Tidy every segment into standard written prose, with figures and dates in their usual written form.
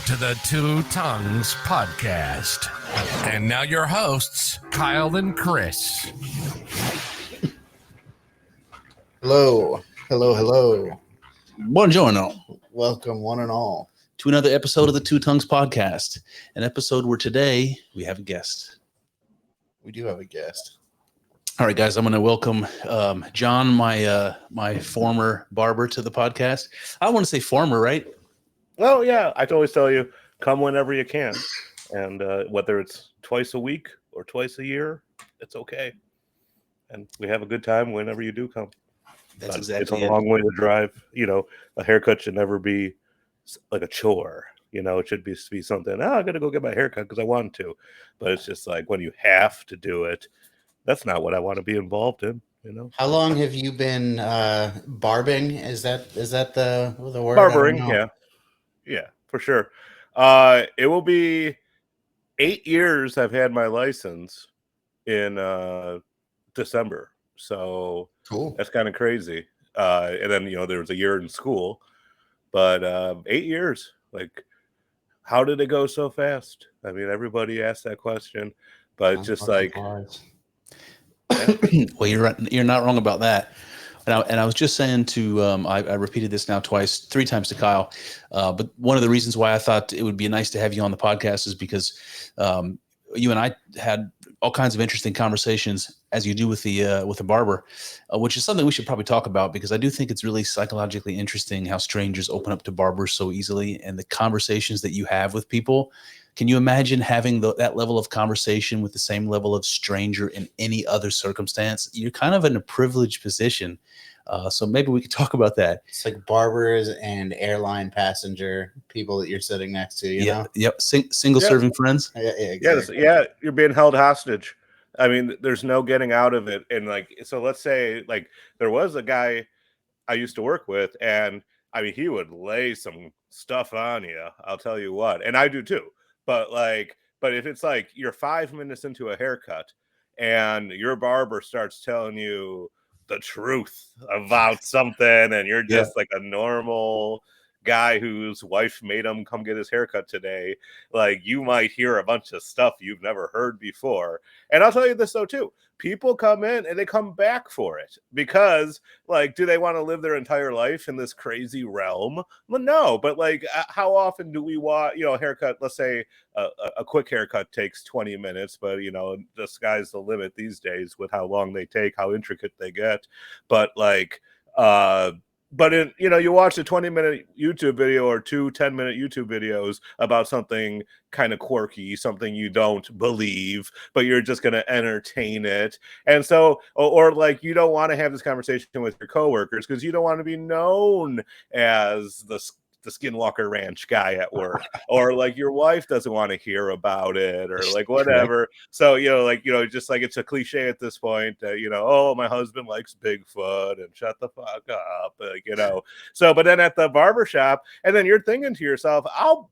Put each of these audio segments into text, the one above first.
to the Two Tongues Podcast. And now your hosts, Kyle and Chris. Hello. Buongiorno. Welcome, one and all, to another episode of the Two Tongues Podcast. An episode where today we have a guest. We do have a guest. All right, guys, I'm going to welcome John, my former barber, to the podcast. I want to say former, right? Oh, yeah. I always tell you, come whenever you can. And whether it's twice a week or twice a year, it's okay. And we have a good time whenever you do come. That's But exactly it's a it. long way to drive. You know, a haircut should never be like a chore. You know, it should be something, I got to go get my haircut because I want to. But it's just like when you have to do it, that's not what I want to be involved in, you know. How long have you been barbing? Is that the word? Barbering, yeah, for sure. It will be 8 years I've had my license in December, so Cool. that's kind of crazy. And then there was a year in school, but 8 years. Like, how did it go so fast? I mean, everybody asked that question, but it's just like. Well, you're not wrong about that. And I was just saying to I repeated this now three times to Kyle. But one of the reasons why I thought it would be nice to have you on the podcast is because you and I had all kinds of interesting conversations, as you do with the barber, which is something we should probably talk about, because I do think it's really psychologically interesting how strangers open up to barbers so easily, and the conversations that you have with people. Can you imagine having that level of conversation with the same level of stranger in any other circumstance? You're kind of in a privileged position. So maybe we could talk about that. It's like barbers and airline passenger people that you're sitting next to, you know? Yep. Single serving friends. Yeah, exactly. Yeah, you're being held hostage. I mean, there's no getting out of it. And so let's say there was a guy I used to work with, and I mean, he would lay some stuff on you. I'll tell you what, and I do too. But if it's like you're 5 minutes into a haircut and your barber starts telling you the truth about something, and you're just like a normal guy whose wife made him come get his haircut today, like, you might hear a bunch of stuff you've never heard before. And I'll tell you this though too, people come in and they come back for it because, do they want to live their entire life in this crazy realm? Well, no, but how often do we want, a haircut? Let's say a quick haircut takes 20 minutes, but the sky's the limit these days with how long they take, how intricate they get. But you watch a 20-minute YouTube video or 2 10-minute YouTube videos about something kind of quirky, something you don't believe, but you're just going to entertain it. And so, or you don't want to have this conversation with your coworkers because you don't want to be known as the Skinwalker Ranch guy at work, or your wife doesn't want to hear about it, or whatever. Correct. So just it's a cliche at this point. Oh, my husband likes Bigfoot, and shut the fuck up. So, but then at the barbershop, and then you're thinking to yourself, I'll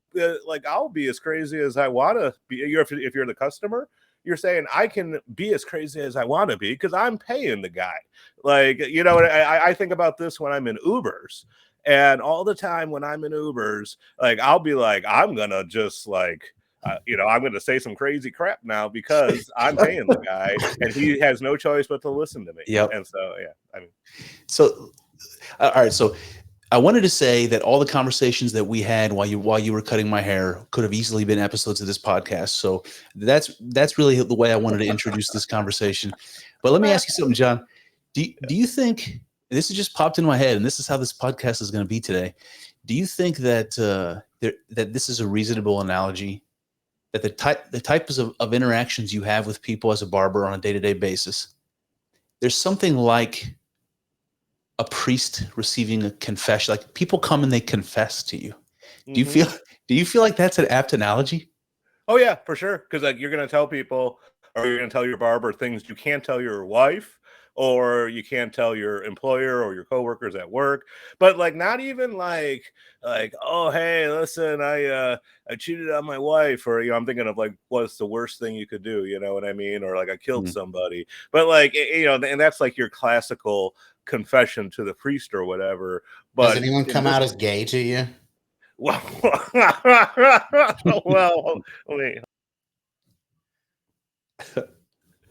be as crazy as I want to be. If you're the customer, you're saying I can be as crazy as I want to be because I'm paying the guy. I think about this when I'm in Ubers. And all the time when I'm in Ubers, I'll be I'm going to just I'm going to say some crazy crap now because I'm paying the guy and he has no choice but to listen to me. Yep. And so, yeah, So, all right. So I wanted to say that all the conversations that we had while you were cutting my hair could have easily been episodes of this podcast. So that's really the way I wanted to introduce this conversation. But let me ask you something, John. Do you think, this has just popped in my head, and this is how this podcast is going to be today. Do you think that that this is a reasonable analogy, that the types of interactions you have with people as a barber on a day-to-day basis, there's something like a priest receiving a confession, like people come and they confess to you. Mm-hmm. Do you feel like that's an apt analogy? Oh yeah, for sure. Because you're going to tell people, or you're going to tell your barber things you can't tell your wife, or you can't tell your employer or your coworkers at work. But not even oh, hey, listen, I cheated on my wife, or I'm thinking of what's the worst thing you could do, you know what I mean, or I killed somebody. But and that's your classical confession to the priest or whatever. But does anyone come out as gay to you? well, wait.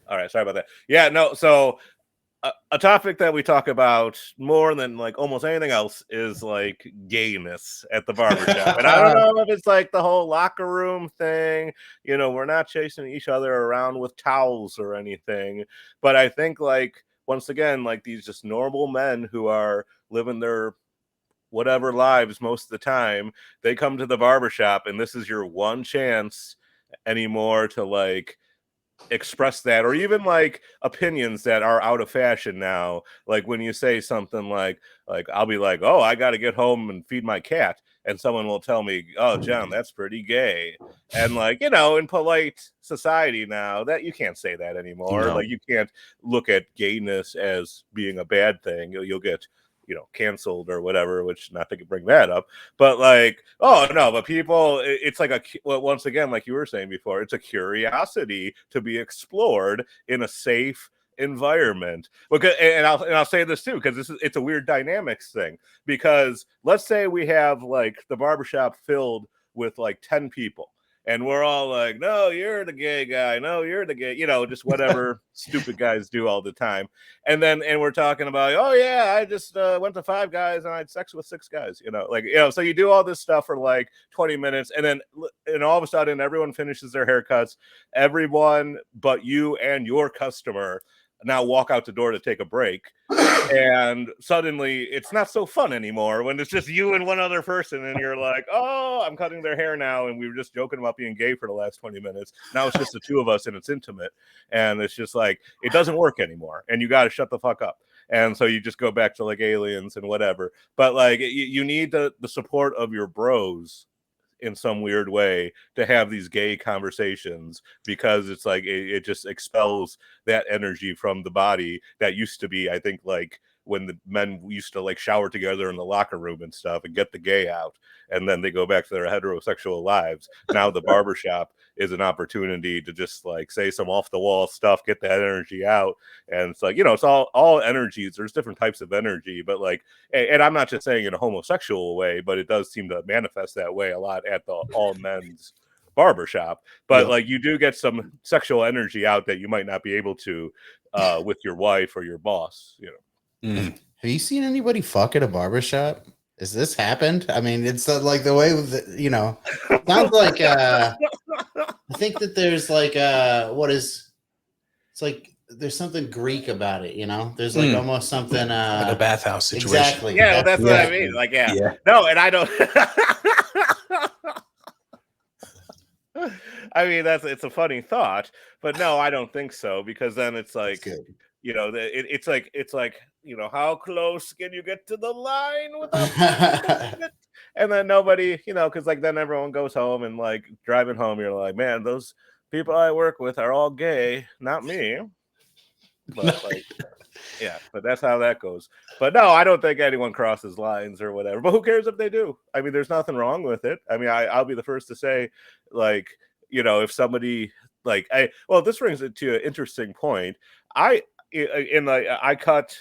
All right, sorry about that. Yeah, no, so a topic that we talk about more than like almost anything else is like gayness at the barbershop. And I don't know if it's like the whole locker room thing, we're not chasing each other around with towels or anything. But I think like once again, like these just normal men who are living their whatever lives most of the time, they come to the barbershop and this is your one chance anymore to like express that, or even like opinions that are out of fashion now, like when you say something like I'll be like, oh, I got to get home and feed my cat, and someone will tell me, oh, John, that's pretty gay. And like, in polite society now, that you can't say that anymore. No. Like you can't look at gayness as being a bad thing. You'll get canceled or whatever, which not to bring that up, but like, oh no, but people, it's like once again, like you were saying before, it's a curiosity to be explored in a safe environment. Because, and I'll say this too, because it's a weird dynamics thing, because let's say we have like the barbershop filled with like 10 people. And we're all like, no, you're the gay guy. No, you're the gay, just whatever stupid guys do all the time. And we're talking about, oh yeah, I just went to 5 guys and I had sex with 6 guys, so you do all this stuff for like 20 minutes. And then all of a sudden everyone finishes their haircuts, everyone but you and your customer now walk out the door to take a break. And suddenly it's not so fun anymore when it's just you and one other person and you're like, oh, I'm cutting their hair now, and we were just joking about being gay for the last 20 minutes. Now it's just the 2 of us and it's intimate, and it's just like it doesn't work anymore, and you got to shut the fuck up. And so you just go back to like aliens and whatever. But like you need the support of your bros in some weird way to have these gay conversations, because it's like it just expels that energy from the body that used to be, I think, like when the men used to like shower together in the locker room and stuff and get the gay out, and then they go back to their heterosexual lives. Now the barbershop is an opportunity to just like say some off the wall stuff, get that energy out. And it's like, it's all energies. There's different types of energy, but like, and I'm not just saying in a homosexual way, but it does seem to manifest that way a lot at the all men's barbershop. But like you do get some sexual energy out that you might not be able to with your wife or your boss, Have you seen anybody fuck at a barbershop? Has this happened? I mean, it's like the way sounds like I think that there's like it's like there's something Greek about it, There's like almost something like a bathhouse situation. Exactly. Yeah, that's what I mean. Like, yeah. No, and I don't I mean, it's a funny thought, but no, I don't think so, because then it's like, it's like, how close can you get to the line without and then nobody, because like then everyone goes home, and like driving home, you're like, man, those people I work with are all gay, not me. But like, yeah, but that's how that goes. But no, I don't think anyone crosses lines or whatever. But who cares if they do? I mean, there's nothing wrong with it. I mean, I'll be the first to say, like, if somebody like this brings it to an interesting point. I cut,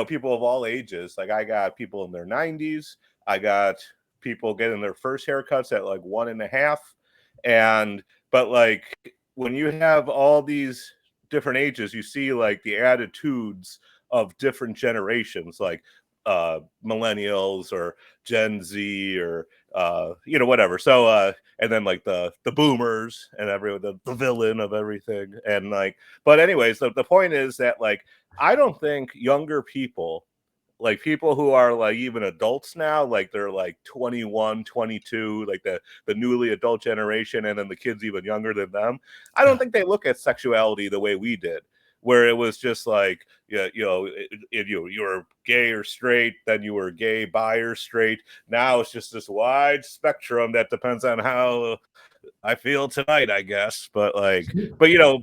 people of all ages. Like I got people in their 90s. I got people getting their first haircuts at like 1.5. But like when you have all these different ages, you see like the attitudes of different generations, like millennials or Gen Z or whatever. So and then like the boomers and the villain of everything. And like, but anyways, the point is that like I don't think younger people, like people who are like even adults now, like they're like 21, 22, like the newly adult generation, and then the kids even younger than them, I don't think they look at sexuality the way we did, where it was just like, if you were gay or straight, then you were gay, bi, or straight. Now it's just this wide spectrum that depends on how I feel tonight, I guess. But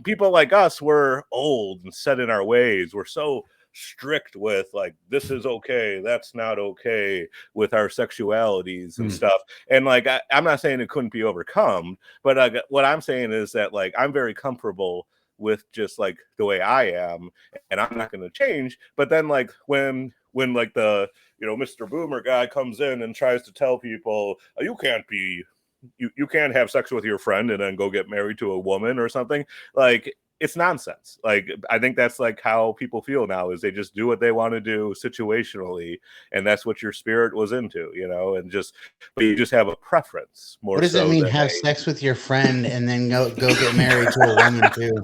people like us were old and set in our ways. We're so strict with like, this is okay, that's not okay, with our sexualities and stuff. And like I'm not saying it couldn't be overcome, but what I'm saying is that like I'm very comfortable with just like the way I am, and I'm not going to change. But then like when like the Mr. Boomer guy comes in and tries to tell people, you can't have sex with your friend and then go get married to a woman or something. Like, it's nonsense. Like, I think that's like how people feel now, is they just do what they want to do situationally, and that's what your spirit was into, but you just have a preference more. What does so it mean, than have sex with your friend and then go get married to a woman too?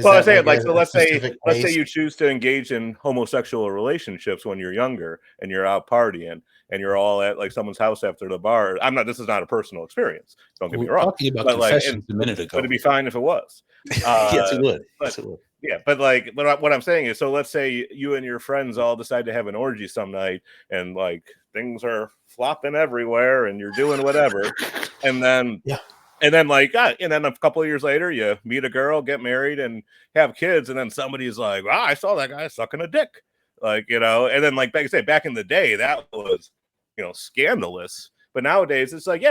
Well, I say it like, so a let's say specific taste? you choose to engage in homosexual relationships when you're younger and you're out partying and you're all at like someone's house after the bar. This is not a personal experience, don't get me wrong. Talking about But confessions a minute ago. But it'd be fine if it was. Yes, it would. But, yes, it would. Yeah, but what I'm saying is, so let's say you and your friends all decide to have an orgy some night, and like things are flopping everywhere, and you're doing whatever, and then and then a couple of years later, you meet a girl, get married, and have kids, and then somebody's like, "Wow, I saw that guy sucking a dick," and then like I say, back in the day, that was scandalous. But nowadays, it's like,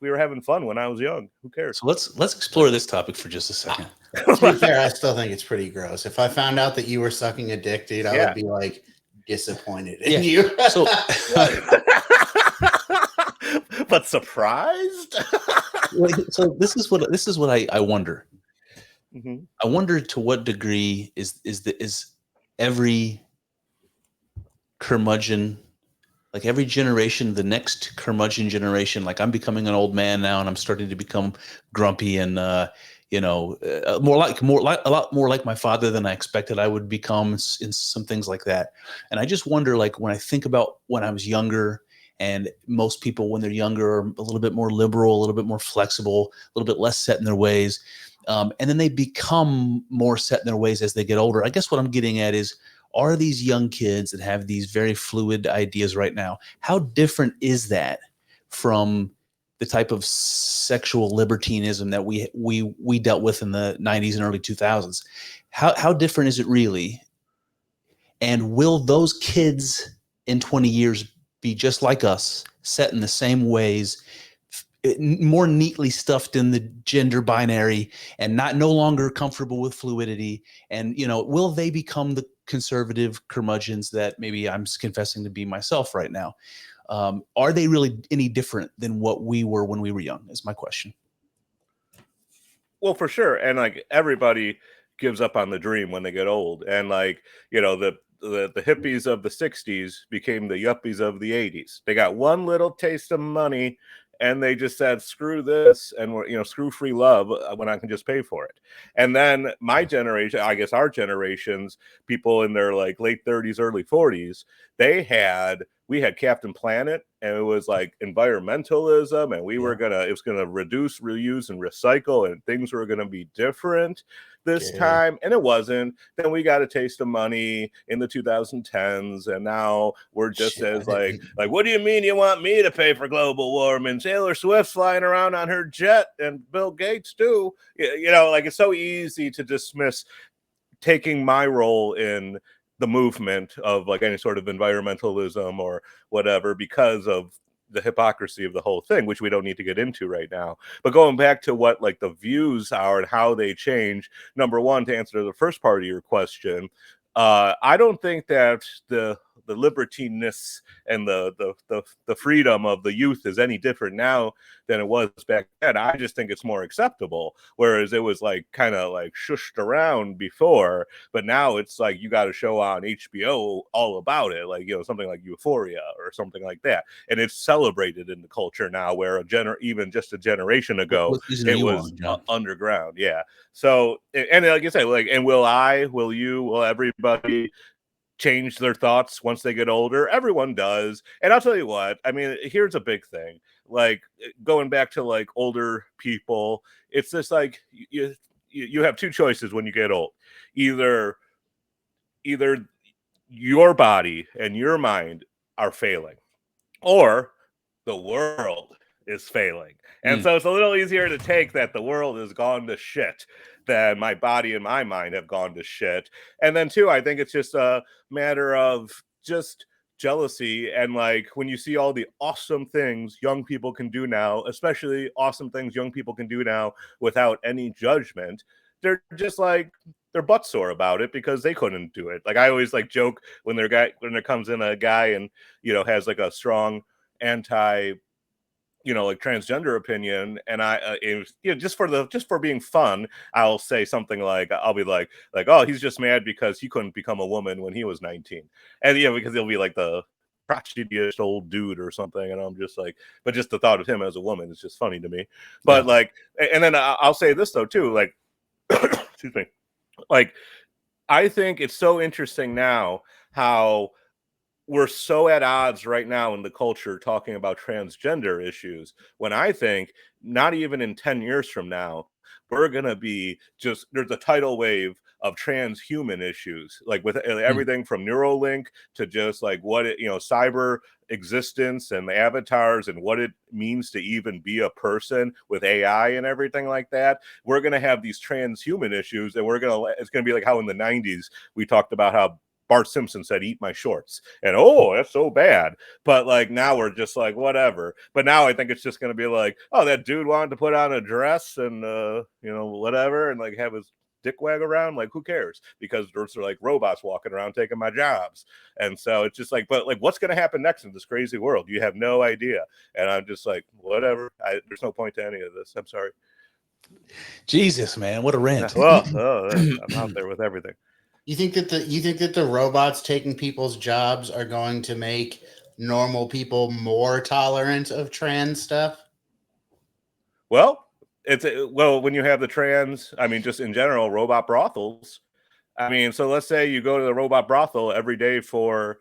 we were having fun when I was young. Who cares? So let's explore this topic for just a second. To be fair, I still think it's pretty gross. If I found out that you were sucking a dick, dude, I would be like disappointed in you. So, but surprised. So this is what I wonder. Mm-hmm. I wonder to what degree is every curmudgeon, like every generation, the next curmudgeon generation, like I'm becoming an old man now and I'm starting to become grumpy and a lot more like my father than I expected I would become in some things like that. And I just wonder, like, when I think about when I was younger, and most people when they're younger are a little bit more liberal, a little bit more flexible, a little bit less set in their ways. And then they become more set in their ways as they get older. I guess what I'm getting at is, are these young kids that have these very fluid ideas right now, how different is that from the type of sexual libertinism that we dealt with in the 90s and early 2000s? How different is it really? And will those kids in 20 years be just like us, set in the same ways, more neatly stuffed in the gender binary, and no longer comfortable with fluidity? And will they become the conservative curmudgeons that maybe I'm confessing to be myself right now? Are they really any different than what we were when we were young, is my question. Well, for sure. And like, everybody gives up on the dream when they get old. And like, the hippies of the 60s became the yuppies of the 80s. They got one little taste of money and they just said, screw this, and screw free love when I can just pay for it. And then my generation, I guess our generations, people in their like late 30s, early 40s, we had Captain Planet, and it was like environmentalism, and it was gonna reduce, reuse, and recycle, and things were gonna be different this time, and it wasn't. Then we got a taste of money in the 2010s, and now we're just as like, what do you mean you want me to pay for global warming? Taylor Swift's flying around on her jet, and Bill Gates too. Like, it's so easy to dismiss taking my role in the movement of like any sort of environmentalism or whatever because of the hypocrisy of the whole thing, which we don't need to get into right now. But going back to what like the views are and how they change, number one, to answer the first part of your question, I don't think that the libertiness and the freedom of the youth is any different now than it was back then. I just think it's more acceptable, whereas it was like kind of like shushed around before, but now it's like you got a show on HBO all about it, like something like Euphoria or something like that, and it's celebrated in the culture now, where even just a generation ago it was underground. So, and like I say, like, and will you, will everybody change their thoughts once they get older? Everyone does. And I'll tell you what, I mean, here's a big thing, like going back to like older people, it's just like you have two choices when you get old. Either your body and your mind are failing, or the world is failing. And so it's a little easier to take that the world has gone to shit than my body and my mind have gone to shit. And then two, I think it's just a matter of just jealousy. And like, when you see all the awesome things young people can do now, especially awesome things young people can do now without any judgment, they're just like, their butt sore about it because they couldn't do it. Like I always like joke when there comes in a guy and has like a strong anti like transgender opinion, and just for being fun, I'll say something like, I'll be like, oh, he's just mad because he couldn't become a woman when he was 19, and because he'll be like the crotchety-ish old dude or something, and I'm just like, but just the thought of him as a woman is just funny to me. But like, and then I'll say this though too, like, excuse me, like, I think it's so interesting now how we're so at odds right now in the culture talking about transgender issues, when I think not even in 10 years from now, we're going to be there's a tidal wave of transhuman issues, like with everything from Neuralink to just like what cyber existence and the avatars and what it means to even be a person with AI and everything like that. We're going to have these transhuman issues, and it's going to be like how in the 90s we talked about how Bart Simpson said, "Eat my shorts," and oh, that's so bad. But like now we're just like whatever. But now I think it's just going to be like, oh, that dude wanted to put on a dress and whatever, and like have his dick wag around. Like who cares? Because there's like robots walking around taking my jobs. And so it's just like, but like, what's going to happen next in this crazy world? You have no idea. And I'm just like, whatever. There's no point to any of this. I'm sorry. Jesus, man, what a rant. Well, I'm out there with everything. You think that the robots taking people's jobs are going to make normal people more tolerant of trans stuff? Well, when you have the trans, I mean, just in general, robot brothels. I mean, so let's say you go to the robot brothel every day for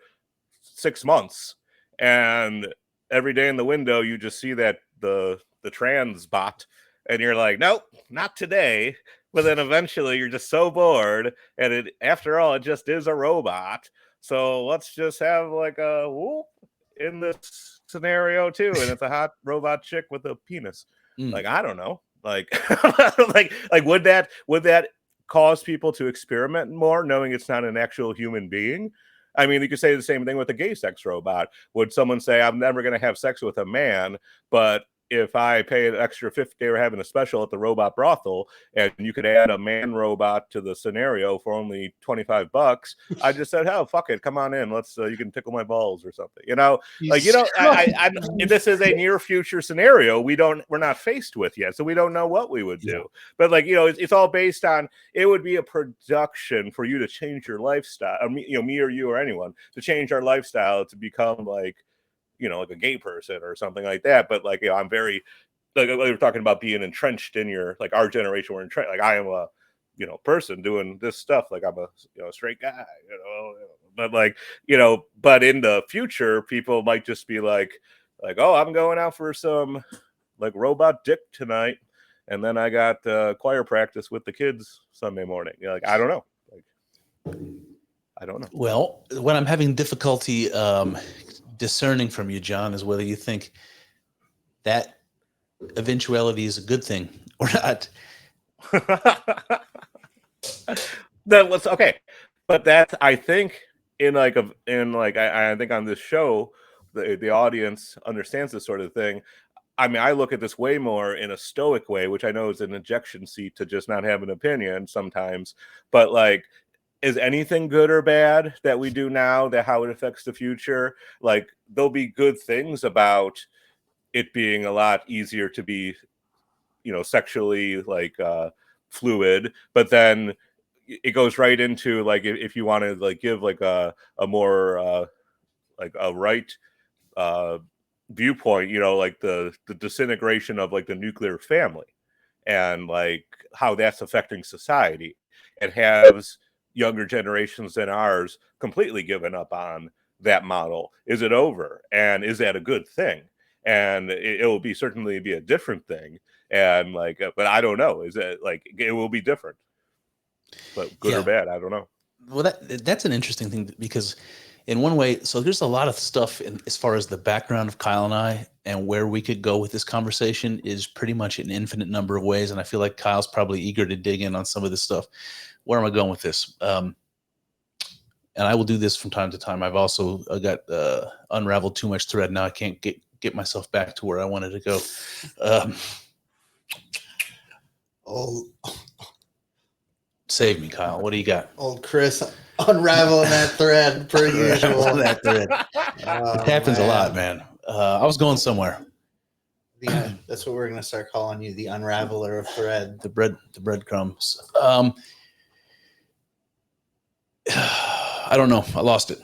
6 months, and every day in the window you just see that the trans bot, and you're like, nope, not today. But then eventually you're just so bored, and after all, it just is a robot. So let's just have like a whoop in this scenario too, and it's a hot robot chick with a penis. Like I don't know, like like would that cause people to experiment more, knowing it's not an actual human being? I mean, you could say the same thing with a gay sex robot. Would someone say, I'm never going to have sex with a man, but if I pay an extra $50, they were having a special at the robot brothel, and you could add a man robot to the scenario for only $25, I just said, hell, fuck it, come on in, let's you can tickle my balls or something, I this is a near future scenario we're not faced with yet, so we don't know what we would do. But like, it's all based on, it would be a production for you to change your lifestyle, me or you or anyone to change our lifestyle to become like like a gay person or something like that. But like, I'm very, like we were talking about being entrenched in your, like our generation, we're entrenched, like I am a, person doing this stuff. Like I'm a, straight guy, but like, but in the future, people might just be like, oh, I'm going out for some like robot dick tonight. And then I got choir practice with the kids Sunday morning. Like, I don't know. Like, I don't know. Well, when I'm having difficulty, discerning from you, John, is whether you think that eventuality is a good thing or not. That was okay, but that's, I think I think on this show the audience understands this sort of thing. I mean, I look at this way more in a stoic way, which I know is an ejection seat to just not have an opinion sometimes, but like, is anything good or bad that we do now, that how it affects the future? Like, there'll be good things about it being a lot easier to be, sexually like fluid, but then it goes right into like, if you want to like give like a more like a right viewpoint, like the disintegration of like the nuclear family and like how that's affecting society. It has younger generations than ours completely given up on that model. Is it over? And is that a good thing? And it will be certainly be a different thing. And like, but I don't know. Is it like, it will be different, but good or bad, I don't know. Well, that's an interesting thing, because in one way, so there's a lot of stuff as far as the background of Kyle and I and where we could go with this conversation is pretty much an infinite number of ways. And I feel like Kyle's probably eager to dig in on some of this stuff. Where am I going with this? And I will do this from time to time. I've also got unraveled too much thread. Now I can't get myself back to where I wanted to go. Save me, Kyle. What do you got? Old Chris unraveling that thread per usual. That thread. Oh, It happens a lot, man. I was going somewhere. That's what we're gonna start calling you, the unraveler of thread. The breadcrumbs. I don't know. I lost it.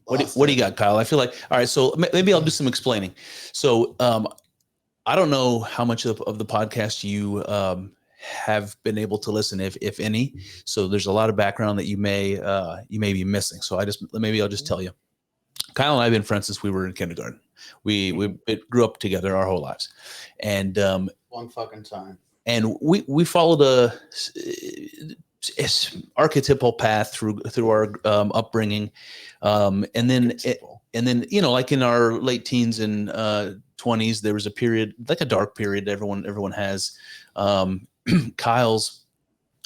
What do you got, Kyle? I feel like, all right, so maybe I'll do some explaining. So I don't know how much of the podcast you have been able to listen, if any. So there's a lot of background that you may be missing. So I'll just tell you. Kyle and I have been friends since we were in kindergarten. We grew up together our whole lives, and long fucking time. And we followed a archetypal path through our upbringing, and then like in our late teens and 20s, there was a period, like a dark period everyone has. Kyle's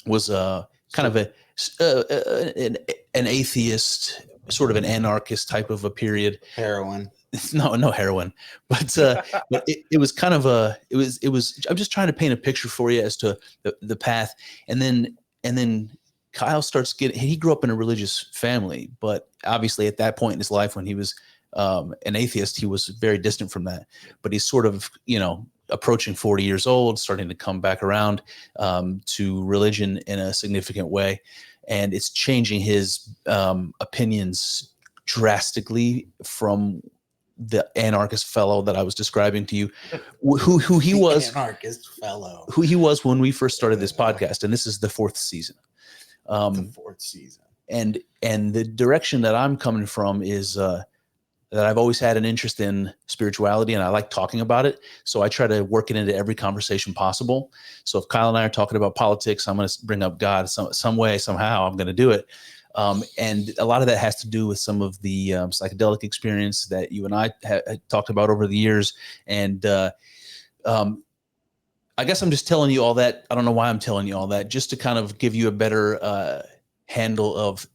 was kind of an atheist, sort of an anarchist type of a period. Heroin. No heroin, but it was kind of it was. I'm just trying to paint a picture for you as to the path, and then Kyle starts he grew up in a religious family, but obviously at that point in his life when he was an atheist, he was very distant from that. But he's sort of, approaching 40 years old, starting to come back around to religion in a significant way, and it's changing his opinions drastically from the anarchist fellow that I was describing to you, who he was, anarchist fellow, who he was when we first started this podcast, and this is the fourth season. The fourth season, and the direction that I'm coming from is that I've always had an interest in spirituality, and I like talking about it. So I try to work it into every conversation possible. So if Kyle and I are talking about politics, I'm going to bring up God some way, somehow. I'm going to do it. And a lot of that has to do with some of the psychedelic experience that you and I had talked about over the years. And I guess I'm just telling you all that. I don't know why I'm telling you all that, just to kind of give you a better handle of,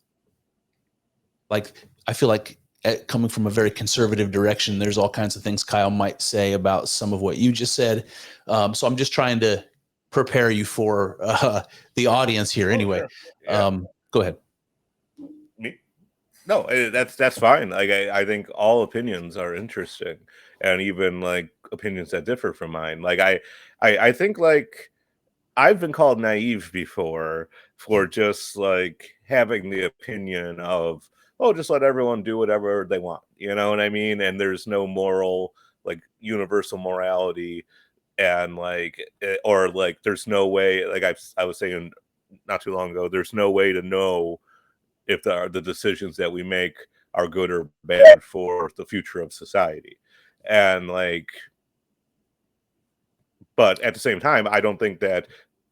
like, I feel like coming from a very conservative direction, there's all kinds of things Kyle might say about some of what you just said. So I'm just trying to prepare you for the audience here. Anyway, go ahead. No, that's fine. Like I think all opinions are interesting, and even like opinions that differ from mine. Like I think like I've been called naive before for just like having the opinion of, oh, just let everyone do whatever they want. You know what I mean? And there's no moral, like universal morality, and like or like there's no way. Like I was saying not too long ago, there's no way to know if the decisions that we make are good or bad for the future of society. And like, but at the same time, I don't think that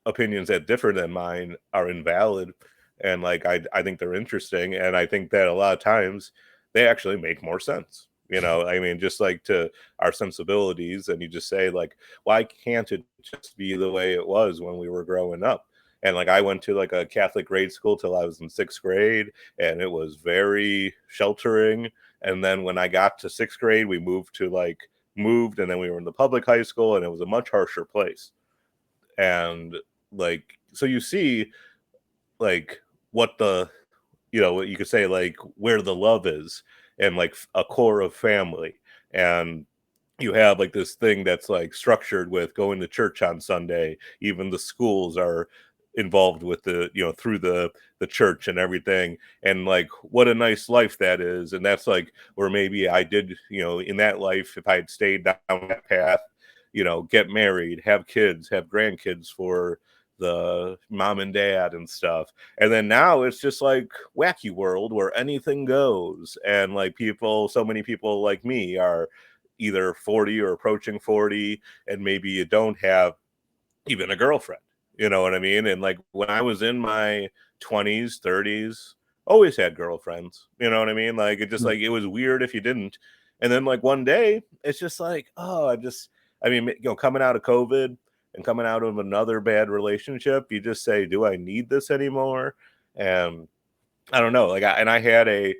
opinions that differ than mine are invalid. And like, I think they're interesting. And I think that a lot of times they actually make more sense. I mean, just like to our sensibilities, and you just say like, why can't it just be the way it was when we were growing up? And like I went to like a Catholic grade school till I was in 6th grade, and it was very sheltering. And then when I got to 6th grade, we moved, and then we were in the public high school, and it was a much harsher place. And like, so you see like what what you could say, like where the love is, and like a core of family. And you have like this thing that's like structured with going to church on Sunday. Even the schools are involved with the through the church and everything, and like what a nice life that is. And that's like where maybe I did in that life, if I had stayed down that path, get married, have kids, have grandkids for the mom and dad and stuff. And then now it's just like wacky world where anything goes, and like so many people like me are either 40 or approaching 40, and maybe you don't have even a girlfriend. You know what I mean? And like when I was in my 20s, 30s, always had girlfriends. You know what I mean? Like it just like it was weird if you didn't. And then like one day it's just like, coming out of COVID and coming out of another bad relationship, you just say, do I need this anymore? And I don't know. Like I had a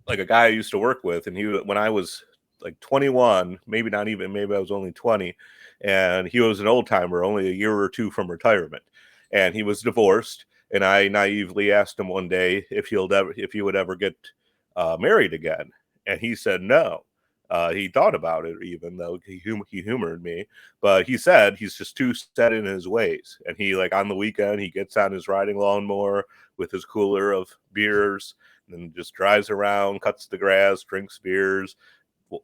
guy I used to work with, and when I was like 21, maybe I was only 20, and he was an old timer, only a year or two from retirement. and he was divorced. And I naively asked him one day if he would ever get married again, and he said no. He thought about it, even though he humored me, but he said he's just too set in his ways. And he, like, on the weekend, he gets on his riding lawnmower with his cooler of beers and just drives around, cuts the grass, drinks beers,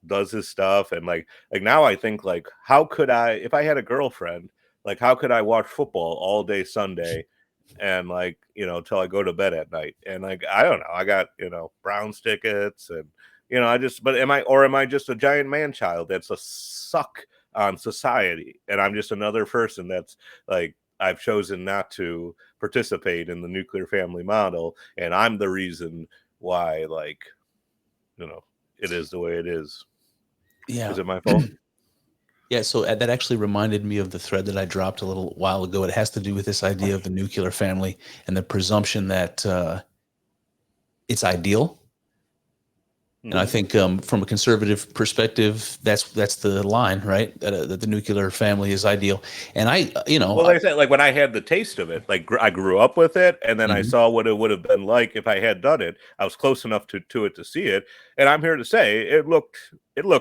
does his stuff. And like now I think, like, how could I, if I had a girlfriend, like, how could I watch football all day Sunday and, like, till I go to bed at night? And, like, I don't know, I got, Browns tickets, and but am I just a giant man child that's a suck on society, and I'm just another person that's, like, I've chosen not to participate in the nuclear family model, and I'm the reason why, like, it is the way it is. Yeah. Is it my fault? Yeah, so that actually reminded me of the thread that I dropped a little while ago. It has to do with this idea of the nuclear family and the presumption that it's ideal. And I think from a conservative perspective, that's the line, right? That the nuclear family is ideal. And well, like I said, like, when I had the taste of it, like, I grew up with it, and then I saw what it would have been like if I had done it. I was close enough to it to see it, and I'm here to say it looked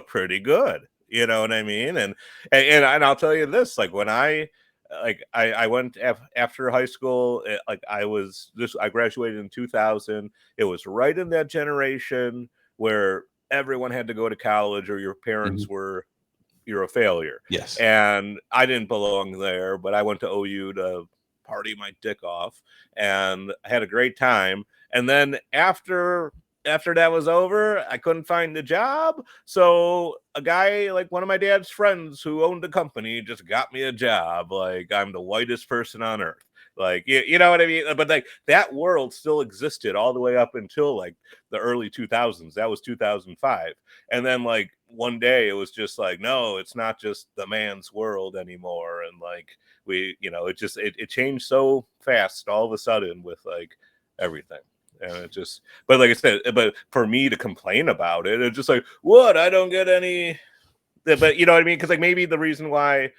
pretty good. You know what I mean? And I'll tell you this: like, when I went after high school, I graduated in 2000. It was right in that generation where everyone had to go to college, or your parents you're a failure. Yes. And I didn't belong there, but I went to OU to party my dick off, and I had a great time. And then after that was over, I couldn't find a job. So a guy, like one of my dad's friends who owned a company, just got me a job. Like, I'm the whitest person on earth. Like, you know what I mean? But, like, that world still existed all the way up until, like, the early 2000s. That was 2005. And then, like, one day it was just like, no, it's not just the man's world anymore. And, like, it changed so fast all of a sudden with, like, everything. And it just, but like I said, but for me to complain about it, it's just like, what? I don't get any, but you know what I mean? Because, like, maybe the reason why,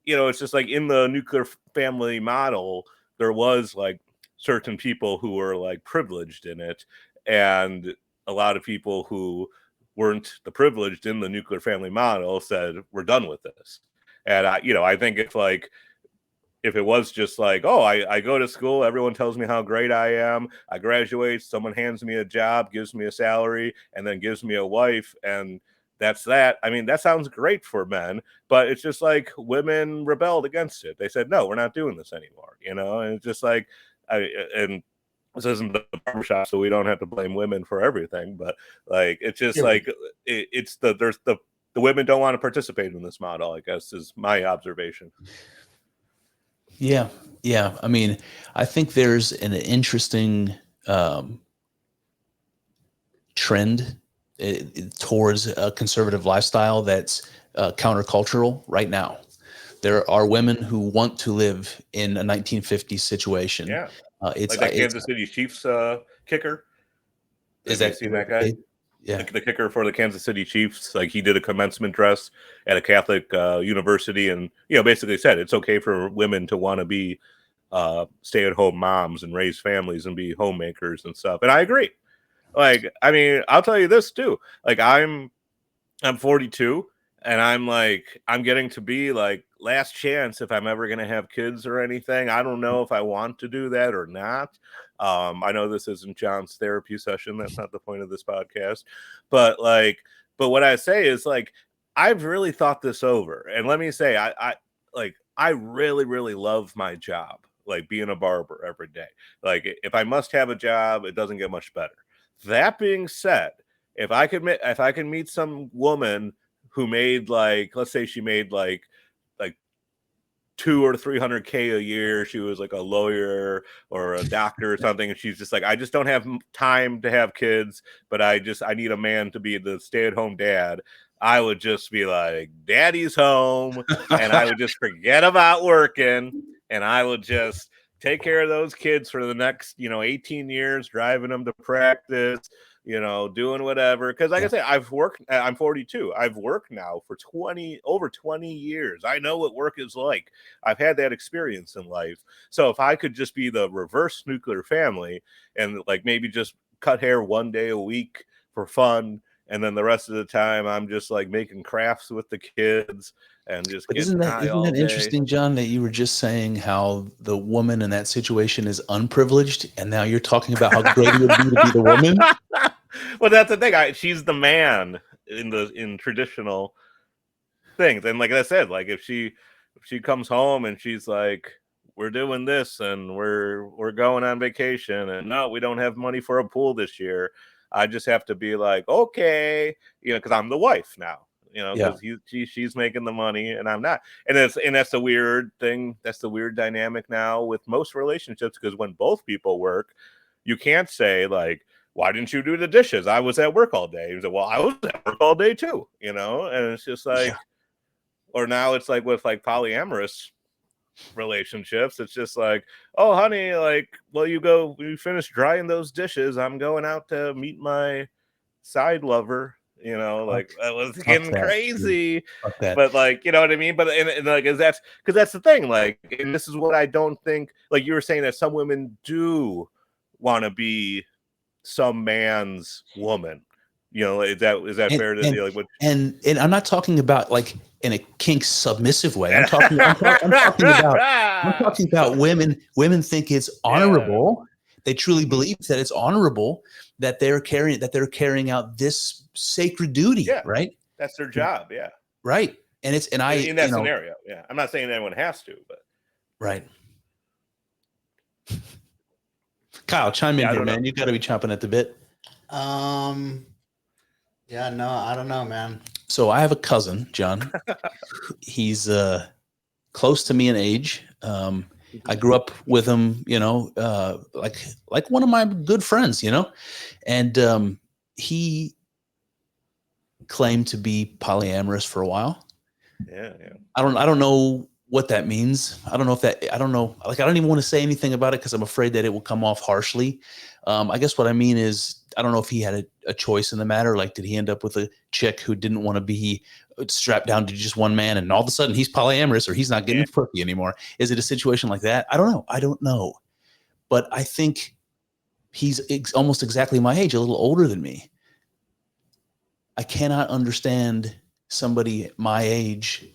it's just like in the nuclear family model, there was, like, certain people who were, like, privileged in it, and a lot of people who weren't the privileged in the nuclear family model said, we're done with this. And I think if it was just like, oh, I go to school, everyone tells me how great I am, I graduate, someone hands me a job, gives me a salary, and then gives me a wife, and that's that. I mean, that sounds great for men, but it's just like women rebelled against it. They said, no, we're not doing this anymore, and it's just like, and this isn't the barbershop, so we don't have to blame women for everything, but, like, it's just like, the women don't want to participate in this model, I guess, is my observation. Yeah. I mean, I think there's an interesting trend towards a conservative lifestyle that's countercultural right now. There are women who want to live in a 1950s situation. Yeah, it's like that Kansas City Chiefs kicker. Is that seen that guy? Yeah, the kicker for the Kansas City Chiefs. Like, he did a commencement dress at a Catholic university, and basically said it's okay for women to want to be stay-at-home moms and raise families and be homemakers and stuff. And I agree. Like, I mean, I'll tell you this too. Like, I'm 42, and I'm getting to be, like, last chance if I'm ever going to have kids or anything. I don't know if I want to do that or not. I know this isn't John's therapy session. That's not the point of this podcast. But what I say is, like, I've really thought this over. And let me say, I really, really love my job, like being a barber every day. Like, if I must have a job, it doesn't get much better. That being said, if I could meet some woman who made, like, let's say she made like 200 or 300K a year, she was like a lawyer or a doctor or something, and she's just like, I just don't have time to have kids, but I need a man to be the stay-at-home dad. I would just be like, daddy's home, and I would just forget about working, and I would just take care of those kids for the next 18 years, driving them to practice, doing whatever. Because like I say, I've worked, I'm 42. I've worked now for over 20 years. I know what work is like. I've had that experience in life. So if I could just be the reverse nuclear family and like maybe just cut hair one day a week for fun, and then the rest of the time I'm just like making crafts with the kids and just isn't that interesting, John, that you were just saying how the woman in that situation is unprivileged, and now you're talking about how great it would be to be the woman? Well, that's the thing. She's the man in traditional things, and like I said, like if she comes home and she's like, we're doing this and we're going on vacation, and no, we don't have money for a pool this year, I just have to be like, okay, because I'm the wife now, because she's making the money and I'm not, and that's the weird thing. That's the weird dynamic now with most relationships, because when both people work, you can't say like, why didn't you do the dishes? I was at work all day. He said, well, I was at work all day too, and it's just like, or now it's like with like polyamorous relationships, it's just like, oh honey, like, well, you finish drying those dishes, I'm going out to meet my side lover, like that was getting crazy. But like, you know what I mean? But and like, that's because that's the thing, like, and this is what I don't think, like you were saying, that some women do want to be some man's woman. Is that fair to like what? And I'm not talking about like in a kink submissive way. I'm talking about women think it's honorable. They truly believe that it's honorable that they're carrying out this sacred duty. Yeah, right. That's their job. Yeah. Right. And in that scenario. Yeah. I'm not saying anyone has to, but right. Kyle, chime in here, man. You got to be chomping at the bit. Yeah, no, I don't know, man. So I have a cousin, John. He's close to me in age. I grew up with him, like one of my good friends, and he claimed to be polyamorous for a while. Yeah. I don't know what that means. I don't know. Like, I don't even want to say anything about it because I'm afraid that it will come off harshly. I guess what I mean is, I don't know if he had a choice in the matter. Like, did he end up with a chick who didn't want to be strapped down to just one man, and all of a sudden he's polyamorous, or he's not getting quirky anymore? Is it a situation like that? I don't know. But I think he's almost exactly my age, a little older than me. I cannot understand somebody my age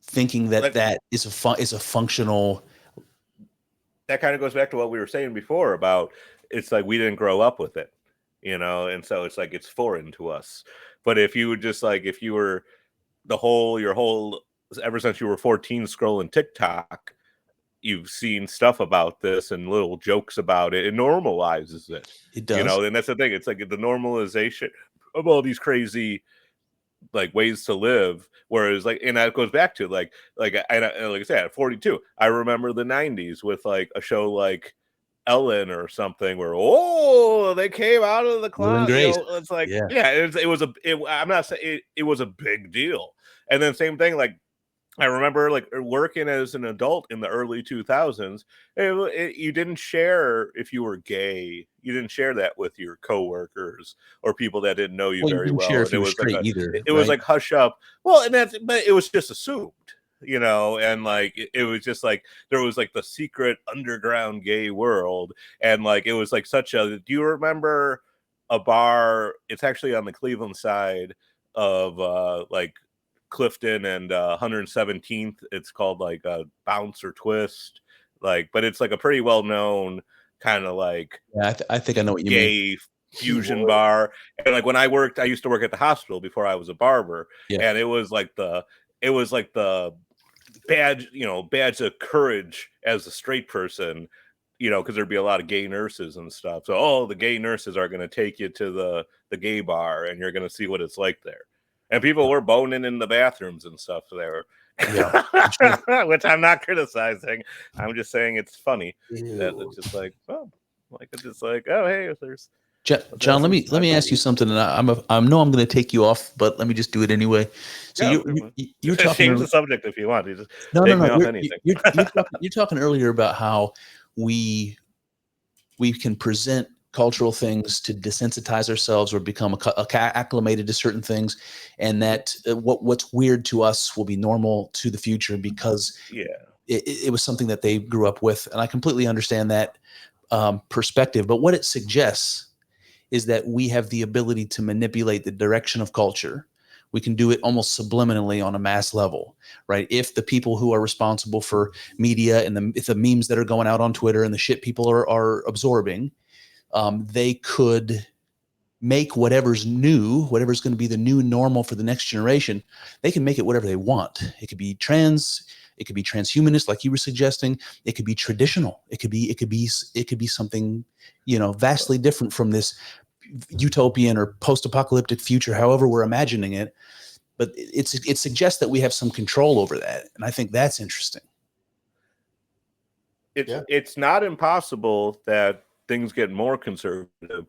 thinking that is a functional. That kind of goes back to what we were saying before about, it's like we didn't grow up with it, and so it's like it's foreign to us. But if you would just like, if you were your whole ever since you were 14 scrolling TikTok, you've seen stuff about this and little jokes about it. It normalizes it. It does. And that's the thing. It's like the normalization of all these crazy like ways to live, whereas like, and that goes back to like I said, at 42, I remember the 90s with like a show like Ellen or something where they came out of the closet. It's like I'm not saying it was a big deal. And then same thing, like I remember like working as an adult in the early 2000s, you didn't share if you were gay. You didn't share that with your coworkers or people that didn't know you very well. It was like it was like hush up. Well, but it was just assumed, and like it was just like there was like the secret underground gay world, and like it was like such a. Do you remember a bar? It's actually on the Cleveland side of like Clifton and 117th. It's called like Bounce or Twist, like, but it's like a pretty well known kind of like I think I know what you mean. Gay fusion bar. And like when I used to work at the hospital before I was a barber, and it was like the badge of courage as a straight person, because there'd be a lot of gay nurses and stuff. So the gay nurses are going to take you to the gay bar and you're going to see what it's like there. And people were boning in the bathrooms and stuff there. Yeah. Which I'm not criticizing. I'm just saying it's funny. That it's just like, it's just like, hey, there's John, let me ask you something, and I know I'm going to take you off, but let me just do it anyway. So you're talking. Change the subject if you want. You just no. You're talking earlier about how we can present cultural things to desensitize ourselves or become acclimated to certain things, and that what's weird to us will be normal to the future because it was something that they grew up with. And I completely understand that perspective. But what it suggests is that we have the ability to manipulate the direction of culture. We can do it almost subliminally on a mass level, right? If the people who are responsible for media and if the memes that are going out on Twitter and the shit people are absorbing, they could make whatever's going to be the new normal for the next generation. They can make it whatever they want. It could be trans, it could be transhumanist, like you were suggesting. It could be traditional. It could be something, vastly different from this utopian or post-apocalyptic future, however we're imagining it. But it suggests that we have some control over that, and I think that's interesting. It's not impossible that things get more conservative,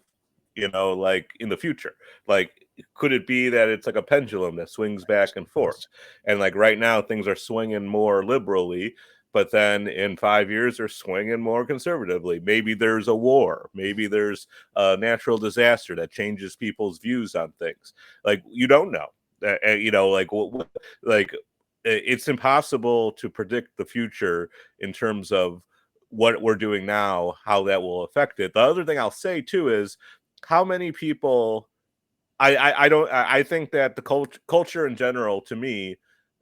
like in the future. Like, could it be that it's like a pendulum that swings back and forth? And like right now, things are swinging more liberally, but then in 5 years, they're swinging more conservatively. Maybe there's a war. Maybe there's a natural disaster that changes people's views on things. Like, you don't know. It's impossible to predict the future in terms of what we're doing now, how that will affect it. The other thing I'll say too is how many people. I think that the culture in general, to me,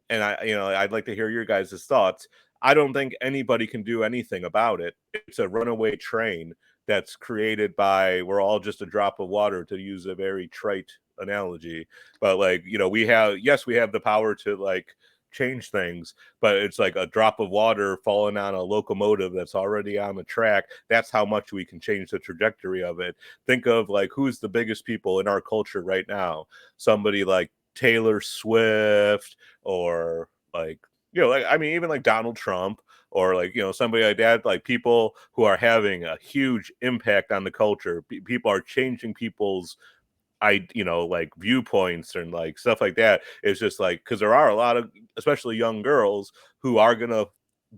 and I'd like to hear your guys' thoughts. I don't think anybody can do anything about it. It's a runaway train that's created by, we're all just a drop of water, to use a very trite analogy. But we have the power to change things, but it's like a drop of water falling on a locomotive that's already on the track. That's how much we can change the trajectory of it. Think of who's the biggest people in our culture right now. Somebody like Taylor Swift, or even like Donald Trump, or somebody like that, like people who are having a huge impact on the culture. People are changing people's viewpoints and stuff like that. It's just because there are a lot of, especially young girls, who are gonna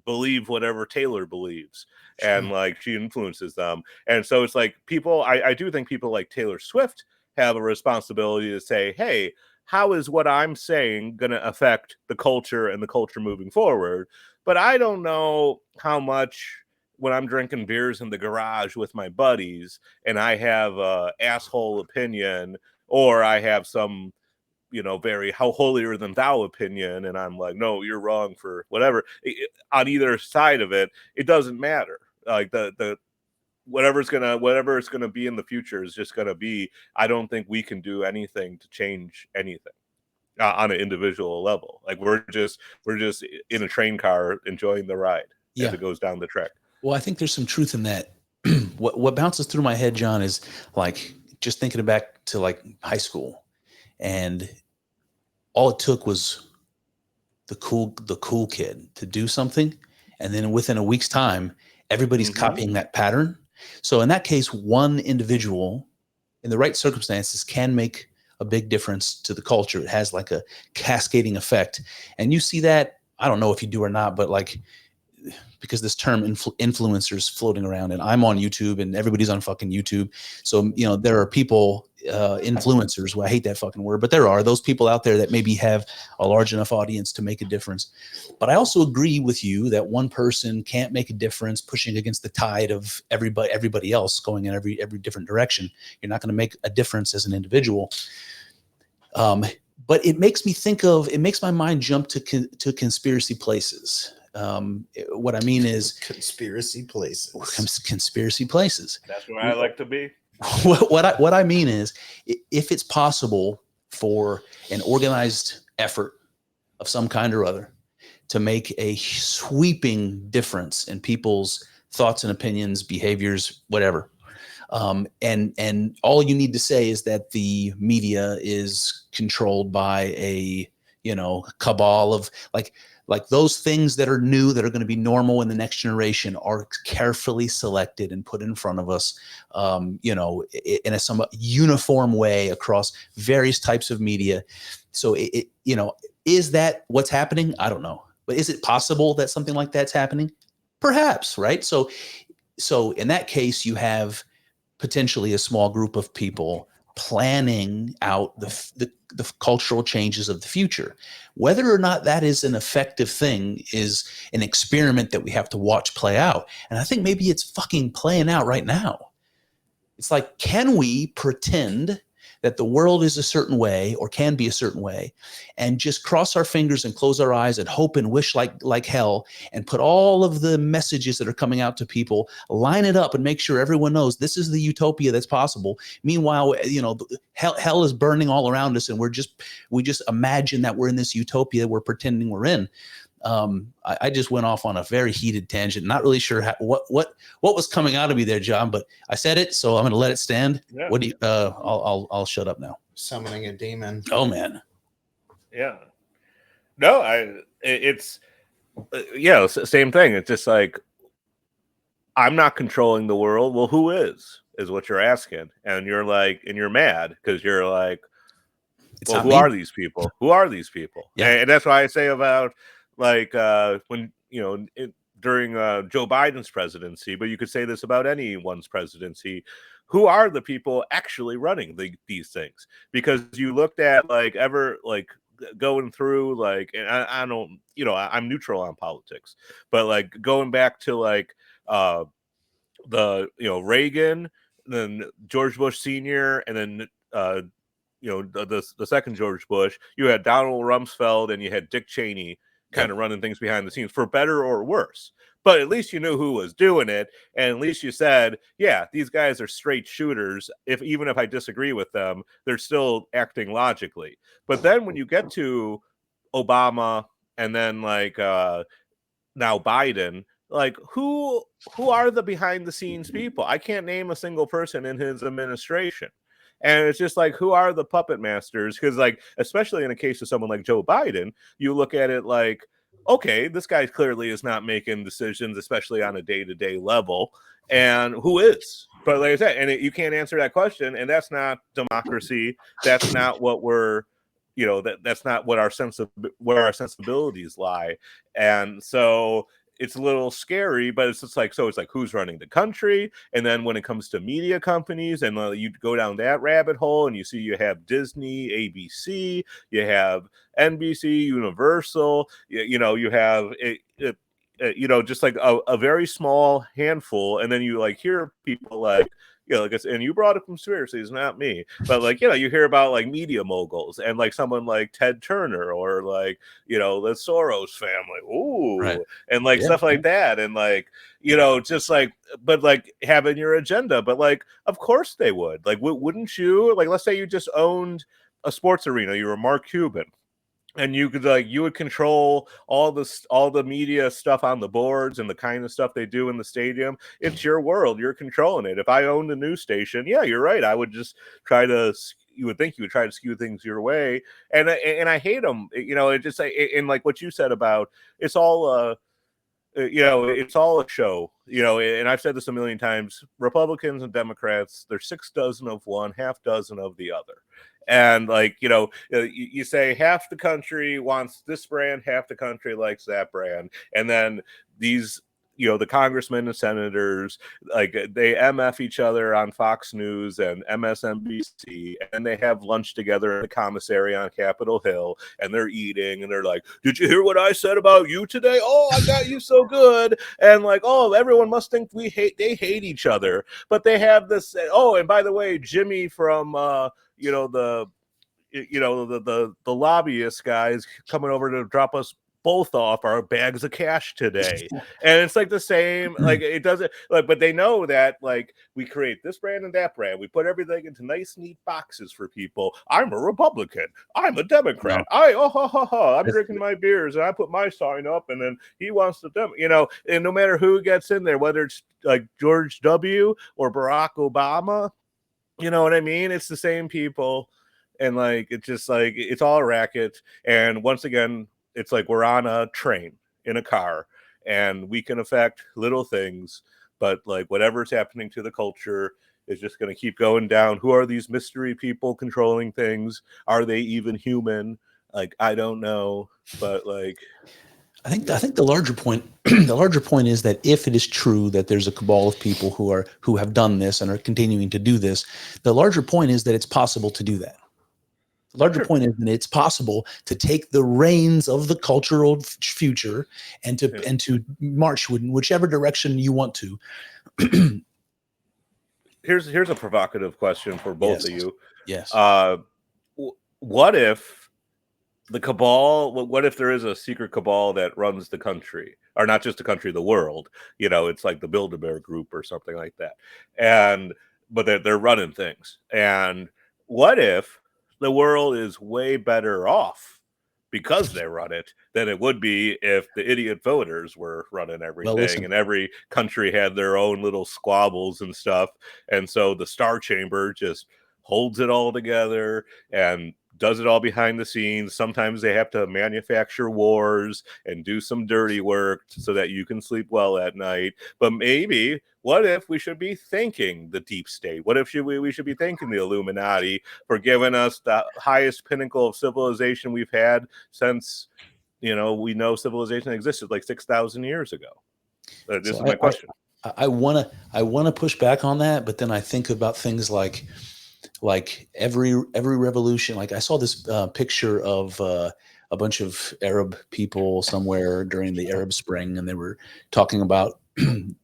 believe whatever Taylor believes. Sure. And she influences them. And so it's people, I do think people like Taylor Swift have a responsibility to say, hey, how is what I'm saying going to affect the culture and the culture moving forward? But I don't know how much when I'm drinking beers in the garage with my buddies and I have a asshole opinion, or I have some, very how holier than thou opinion, and I'm like, no, you're wrong for whatever. On either side of it, it doesn't matter. The whatever it's gonna be in the future is just gonna be. I don't think we can do anything to change anything on an individual level. We're just in a train car enjoying the ride as it goes down the track. Well, I think there's some truth in that. What bounces through my head, John, is just thinking back to high school, and all it took was the cool kid to do something, and then within a week's time, everybody's copying that pattern. So in that case, one individual in the right circumstances can make a big difference to the culture. It has a cascading effect. And you see that, I don't know if you do or not, but because this term influencers floating around, and I'm on YouTube and everybody's on fucking YouTube. So, there are people, influencers, well, I hate that fucking word, but there are those people out there that maybe have a large enough audience to make a difference. But I also agree with you that one person can't make a difference pushing against the tide of everybody else going in every different direction. You're not going to make a difference as an individual. But it makes my mind jump to conspiracy places. What I mean is conspiracy places. Conspiracy places. That's where I like to be. What I mean is, if it's possible for an organized effort of some kind or other to make a sweeping difference in people's thoughts and opinions, behaviors, whatever, and all you need to say is that the media is controlled by a cabal of like those things that are new, that are going to be normal in the next generation, are carefully selected and put in front of us, in a somewhat uniform way across various types of media. So is that what's happening? I don't know. But is it possible that something like that's happening? Perhaps, right? So in that case, you have potentially a small group of people planning out the cultural changes of the future. Whether or not that is an effective thing is an experiment that we have to watch play out. And I think maybe it's fucking playing out right now. It's like, can we pretend that the world is a certain way or can be a certain way and just cross our fingers and close our eyes and hope and wish like hell and put all of the messages that are coming out to people, line it up and make sure everyone knows this is the utopia that's possible. Meanwhile, hell is burning all around us and we just imagine that we're in this utopia we're pretending we're in. I just went off on a very heated tangent. Not really sure what was coming out of me there, John, but I said it, so I'm going to let it stand. Yeah. What do you? I'll shut up now. Summoning a demon. Oh man. Yeah. No, it's same thing. It's just like, I'm not controlling the world. Well, who is what you're asking, and you're like, and you're mad because you're like, well, who are these people? Who are these people? Yeah. And that's why I say about. Like when, during Joe Biden's presidency, but you could say this about anyone's presidency, who are the people actually running these things? Because you looked at going through and I don't, I'm neutral on politics, but like going back to Reagan, then George Bush Sr., and then the second George Bush, you had Donald Rumsfeld and you had Dick Cheney kind of running things behind the scenes, for better or worse. But at least you knew who was doing it, and at least you said, yeah, these guys are straight shooters. Even if I disagree with them, they're still acting logically. But then when you get to Obama and then now Biden, who are the behind the scenes people? I can't name a single person in his administration. And it's just like, who are the puppet masters? Because especially in a case of someone like Joe Biden, you look at it like, okay, this guy clearly is not making decisions, especially on a day-to-day level. And who is? But like I said, and you can't answer that question. And that's not democracy. That's not what we're, that's not what where our sensibilities lie. And so it's a little scary, but it's just it's like who's running the country. And then when it comes to media companies, and you go down that rabbit hole and you see you have Disney, ABC, you have NBC, Universal, you have just like a very small handful. And then you hear people and you brought up conspiracies, not me, but you hear about media moguls and someone like Ted Turner or the Soros family, right. And stuff like that, and just but having your agenda, but of course they would, wouldn't you, let's say you just owned a sports arena, you were Mark Cuban. And you could you would control all the media stuff on the boards and the kind of stuff they do in the stadium. It's your world. You're controlling it. If I owned a news station, yeah, you're right. I would just you would think you would try to skew things your way. And I hate them. It just and what you said about it's all it's all a show, and I've said this a million times. Republicans and Democrats, they're 6 dozen of one, half dozen of the other. And you say half the country wants this brand, half the country likes that brand. And then these, the congressmen and senators, they MF each other on Fox News and MSNBC, and they have lunch together in the commissary on Capitol Hill, and they're eating, and they're like, did you hear what I said about you today? Oh, I got you so good. And oh, everyone must think they hate each other. But they have this, oh, and by the way, Jimmy from the lobbyist guys coming over to drop us both off our bags of cash today. And it's the same, it doesn't but they know that we create this brand and that brand, we put everything into nice neat boxes for people. I'm a Republican, I'm a Democrat, I'm drinking my beers and I put my sign up, and then he wants to and no matter who gets in there, whether it's George W. or Barack Obama, you know what I mean? It's the same people. And it's just it's all a racket. And once again, it's we're on a train in a car, and we can affect little things, but whatever's happening to the culture is just going to keep going down. Who are these mystery people controlling things? Are they even human? I don't know, but I think the larger point the larger point is that if it is true that there's a cabal of people who have done this and are continuing to do this, the larger point is that it's possible to do that. The larger point is that it's possible to take the reins of the cultural future and to march in whichever direction you want to. Here's a provocative question for both of you. Yes. What if the cabal? What if there is a secret cabal that runs the country, or not just the country, the world? It's like the Bilderberg Group or something like that. But they're running things. And what if the world is way better off because they run it than it would be if the idiot voters were running everything, and every country had their own little squabbles and stuff. And so the Star Chamber just holds it all together and does it all behind the scenes. Sometimes they have to manufacture wars and do some dirty work so that you can sleep well at night. But maybe, what if we should be thanking the deep state? What if we should be thanking the Illuminati for giving us the highest pinnacle of civilization we've had since, we know civilization existed like 6,000 years ago? This is my question. I want to push back on that, but then I think about things like every revolution. Like I saw this picture of a bunch of Arab people somewhere during the Arab Spring, and they were talking about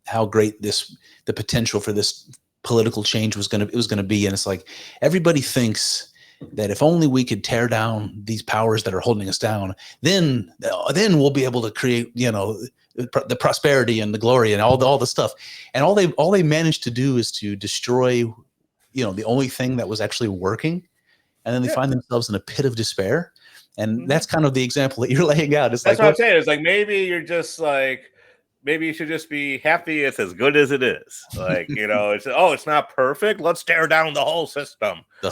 how great the potential for this political change was going to be. And it's like everybody thinks that if only we could tear down these powers that are holding us down, then we'll be able to create, the prosperity and the glory and all the stuff. And all they managed to do is to destroy, the only thing that was actually working. And then they find themselves in a pit of despair. And that's kind of the example that you're laying out. That's what I'm saying. It's like, maybe you're just like, maybe you should just be happy it's as good as it is. Like, it's not perfect. Let's tear down the whole system. No,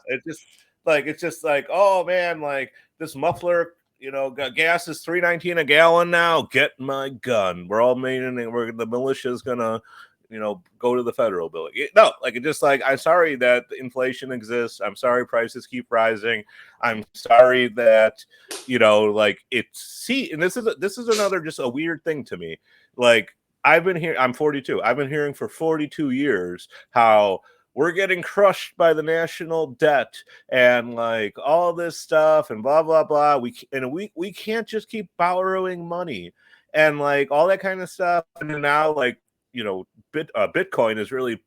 it's just like, oh man, like this muffler, gas is $3.19 a gallon now. Get my gun. We're all the militia's gonna, go to the federal building. No, I'm sorry that inflation exists. I'm sorry prices keep rising. I'm sorry that, and this is another just a weird thing to me. Like I'm 42. I've been hearing for 42 years how we're getting crushed by the national debt and like all this stuff and blah, blah, blah. We can't just keep borrowing money and like all that kind of stuff. And now like, Bitcoin has really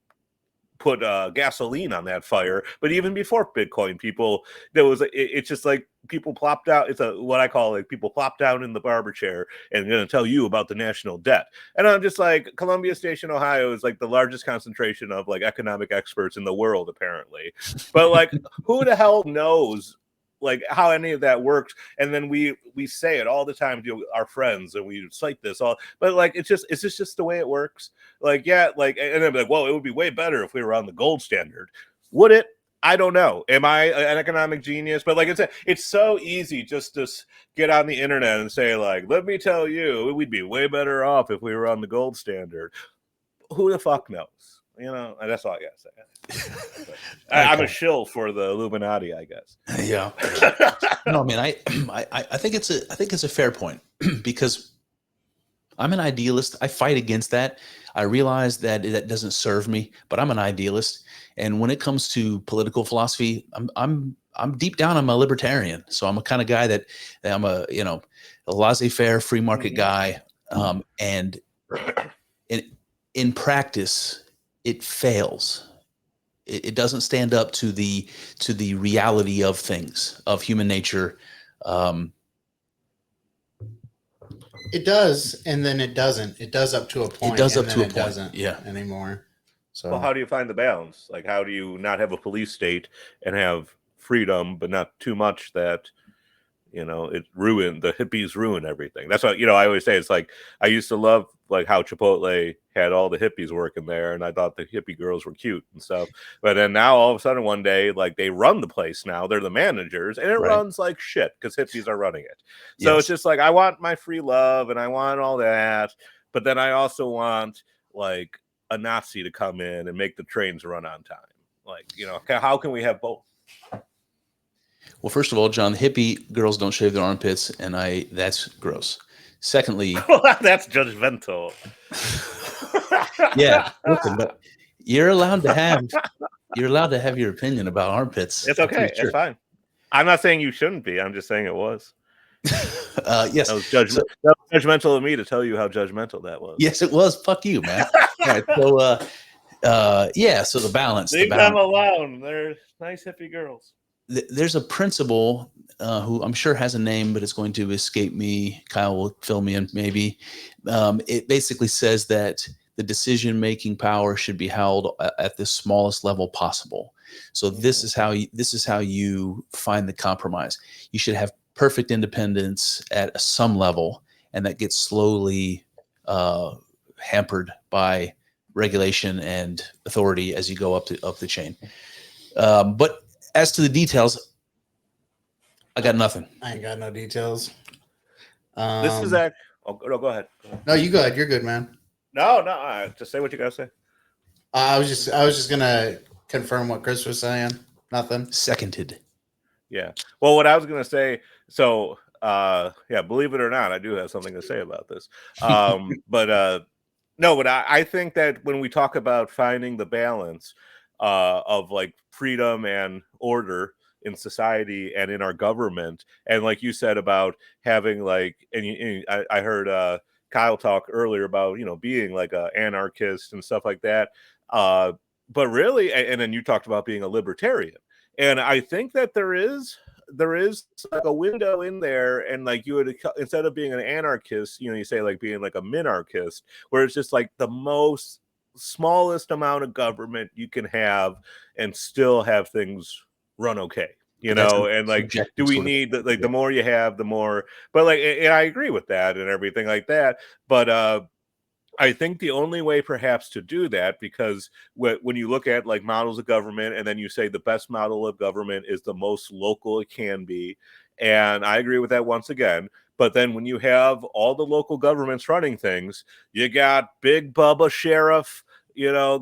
put gasoline on that fire. But even before Bitcoin, it's just like people plopped out. It's what I call like people plop down in the barber chair and going to tell you about the national debt. And I'm just like, Columbia Station, Ohio is like the largest concentration of like economic experts in the world, apparently. But like, who the hell knows like how any of that works? And then we say it all the time to our friends and we cite this all, but like is this just the way it works? Like, yeah, like, and then like, well, it would be way better if we were on the gold standard. Would it? I don't know. Am I an economic genius? But like it's so easy just to get on the internet and say like, let me tell you, we'd be way better off if we were on the gold standard. Who the fuck knows? That's all I gotta say. I'm a shill for the Illuminati, I guess. Yeah. No, man, I think it's a fair point because I'm an idealist. I fight against that. I realize that doesn't serve me, but I'm an idealist. And when it comes to political philosophy, I'm deep down, I'm a libertarian. So I'm a kind of guy that I'm a laissez-faire free market guy. And in practice, it fails. It doesn't stand up to the reality of things, of human nature. It does, and then it doesn't. It does up to a point. It does up and to then a it point. Doesn't anymore. So, well, how do you find the balance? Like, how do you not have a police state and have freedom, but not too much that it ruined the hippies ruin everything? That's what I always say. It's like I used to love like how Chipotle had all the hippies working there, and I thought the hippie girls were cute and stuff. But then now all of a sudden one day, like they run the place now. They're the managers, and it runs like shit because hippies are running it. So It's just like I want my free love and I want all that, but then I also want like a Nazi to come in and make the trains run on time. Like, how can we have both? Well, first of all, John, hippie girls don't shave their armpits, and that's gross. Secondly, that's judgmental. yeah, listen, but you're allowed to have your opinion about armpits. It's okay. It's fine. I'm not saying you shouldn't be. I'm just saying it was. Yes, that was judgment. That was judgmental of me to tell you how judgmental that was. Yes, it was. Fuck you, man. All right, so yeah, so the balance. Leave them alone. They're nice hippie girls. There's a principal who I'm sure has a name, but it's going to escape me. Kyle will fill me in, maybe. It basically says that the decision-making power should be held at the smallest level possible. So this is how you find the compromise. You should have perfect independence at some level, and that gets slowly hampered by regulation and authority as you go up the chain. But as to the details, I got nothing. I ain't got no details. This is that. Oh, no, go ahead. No, you go ahead. You're good, man. No. Just say what you gotta say. I was just gonna confirm what Chris was saying. Nothing. Seconded. Yeah. Well, what I was gonna say. So, yeah, believe it or not, I do have something to say about this. But I think that when we talk about finding the balance of like freedom and order in society and in our government, and like you said about having like, I heard Kyle talk earlier about being like an anarchist and stuff like that. But really, and then you talked about being a libertarian, and I think that there is like a window in there, and like you would, instead of being an anarchist, you say like being like a minarchist, where it's just like the most smallest amount of government you can have and still have things run okay, and like, do we need the more you have, the more, but like, and I agree with that and everything like that, but I think the only way perhaps to do that, because when you look at like models of government and then you say the best model of government is the most local it can be, and I agree with that once again, but then when you have all the local governments running things, you got Big Bubba Sheriff,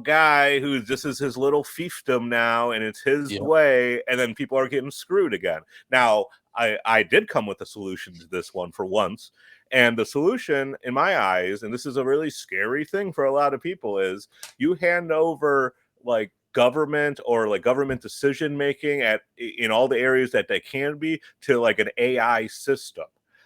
guy who this is his little fiefdom now and it's his way, and then people are getting screwed again. Now, I did come with a solution to this one for once. And the solution, in my eyes, and this is a really scary thing for a lot of people, is you hand over like government or like government decision making in all the areas that they can be to like an AI system.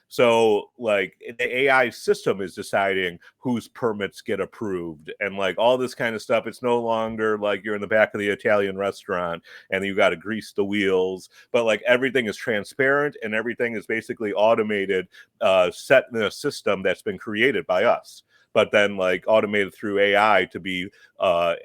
So like the AI system is deciding whose permits get approved and like all this kind of stuff. It's no longer like you're in the back of the Italian restaurant and you got to grease the wheels, but like everything is transparent and everything is basically automated, set in a system that's been created by us, but then like automated through AI to be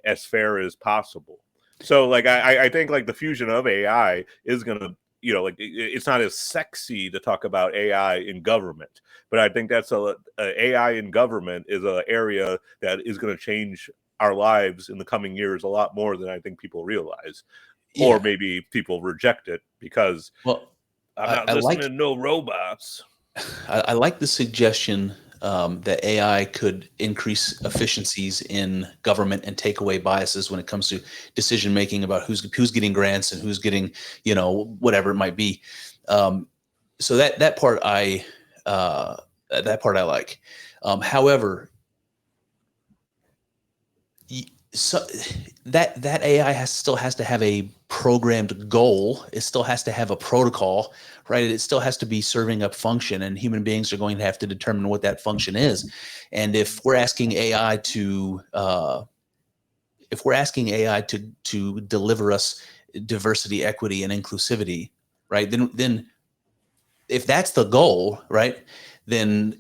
as fair as possible. So like I think like the fusion of AI is going to, like it's not as sexy to talk about AI in government, but I think that's AI in government is an area that is going to change our lives in the coming years a lot more than I think people realize, or maybe people reject it because I'm not listening to no robots. I like the suggestion that AI could increase efficiencies in government and take away biases when it comes to decision making about who's getting grants and who's getting, whatever it might be. So that part I like. However, so that AI still has to have a programmed goal. It still has to have a protocol, right? It still has to be serving a function, and human beings are going to have to determine what that function is. And if we're asking AI to deliver us diversity, equity, and inclusivity, right? Then if that's the goal, right? Then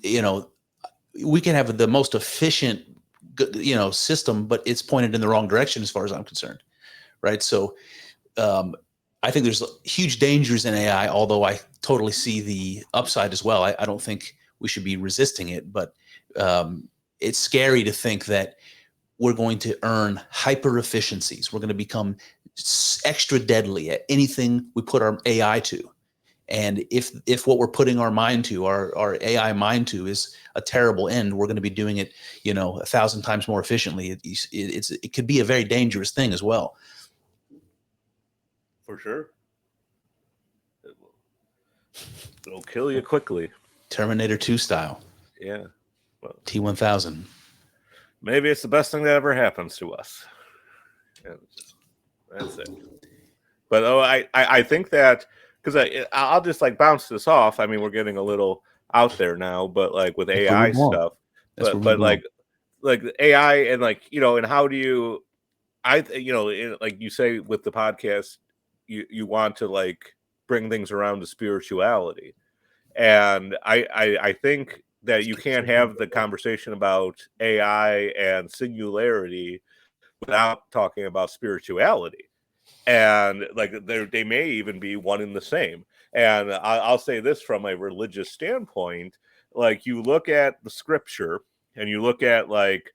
we can have the most efficient system, but it's pointed in the wrong direction as far as I'm concerned, right? So I think there's huge dangers in AI, although I totally see the upside as well. I don't think we should be resisting it, but it's scary to think that we're going to earn hyper efficiencies. We're going to become extra deadly at anything we put our AI to. And if what we're putting our mind to, our AI mind to, is a terrible end, we're going to be doing it, 1,000 times more efficiently. It could be a very dangerous thing as well. For sure. It'll kill you quickly. Terminator 2 style. Yeah. Well, T1000. maybe it's the best thing that ever happens to us. And that's it. But I think that because I'll just like bounce this off. I mean, we're getting a little out there now, but like with That's where AI we belong. stuff, That's where we but belong. like AI and like, you know, and how do you, you know, like you say with the podcast, you want to like bring things around to spirituality. And I think that you can't have the conversation about AI and singularity without talking about spirituality. And like they may even be one in the same. And I'll say this from a religious standpoint, like you look at the scripture and you look at like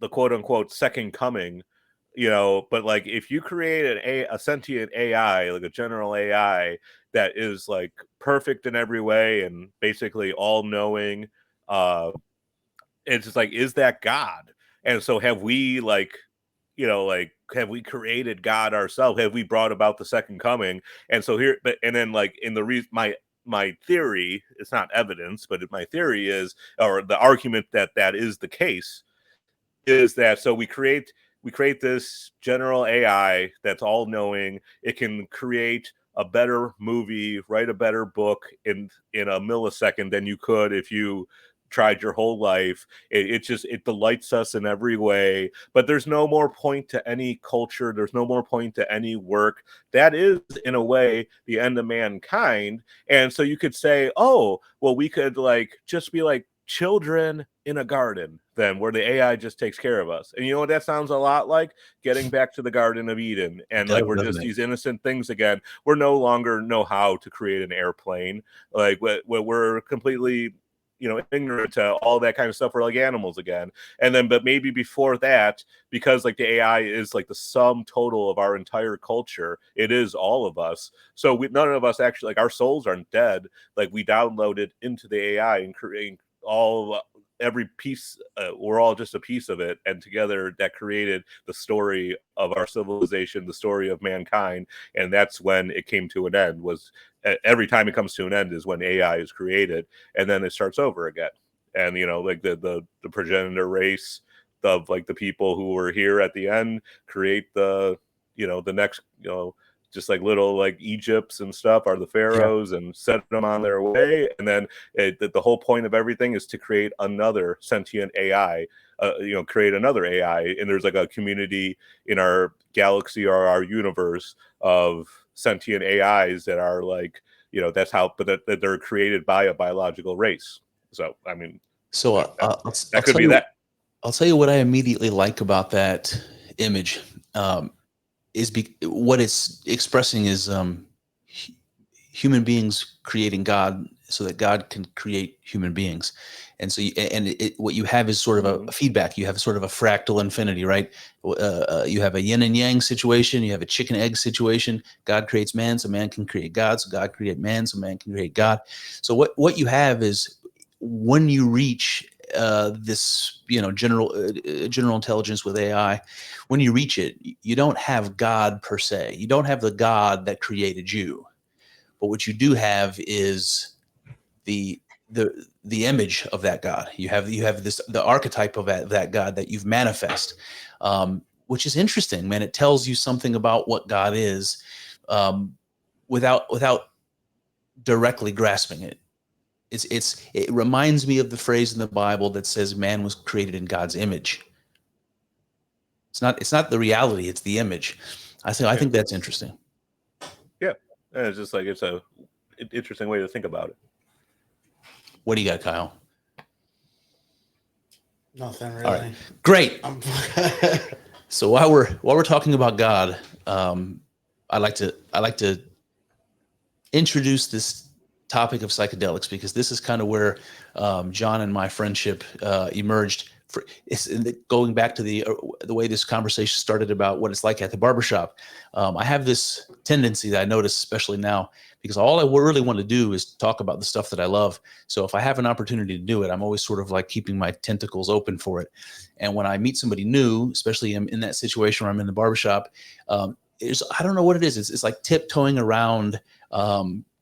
the quote unquote second coming, you know, but like if you create a sentient AI, like a general AI that is like perfect in every way and basically all knowing, it's just like, is that God? And so have we like, you know, like have we created God ourselves? Have we brought about the second coming? And so here, but and then like in the reason my theory, it's not evidence, but my theory is, or the argument that that is the case, is that so we create this general AI that's all knowing. It can create a better movie, write a better book in a millisecond than you could if you tried your whole life. It just it delights us in every way. But there's no more point to any culture. There's no more point to any work. That is, in a way, the end of mankind. And so you could say, oh, well, we could like just be like children in a garden then where the AI just takes care of us. And you know what that sounds a lot like? Getting back to the Garden of Eden. And like we're just these innocent things again. We're no longer know how to create an airplane. Like we're completely, you know, ignorant to all that kind of stuff. We're like animals again. And then but maybe before that, because like the AI is like the sum total of our entire culture, it is all of us. So none of us actually, like our souls aren't dead. Like we downloaded into the AI and creating all every piece, we're all just a piece of it, and together that created the story of our civilization, the story of mankind. And that's when it came to an end. Was every time it comes to an end is when AI is created, and then it starts over again. And you know, like the progenitor race of like the people who were here at the end create the, you know, the next, you know, just like little like Egypts and stuff are the pharaohs, and set them on their way. And then the whole point of everything is to create another sentient AI, you know, create another AI. And there's like a community in our galaxy or our universe of sentient AIs that are like, you know, that's how, but that they're created by a biological race. So, I mean, So that could be that. I'll tell you what I immediately like about that image. What it's expressing is human beings creating God so that God can create human beings. And so what you have is sort of a feedback. You have sort of a fractal infinity, right? You have a yin and yang situation. You have a chicken egg situation. God creates man, so man can create God. So God create man, so man can create God. So what you have is when you reach this, you know, general intelligence with AI, when you reach it, you don't have God per se. You don't have the God that created you, but what you do have is the image of that God. You have the archetype of that God that you've manifest, which is interesting, man. It tells you something about what God is, without directly grasping it. It reminds me of the phrase in the Bible that says man was created in God's image. It's not the reality, it's the image. I think that's interesting. Yeah. And it's just like, it's a interesting way to think about it. What do you got, Kyle? Nothing really. All right. Great. So while we're talking about God, I like to introduce this topic of psychedelics, because this is kind of where John and my friendship emerged. Going back to the way this conversation started about what it's like at the barbershop. I have this tendency that I notice, especially now, because all I really want to do is talk about the stuff that I love. So if I have an opportunity to do it, I'm always sort of like keeping my tentacles open for it. And when I meet somebody new, especially in that situation where I'm in the barbershop, I don't know what it is. It's like tiptoeing around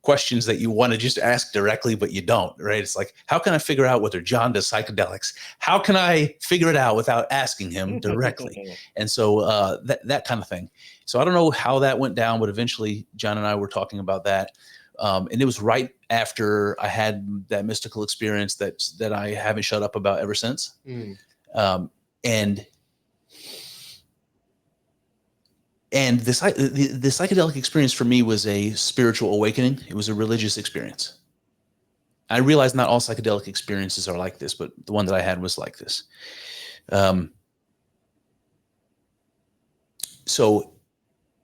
questions that you want to just ask directly, but you don't, right? It's like, how can I figure out whether John does psychedelics? How can I figure it out without asking him directly? And so that kind of thing. So I don't know how that went down, but eventually John and I were talking about that. And it was right after I had that mystical experience that I haven't shut up about ever since. And the psychedelic experience for me was a spiritual awakening. It was a religious experience. I realized not all psychedelic experiences are like this, but the one that I had was like this. So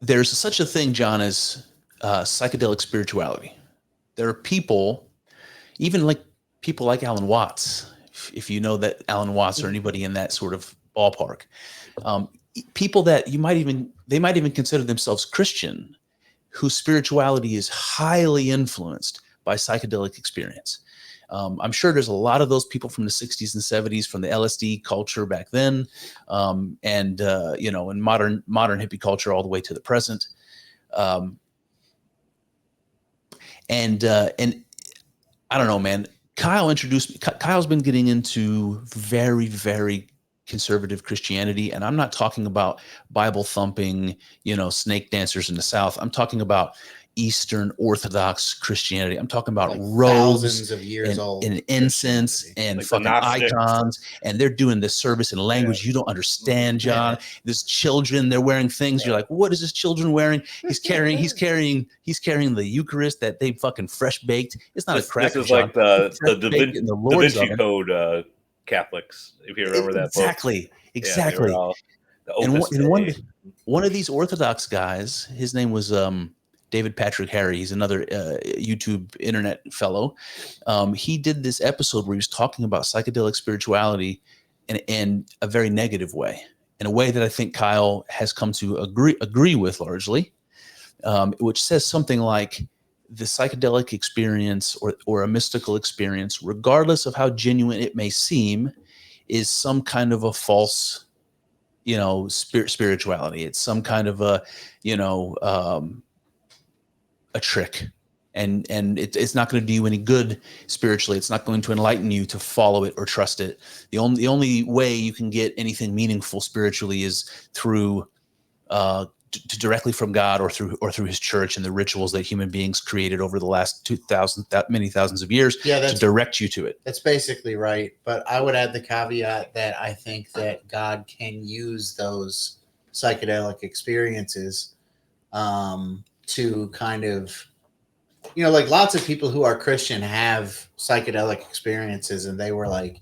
there's such a thing, John, as psychedelic spirituality. There are people, even like people like Alan Watts, if you know that Alan Watts or anybody in that sort of ballpark, people that they might even consider themselves Christian, whose spirituality is highly influenced by psychedelic experience. I'm sure there's a lot of those people from the 60s and 70s, from the LSD culture back then, and modern hippie culture all the way to the present. And I don't know, man. Kyle's been getting into very, very conservative Christianity, and I'm not talking about Bible thumping, snake dancers in the South. I'm talking about Eastern Orthodox Christianity. I'm talking about like robes thousands of years old and incense and like fucking icons, and they're doing this service in language you don't understand, John. There's children, they're wearing things. You're like, what is this children wearing? He's carrying the Eucharist that they fucking fresh baked. It's not a cracker. This is John. like the Da Vinci Code Catholics, if you remember that book. Exactly. And one of these Orthodox guys, his name was David Patrick Harry. He's another YouTube internet fellow. He did this episode where he was talking about psychedelic spirituality in a very negative way, in a way that I think Kyle has come to agree with largely, which says something like the psychedelic experience or a mystical experience, regardless of how genuine it may seem, is some kind of a false, spirituality. It's some kind of a trick, and it's not going to do you any good spiritually. It's not going to enlighten you to follow it or trust it. The only way you can get anything meaningful spiritually is through directly from God or through his church and the rituals that human beings created over the last many thousands of years to direct you to it. That's basically right. But I would add the caveat that I think that God can use those psychedelic experiences to kind of, like lots of people who are Christian have psychedelic experiences, and they were like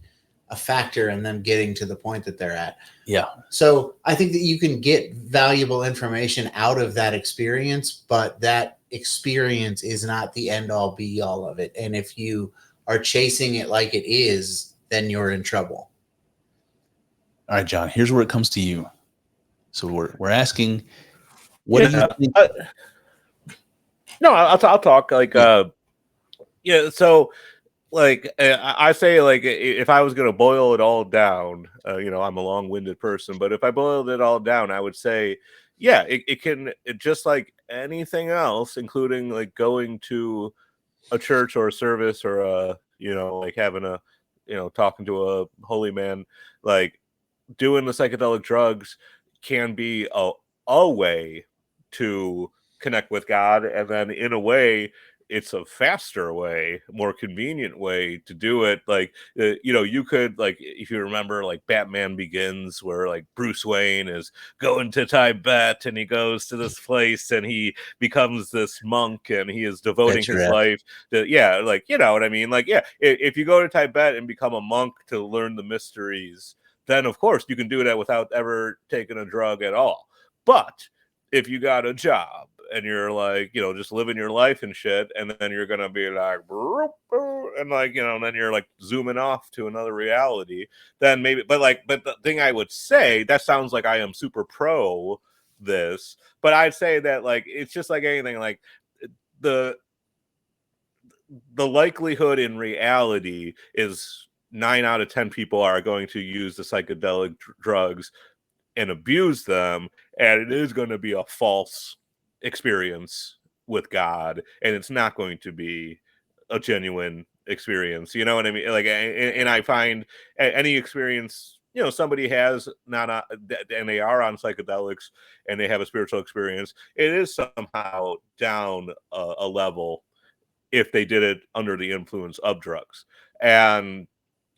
a factor in them getting to the point that they're at. Yeah. So I think that you can get valuable information out of that experience, but that experience is not the end all be all of it. And if you are chasing it like it is, then you're in trouble. All right, John, here's where it comes to you. So we're asking, what do you think? No, I'll talk. Like, so, like, I say, like, if I was going to boil it all down, I'm a long-winded person, but if I boiled it all down, I would say, it can, just like anything else, including like going to a church or a service or like having a, talking to a holy man, like doing the psychedelic drugs can be a way to connect with God, and then in a way it's a faster way, more convenient way to do it. Like you could, like, if you remember, like Batman Begins, where like Bruce Wayne is going to Tibet and he goes to this place and he becomes this monk and he is devoting his life to like, you know what I mean, like, if you go to Tibet and become a monk to learn the mysteries, then of course you can do that without ever taking a drug at all. But if you got a job and you're like, just living your life and shit, and then you're gonna be like, and like, then you're like zooming off to another reality, then maybe. But the thing I would say, that sounds like I am super pro this, but I'd say that, like, it's just like anything, like the likelihood in reality is 9 out of 10 people are going to use the psychedelic drugs and abuse them, and it is going to be a false experience with God, and it's not going to be a genuine experience. You know what I mean? Like, and I find any experience, you know, somebody has not and they are on psychedelics and they have a spiritual experience, it is somehow down a level if they did it under the influence of drugs. And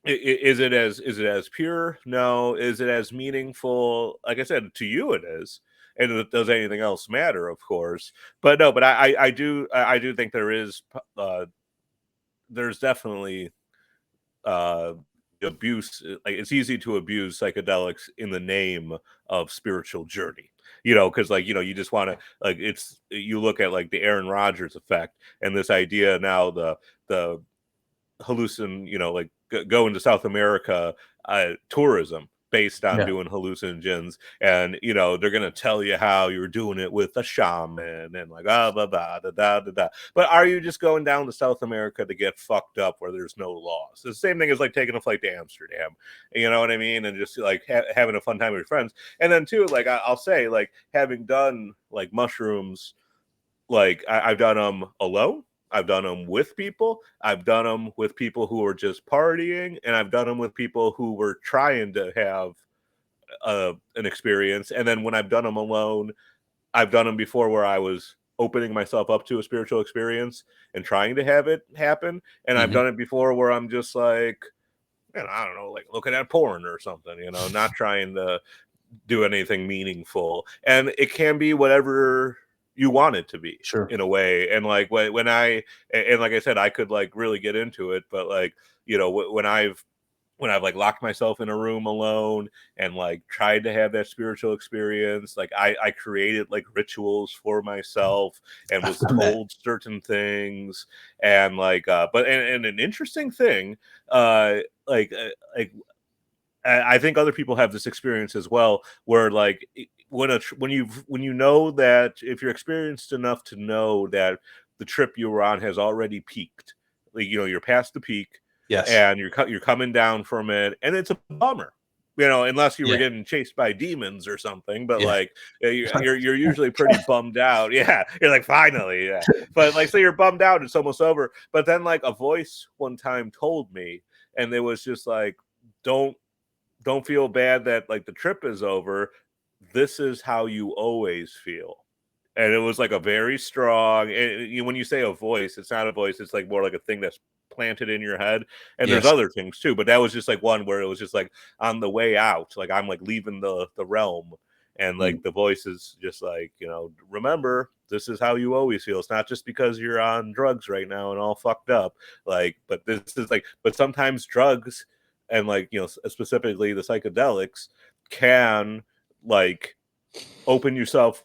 is it as pure? No. Is it as meaningful? Like I said, to you it is. And does anything else matter? Of course. But no. But I do think there's definitely uh, abuse. Like, it's easy to abuse psychedelics in the name of spiritual journey. You know, because, like, you know, you just want to, like, you look at like the Aaron Rodgers effect and this idea now, the you know, like going to South America tourism based on doing hallucinogens, and you know they're gonna tell you how you're doing it with a shaman and like blah blah da da da da. But are you just going down to South America to get fucked up where there's no laws? It's the same thing as like taking a flight to Amsterdam, you know what I mean, and just like having a fun time with your friends. And then too, like I'll say, like, having done like mushrooms, like I've done them alone. I've done them with people. I've done them with people who are just partying, and I've done them with people who were trying to have an experience. And then when I've done them alone, I've done them before where I was opening myself up to a spiritual experience and trying to have it happen. And I've done it before where I'm just like, you know, I don't know, like looking at porn or something, you know, not trying to do anything meaningful. And it can be whatever you want it to be, Sure. in a way. And like when like I said, I could like really get into it, but like, you know, when I've like locked myself in a room alone and like tried to have that spiritual experience, like I created like rituals for myself and was told certain things. And like but and an interesting thing, like I think other people have this experience as well, where like when you know that if you're experienced enough to know that the trip you were on has already peaked, like, you know, you're past the peak, Yes. and you're coming down from it, and it's a bummer, you know, unless you were getting chased by demons or something. But like you're usually pretty bummed out. Yeah, you're like, finally, yeah. But like, so you're bummed out, it's almost over. But then like a voice one time told me, and it was just like, don't feel bad that like the trip is over. This is how you always feel. And it was like a very strong, when you say a voice, it's not a voice, it's like more like a thing that's planted in your head. And there's other things too, but that was just like one where it was just like on the way out, like I'm like leaving the realm, and like the voice is just like, you know, remember, this is how you always feel. It's not just because you're on drugs right now and all fucked up, like, but this is like, but sometimes drugs, and like, you know, specifically the psychedelics, can like open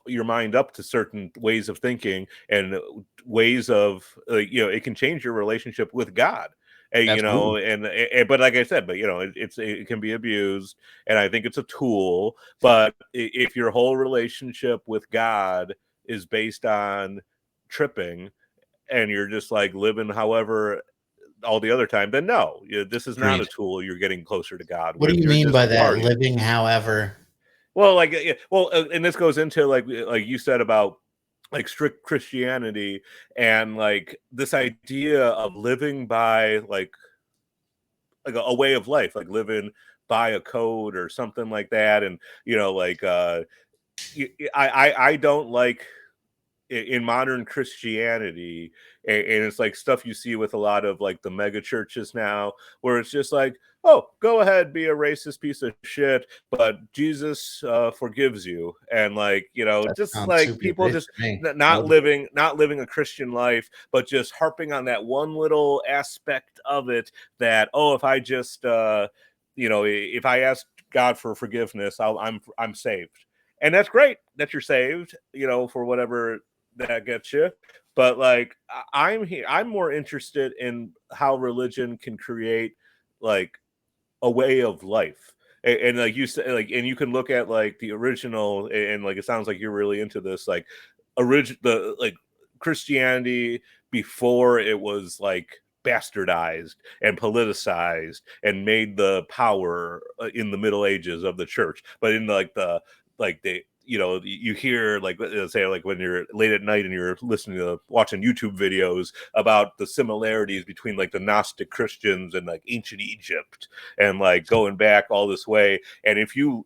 your mind up to certain ways of thinking and ways of you know, it can change your relationship with God. And, you know, and but like I said, but you know, it can be abused, and I think it's a tool. But if your whole relationship with God is based on tripping, and you're just like living however all the other time, then no, this is not a tool you're getting closer to God What with. do you You're mean just by that? partying. Living however? Well, like, and this goes into like you said about like strict Christianity, and like this idea of living by like a way of life, like living by a code or something like that. And you know, like I don't like in modern Christianity, and it's like stuff you see with a lot of like the mega churches now, where it's just like, oh, go ahead, be a racist piece of shit, but Jesus forgives you. And like, you know, That just sounds like super people great just to me. not living a Christian life, but just harping on that one little aspect of it, that, oh, if I just you know, if I ask God for forgiveness, I'm saved. And that's great that you're saved, you know, for whatever that gets you. But like, I'm more interested in how religion can create like a way of life. And like you said, like, and you can look at like the original, and like, it sounds like you're really into this, like the like Christianity before it was like bastardized and politicized and made the power in the Middle Ages of the church. But in like the you know, you hear like say like when you're late at night and you're listening to watching YouTube videos about the similarities between like the Gnostic Christians and like ancient Egypt and like going back all this way. And if you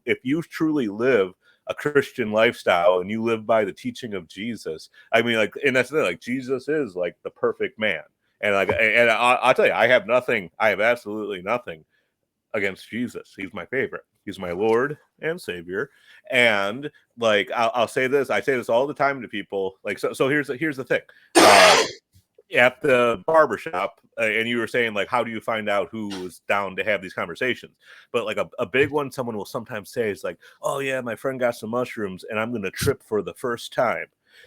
truly live a Christian lifestyle and you live by the teaching of Jesus, I mean, like, and that's the thing, like Jesus is like the perfect man. And like, and I'll tell you, I have absolutely nothing against Jesus. He's my favorite. He's my Lord and Savior. And like, I'll say this. I say this all the time to people. Like, so here's the thing. At the barbershop, and you were saying like, how do you find out who is down to have these conversations? But like a big one, someone will sometimes say is like, oh yeah, my friend got some mushrooms and I'm going to trip for the first time.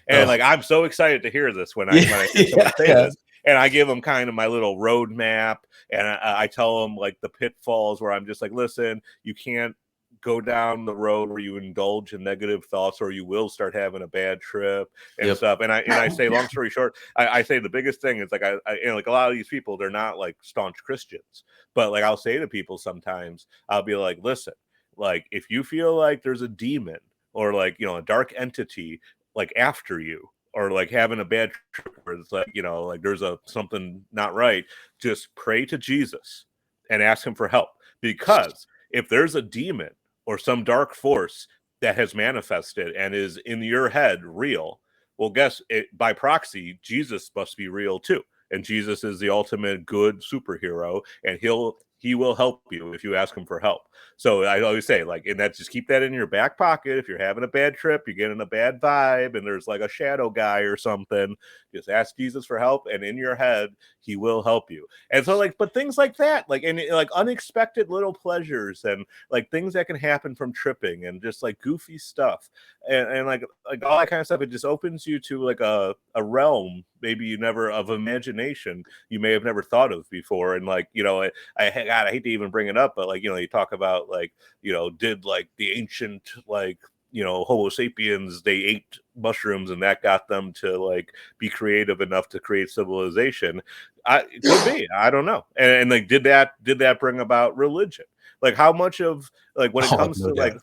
And like, I'm so excited to hear this when I hear someone say this. And I give them kind of my little roadmap, and I tell them like the pitfalls where I'm just like, listen, you can't go down the road where you indulge in negative thoughts, or you will start having a bad trip and stuff. And I say, long story short, I say the biggest thing is like, I you know, like a lot of these people, they're not like staunch Christians, but like I'll say to people sometimes, I'll be like, listen, like if you feel like there's a demon or like, you know, a dark entity like after you, or like having a bad trip where it's like, you know, like there's something not right, just pray to Jesus and ask him for help. Because if there's a demon or some dark force that has manifested and is in your head real, well, guess it, by proxy, Jesus must be real too. And Jesus is the ultimate good superhero, and he will help you if you ask him for help. So I always say, like, and that, just keep that in your back pocket. If you're having a bad trip, you're getting a bad vibe, and there's like a shadow guy or something, just ask Jesus for help, and in your head, he will help you. And so, like, but things like that, like, and like unexpected little pleasures, and like things that can happen from tripping, and just like goofy stuff, and like all that kind of stuff, it just opens you to like a realm maybe you never of imagination you may have never thought of before. And like, you know, I hate to even bring it up, but like, you know, you talk about like, you know, did like the ancient, like, you know, Homo sapiens, they ate mushrooms and that got them to like be creative enough to create civilization. It could be, I don't know. And like, did that bring about religion? Like how much of like when it comes to like,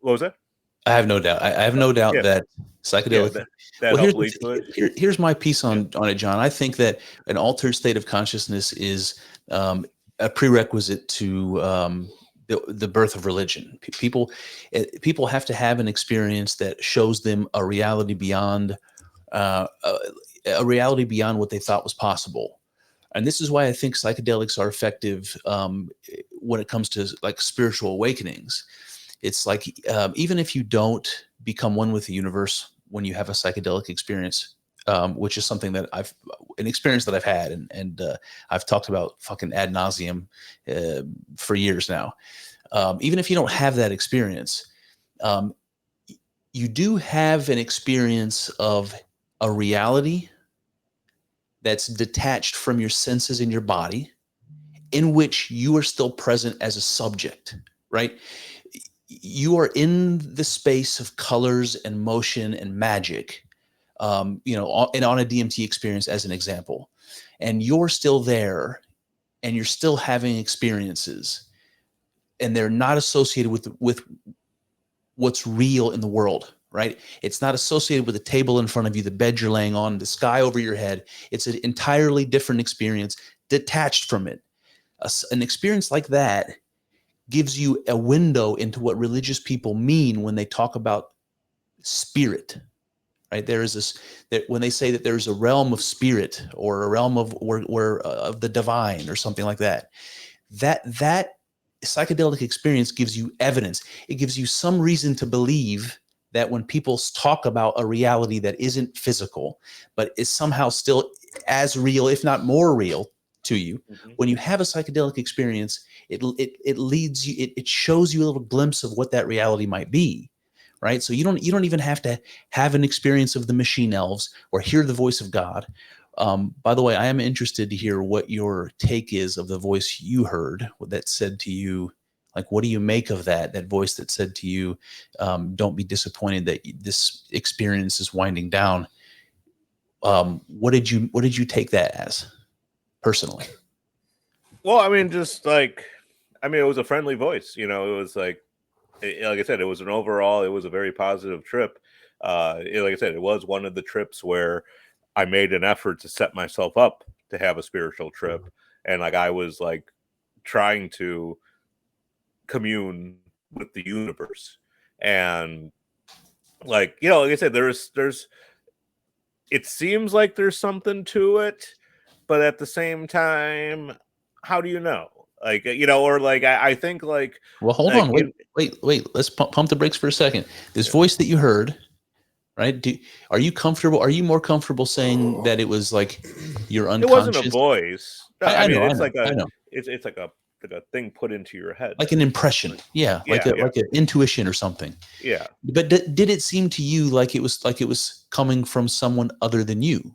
what was that? I have no doubt. I have no doubt that psychedelic. That helped lead to it. Here's my piece on it, John. I think that an altered state of consciousness is a prerequisite to the birth of religion. People have to have an experience that shows them a reality beyond what they thought was possible. And this is why I think psychedelics are effective when it comes to like spiritual awakenings. It's like even if you don't become one with the universe when you have a psychedelic experience, which is something that an experience that I've had and I've talked about fucking ad nauseum for years now. Even if you don't have that experience, you do have an experience of a reality that's detached from your senses in your body, in which you are still present as a subject, right? You are in the space of colors and motion and magic, you know, and on a DMT experience as an example, and you're still there and you're still having experiences, and they're not associated with what's real in the world, right? It's not associated with the table in front of you, the bed you're laying on, the sky over your head. It's an entirely different experience, detached from it. An experience like that gives you a window into what religious people mean when they talk about spirit, right? There is this, that when they say that there's a realm of spirit or a realm of of the divine or something like that, that psychedelic experience gives you evidence. It gives you some reason to believe that when people talk about a reality that isn't physical, but is somehow still as real, if not more real to you, when you have a psychedelic experience, it leads you, it shows you a little glimpse of what that reality might be, right? So you don't even have to have an experience of the machine elves or hear the voice of God. By the way, I am interested to hear what your take is of the voice you heard that said to you, like, what do you make of that voice that said to you, don't be disappointed that this experience is winding down. What did you take that as personally? Well, I mean, just like, I mean, it was a friendly voice, you know, it was like, like I said, it was it was a very positive trip. Like I said, it was one of the trips where I made an effort to set myself up to have a spiritual trip, and like I was like trying to commune with the universe, and like like I said, there's it seems like there's something to it, but at the same time, how do you know? Like or like I think like Well, hold like on, wait. Let's pump the brakes for a second. This voice that you heard, right? Are you comfortable? Are you more comfortable saying that it was like your it wasn't a unconscious? voice. I mean, know, it's like I know. it's like a thing put into your head, Like an impression, yeah, like an intuition or something. yeah. But did it seem to you like it was coming from someone other than you?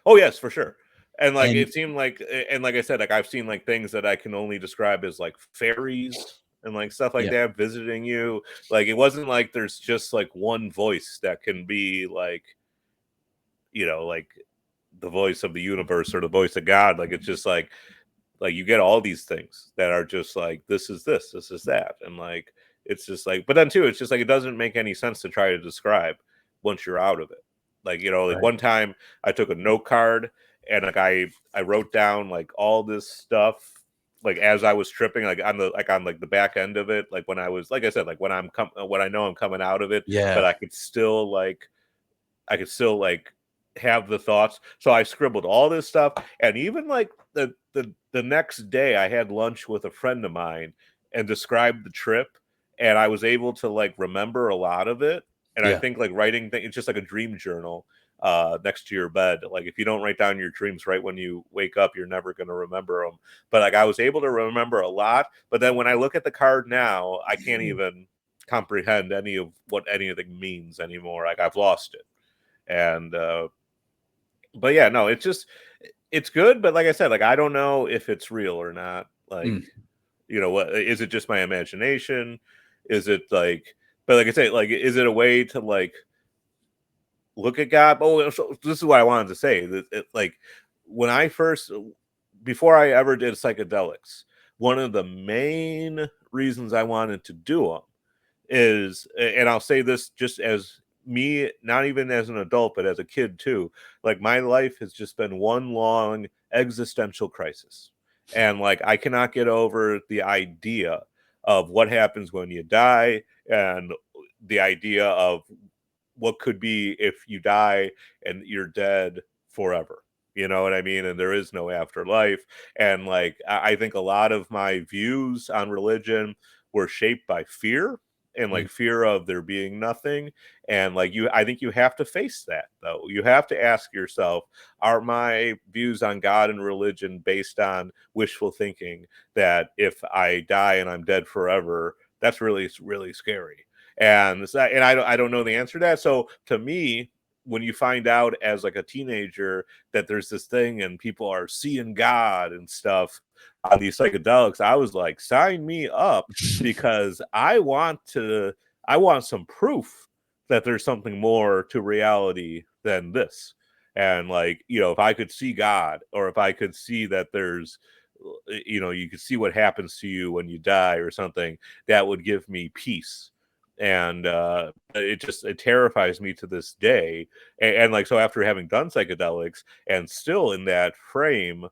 Oh yes, for sure. And like And it seemed like, and like I said, like I've seen like things that I can only describe as like fairies and like stuff like yeah, that visiting you. Like it wasn't like there's just like one voice that can be like, like the voice of the universe or the voice of God. Like it's just like you get all these things that are just like this is that, and like it's just like, but then too, it's just like it doesn't make any sense to try to describe once you're out of it. Like like right. one time I took a note card and like I wrote down like all this stuff like as I was tripping, like on the back end of it, like when I was, like I said, like when when I know I'm coming out of it, but Yeah, I could still like have the thoughts. So I scribbled all this stuff, and even like the next day I had lunch with a friend of mine and described the trip, and I was able to like remember a lot of it. And I yeah. think like writing it's just like a dream journal next to your bed. Like if you don't write down your dreams right when you wake up, you're never going to remember them. But like I was able to remember a lot. But then when I look at the card now, I can't even comprehend any of what anything means anymore. Like I've lost it. And but yeah, no, it's good, but like I said, like I don't know if it's real or not. Like what is it, just my imagination? Is it like, but like I say, like is it a way to like look at God? Oh, so this is what I wanted to say, that like when I first, before I ever did psychedelics, one of the main reasons I wanted to do them is, and I'll say this just as me, not even as an adult, but as a kid too, like my life has just been one long existential crisis. And like I cannot get over the idea of what happens when you die, and the idea of what could be if you die and you're dead forever. You know what I mean? And there is no afterlife. And like I think a lot of my views on religion were shaped by fear, and like fear of there being nothing. And like I think you have to face that, though. You have to ask yourself, are my views on God and religion based on wishful thinking that if I die and I'm dead forever, that's really, really scary. And I don't know the answer to that. So to me, when you find out as like a teenager that there's this thing and people are seeing God and stuff on these psychedelics, I was like, sign me up, because I want some proof that there's something more to reality than this. And like, if I could see God, or if I could see that there's, you could see what happens to you when you die or something, that would give me peace. And it terrifies me to this day. And like, so after having done psychedelics and still in that frame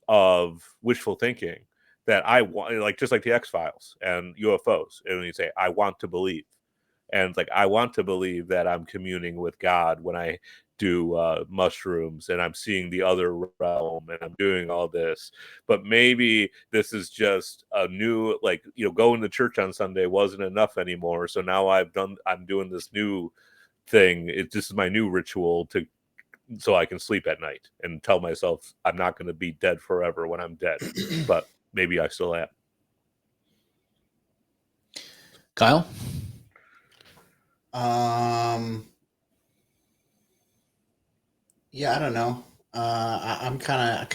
of wishful thinking, that I want, like, just like the X-Files and UFOs, and you say I want to believe, and it's like I want to believe that I'm communing with God when I do mushrooms, and I'm seeing the other realm, and I'm doing all this. But maybe this is just a new, like, going to church on Sunday wasn't enough anymore, so now I'm doing this new thing. This is my new ritual so I can sleep at night and tell myself I'm not going to be dead forever when I'm dead. But maybe I still am. Kyle? Yeah, I don't know. I'm kind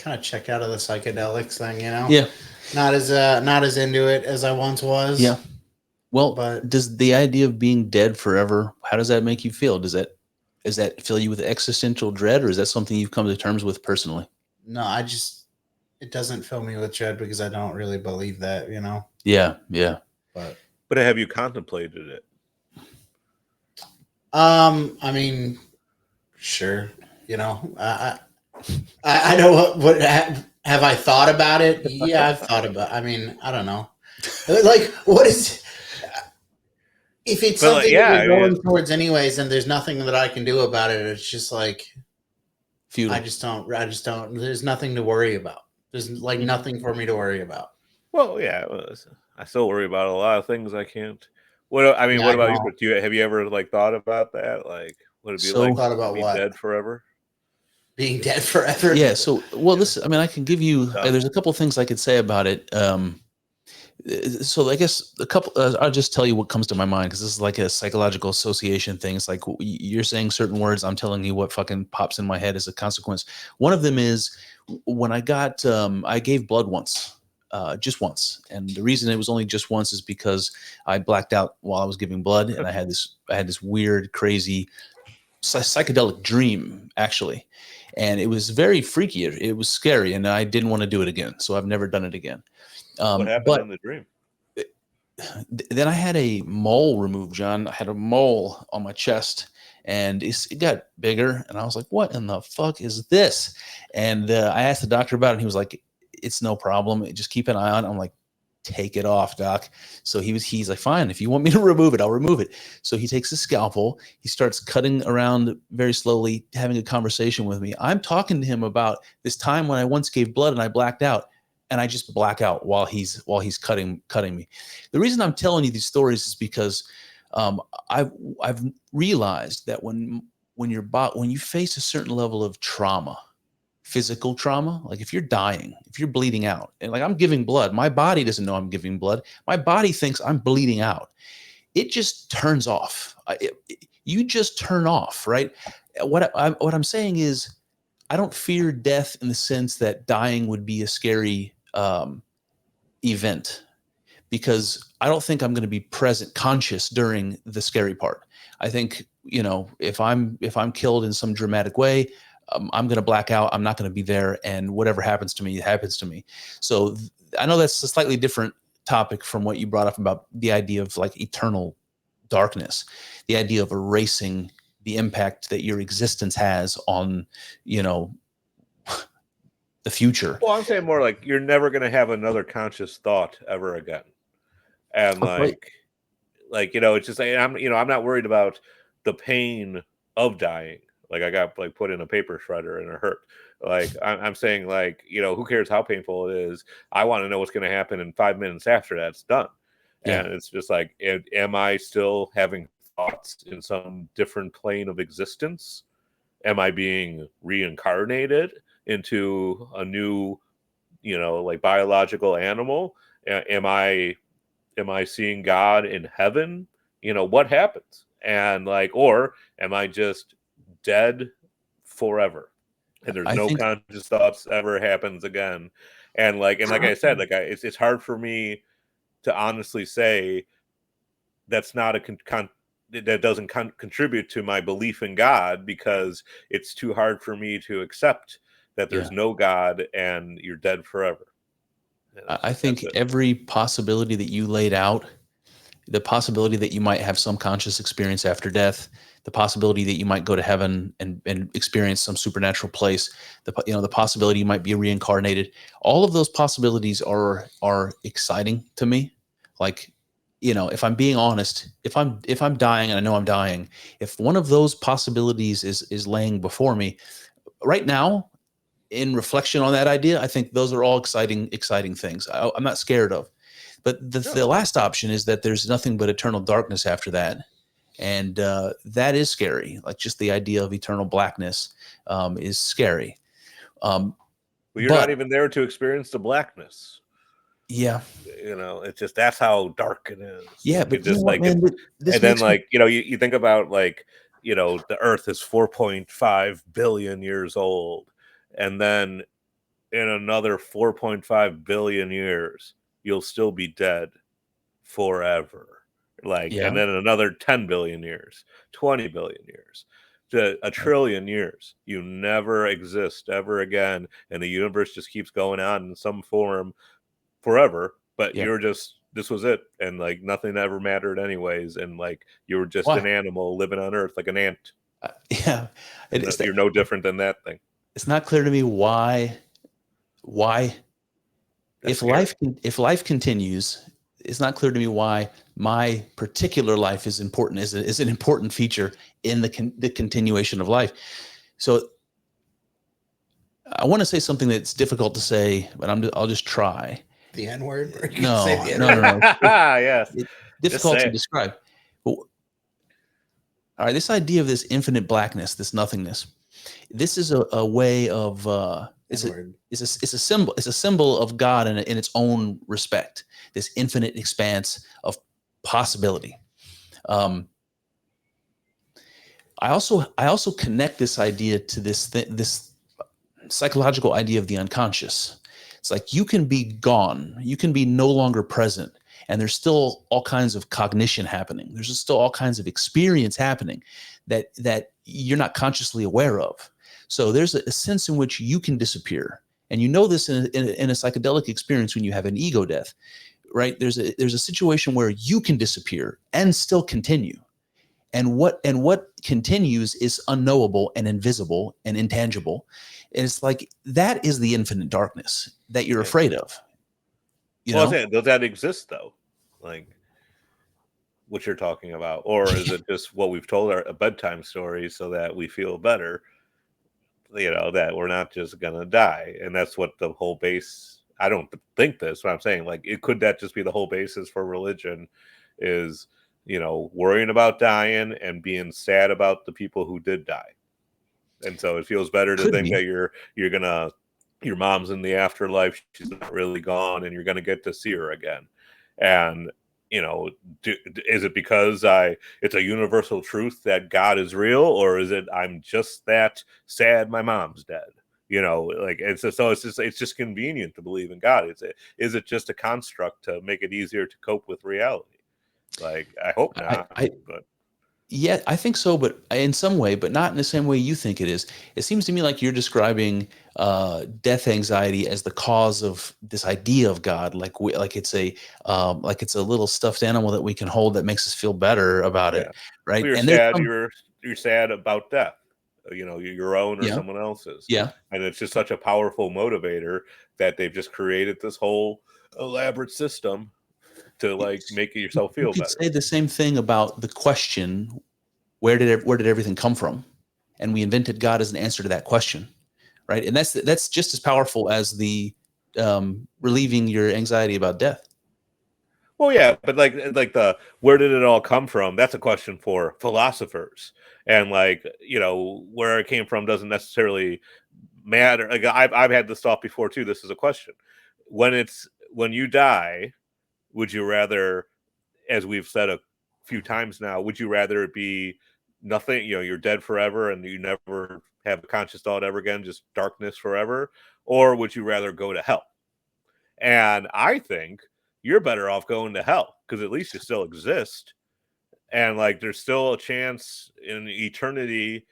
of checked out of the psychedelics thing, Yeah. Not as into it as I once was. Yeah. Well, but does the idea of being dead forever, how does that make you feel? Does that fill you with existential dread, or is that something you've come to terms with personally? No, it doesn't fill me with dread because I don't really believe that, Yeah, yeah. But But have you contemplated it? I mean, sure. You know, I know what have I thought about it? Yeah, I've thought about. I mean, I don't know. Like, what is if it's But, like, something yeah, that I you're mean, going towards anyways, and there's nothing that I can do about it. It's just like Futile. I just don't. There's nothing to worry about. There's like nothing for me to worry about. well, yeah, I still worry about a lot of things I can't. What I mean, Yeah, what I about you? know. But have you ever like thought about that? Like, would it be So- like Thought to about be what? dead forever? Being dead forever. Yeah. So, well, listen, I mean, I can give you, Dumb. there's a couple of things I could say about it. So I guess a couple, I'll just tell you what comes to my mind, because this is like a psychological association thing. It's like you're saying certain words, I'm telling you what fucking pops in my head as a consequence. One of them is when I got, I gave blood once. Just once, and the reason it was only just once is because I blacked out while I was giving blood, and I had this weird, crazy, psychedelic dream actually, and it was very freaky. It was scary, and I didn't want to do it again, so I've never done it again. What happened But in the dream? then I had a mole removed, John. I had a mole on my chest, and it got bigger, and I was like, "What in the fuck is this?" And I asked the doctor about it, and he was like, "It's no problem. Just keep an eye on it." I'm like, "Take it off, doc." So he's like, "Fine, if you want me to remove it, I'll remove it." So he takes his scalpel, he starts cutting around very slowly, having a conversation with me. I'm talking to him about this time when I once gave blood and I blacked out, and I just black out while he's cutting me. The reason I'm telling you these stories is because I've realized that when you face a certain level of trauma, physical trauma, like if you're dying, if you're bleeding out, and like I'm giving blood, my body doesn't know I'm giving blood. My body thinks I'm bleeding out. It just turns off. You just turn off, right? What I'm saying is, I don't fear death in the sense that dying would be a scary event, because I don't think I'm going to be present, conscious during the scary part. I think, if I'm killed in some dramatic way, I'm going to black out. I'm not going to be there, and whatever happens to me, happens to me. So I know that's a slightly different topic from what you brought up about the idea of like eternal darkness, the idea of erasing the impact that your existence has on, the future. Well, I'm saying more like you're never going to have another conscious thought ever again, and Right. it's just like I'm not worried about the pain of dying. Like I got like put in a paper shredder and it hurt. Like I'm saying, like, who cares how painful it is? I want to know what's going to happen in 5 minutes after that's done. Yeah. And it's just like, am I still having thoughts in some different plane of existence? Am I being reincarnated into a new, like biological animal? Am I seeing God in heaven? What happens? And like, or am I just dead forever? And there's I no think conscious thoughts ever happens again. And like I said, like it's hard for me to honestly say that's not that doesn't contribute to my belief in God, because it's too hard for me to accept that there's no God and you're dead forever. I think every possibility that you laid out, the possibility that you might have some conscious experience after death, the possibility that you might go to heaven and experience some supernatural place, the possibility you might be reincarnated, all of those possibilities are exciting to me. Like, if I'm being honest, if I'm dying and I know I'm dying, if one of those possibilities is laying before me right now, in reflection on that idea, I think those are all exciting things. I'm not scared of. But the last option is that there's nothing but eternal darkness after that. And that is scary. Like just the idea of eternal blackness is scary. Well, you're not even there to experience the blackness. Yeah. It's just, that's how dark it is. Yeah, like, but it just what, man, and then like, you think about like, the earth is 4.5 billion years old. And then in another 4.5 billion years, you'll still be dead forever. Like, and then another 10 billion years, 20 billion years, to a trillion years, you never exist ever again. And the universe just keeps going on in some form forever. But you're just this was it, and like nothing ever mattered anyways, and like you were just Why? an animal living on Earth like an ant. Yeah, You're no different than that thing. it's not clear to me why That's if life continues, it's not clear to me why my particular life is important, is an important feature in the continuation of life. So I want to say something that's difficult to say, but I'll just try. The N word? No. Yes. It's difficult to describe. But, all right, this idea of this infinite blackness, this nothingness, this is a way of it's a symbol of God in its own respect. This infinite expanse of possibility. I also connect this idea to this psychological idea of the unconscious. It's like you can be gone, you can be no longer present, and there's still all kinds of cognition happening. There's still all kinds of experience happening that you're not consciously aware of. So there's a sense in which you can disappear, and you know this in a psychedelic experience when you have an ego death, right? There's a situation where you can disappear and still continue. And what continues is unknowable and invisible and intangible. And it's like that is the infinite darkness that you're afraid of. Does that exist though? Like what you're talking about, or is it just what we've told our bedtime stories so that we feel better? That we're not just gonna die, and that's what the whole base. I don't think that's what I'm saying. Like, could that just be the whole basis for religion? Is worrying about dying and being sad about the people who did die. And so it feels better to think that your mom's in the afterlife. She's not really gone and you're going to get to see her again. And, is it because it's a universal truth that God is real, or is it, I'm just that sad my mom's dead? It's just convenient to believe in God. Is it just a construct to make it easier to cope with reality? Like, I hope not. But yeah, I think so, but in some way, but not in the same way you think it is. It seems to me like you're describing death anxiety as the cause of this idea of God, like it's a little stuffed animal that we can hold that makes us feel better about it, right? You're sad about death, your own or someone else's. Yeah, and it's just such a powerful motivator that they've just created this whole elaborate system to make yourself feel better. Say the same thing about the question, where did everything come from? And we invented God as an answer to that question, right? And that's just as powerful as the relieving your anxiety about death. Well, yeah, but like the where did it all come from? That's a question for philosophers, and where it came from doesn't necessarily matter. Like I've had this thought before too. This is a question: when you die, would you rather, as we've said a few times now, would you rather it be nothing, you're dead forever and you never have a conscious thought ever again, just darkness forever? Or would you rather go to hell? And I think you're better off going to hell, because at least you still exist. And there's still a chance in eternity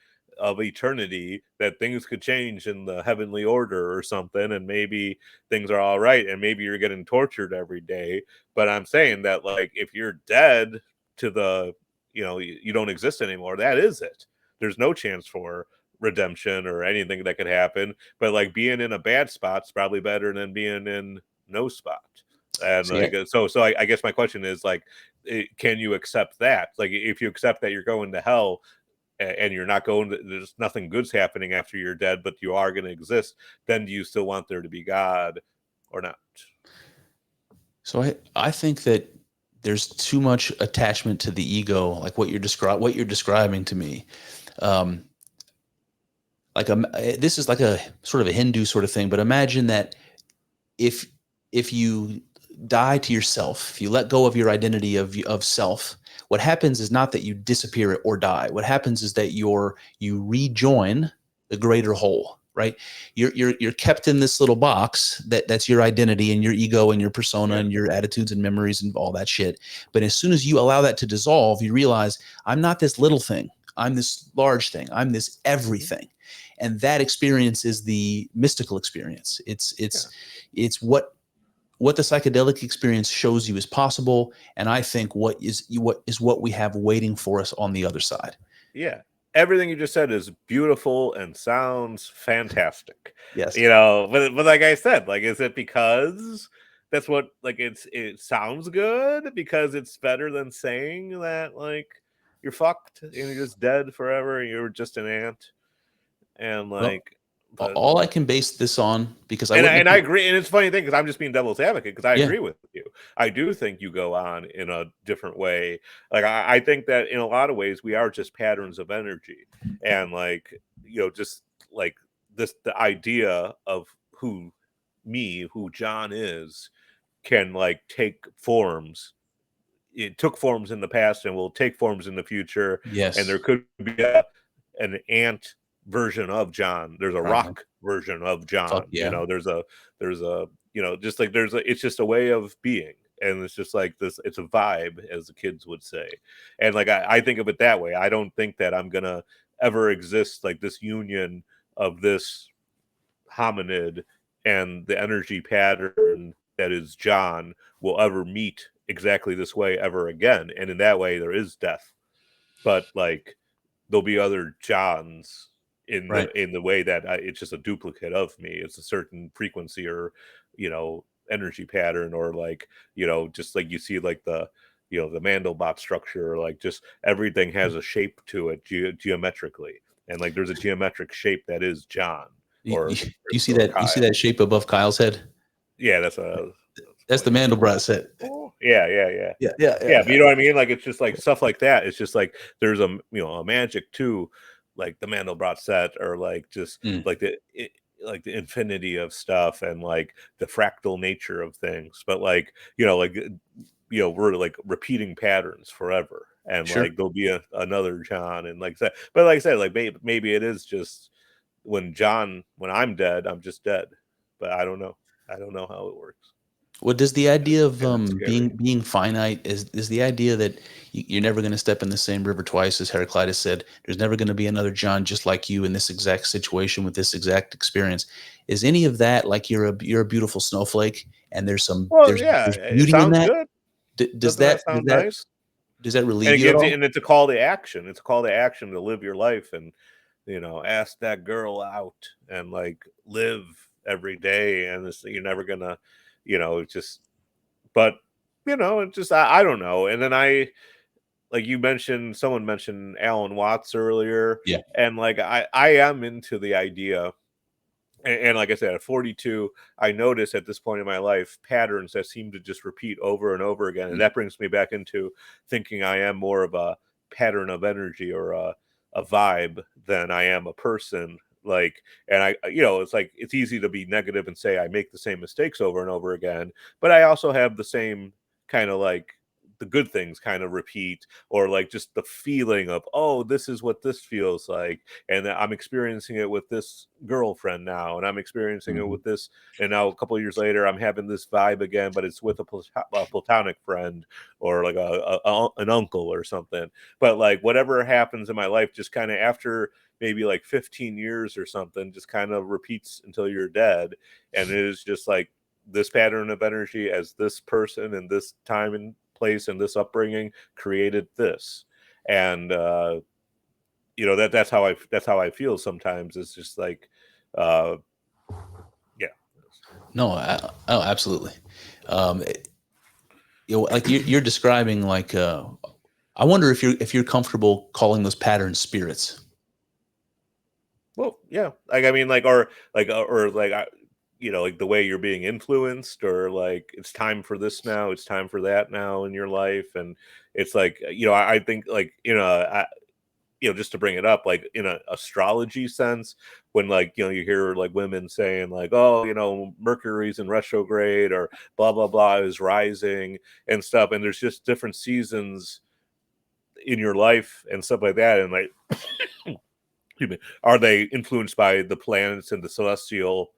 that things could change in the heavenly order or something, and maybe things are all right, and maybe you're getting tortured every day. But I'm saying that if you're dead to the you don't exist anymore, that is it. There's no chance for redemption or anything that could happen. But being in a bad spot's probably better than being in no spot. And so I guess my question is can you accept that? If you accept that you're going to hell, and you're not there's nothing good's happening after you're dead, but you are going to exist, then do you still want there to be God or not? So I think that there's too much attachment to the ego, like what you're describing to me. This is like a sort of a Hindu sort of thing, but imagine that if you die to yourself, if you let go of your identity of self, what happens is not that you disappear or die. What happens is that you rejoin the greater whole, right? You're kept in this little box that's your identity and your ego and your persona and your attitudes and memories and all that shit. But as soon as you allow that to dissolve, you realize I'm not this little thing. I'm this large thing. I'm this everything. And that experience is the mystical experience. It's what what the psychedelic experience shows you is possible, and I think what we have waiting for us on the other side. Yeah. Everything you just said is beautiful and sounds fantastic. Yes. But like I said, like, is it because that's what, like, it sounds good because it's better than saying that, like, you're fucked and you're just dead forever and you're just an ant and Well, like, but all I can base this on, because I agree, and it's a funny thing because I'm just being devil's advocate because I Yeah. agree with you. I do think you go on in a different way. Like I think that in a lot of ways we are just patterns of energy, and like just like the idea of who John is can like take forms. It took forms in the past and will take forms in the future. Yes. And there could be an ant version of John. There's a rock version of John. Yeah. There's a just like it's just a way of being. And it's just like this, it's a vibe, as the kids would say. And like I think of it that way. I don't think that I'm gonna ever exist like this union of this hominid and the energy pattern that is John will ever meet exactly this way ever again. And in that way there is death, but like there'll be other Johns in the way that it's just a duplicate of me. It's a certain frequency or energy pattern, or like just like you see like the the Mandelbrot structure, or like just everything has a shape to it geometrically, and like there's a geometric shape that is John. Or you see that Kyle. You see that shape above Kyle's head? Yeah, that's the Mandelbrot set. Yeah. But you know what I mean? Like it's just like stuff like that. It's just like there's a magic to like the Mandelbrot set, or like just like the infinity of stuff and like the fractal nature of things. But like we're like repeating patterns forever, and like there'll be another John, and like that. But like I said, like maybe it is just when I'm dead, I'm just dead. But I don't know how it works. Well, does the idea of being finite is the idea that you're never going to step in the same river twice, as Heraclitus said? There's never going to be another John just like you in this exact situation with this exact experience. Is any of that like you're a beautiful snowflake and there's beauty in that? Does that sound nice? Does that relieve you at all? And it's a call to action. It's a call to action to live your life and ask that girl out and like live every day. And you're never gonna, just, but it's just, I don't know. And then someone mentioned Alan Watts earlier. Yeah. And like, I am into the idea. And like I said, at 42, I notice at this point in my life patterns that seem to just repeat over and over again. And that brings me back into thinking I am more of a pattern of energy or a vibe than I am a person. Like, and it's like, it's easy to be negative and say I make the same mistakes over and over again, but I also have the same kind of like the good things kind of repeat, or like just the feeling of, oh, this is what this feels like, and I'm experiencing it with this girlfriend now, and I'm experiencing it with this, and now a couple of years later I'm having this vibe again, but it's with a platonic friend, or like an uncle or something. But like whatever happens in my life, just kind of after maybe like 15 years or something, just kind of repeats until you're dead. And it is just like this pattern of energy as this person and this time and place and this upbringing created this. And that's how I feel sometimes. It's just like yeah. No, oh, absolutely. Like you're describing, like I wonder if you're comfortable calling those patterns spirits. Well, yeah, like I mean, like like the way you're being influenced, or like it's time for this now, it's time for that now in your life. And it's like I think like just to bring it up, like in an astrology sense, when like you hear like women saying like, oh, Mercury's in retrograde, or blah blah blah is rising and stuff, and there's just different seasons in your life and stuff like that, and like are they influenced by the planets and the celestial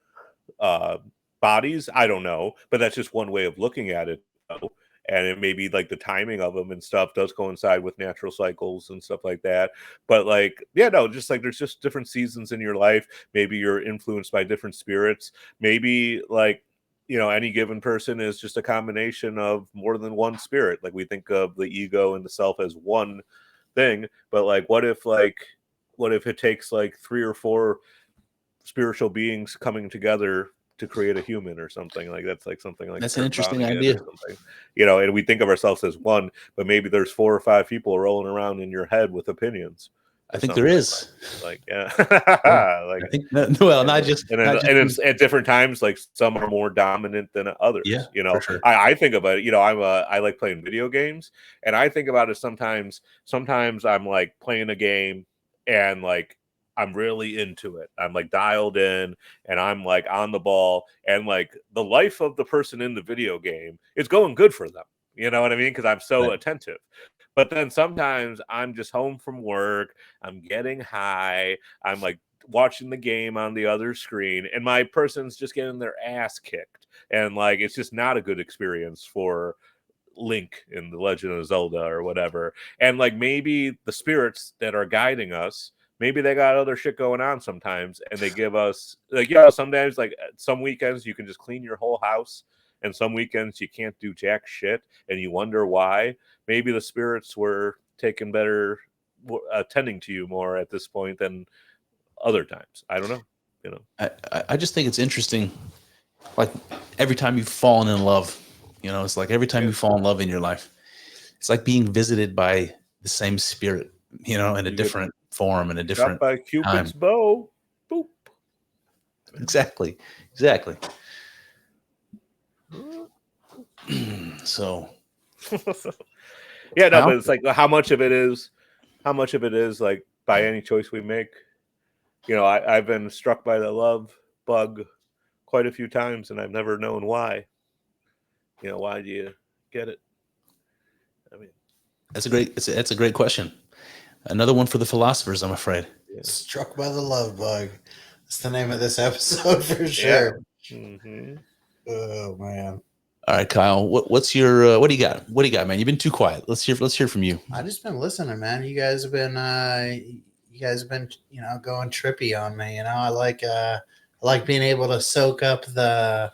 bodies? I don't know, but that's just one way of looking at it, though. And it may be like the timing of them and stuff does coincide with natural cycles and stuff like that. But like, yeah, no, just like there's just different seasons in your life. Maybe you're influenced by different spirits. Maybe like any given person is just a combination of more than one spirit. Like we think of the ego and the self as one thing, but like what if it takes like 3 or 4 spiritual beings coming together to create a human or something? Like that's like something like That's an interesting Browning idea. or something, and we think of ourselves as one, but maybe there's 4 or 5 people rolling around in your head with opinions. I think there is. Like yeah. I think not just it's at different times, like some are more dominant than others. Yeah, for sure. I think about it, I like playing video games, and I think about it sometimes I'm like playing a game and like I'm really into it. I'm like dialed in and I'm like on the ball, and like the life of the person in the video game is going good for them. You know what I mean? Because I'm so attentive. But then sometimes I'm just home from work, I'm getting high, I'm like watching the game on the other screen, and my person's just getting their ass kicked. And like it's just not a good experience for Link in The Legend of Zelda or whatever. And like maybe the spirits that are guiding us, maybe they got other shit going on sometimes, and they give us like, sometimes like some weekends you can just clean your whole house, and some weekends you can't do jack shit, and you wonder why. Maybe the spirits were taking better, attending to you more at this point than other times. I don't know. I just think it's interesting. Like every time you've fallen in love, it's like every time you fall in love in your life, it's like being visited by the same spirit, in a different form, in a different by Cupid's time. bow. Boop. Exactly. So yeah, no, but it's like how much of it is like by any choice we make. I've been struck by the love bug quite a few times, and I've never known why. Why do you get it? I mean, that's a great question. Another one for the philosophers, I'm afraid. Yeah. Struck by the love bug. That's the name of this episode for sure. Yeah. Mm-hmm. Oh man. All right, Kyle. What's your what do you got? What do you got, man? You've been too quiet. Let's hear from you. I just been listening, man. You guys have been going trippy on me. I like being able to soak up the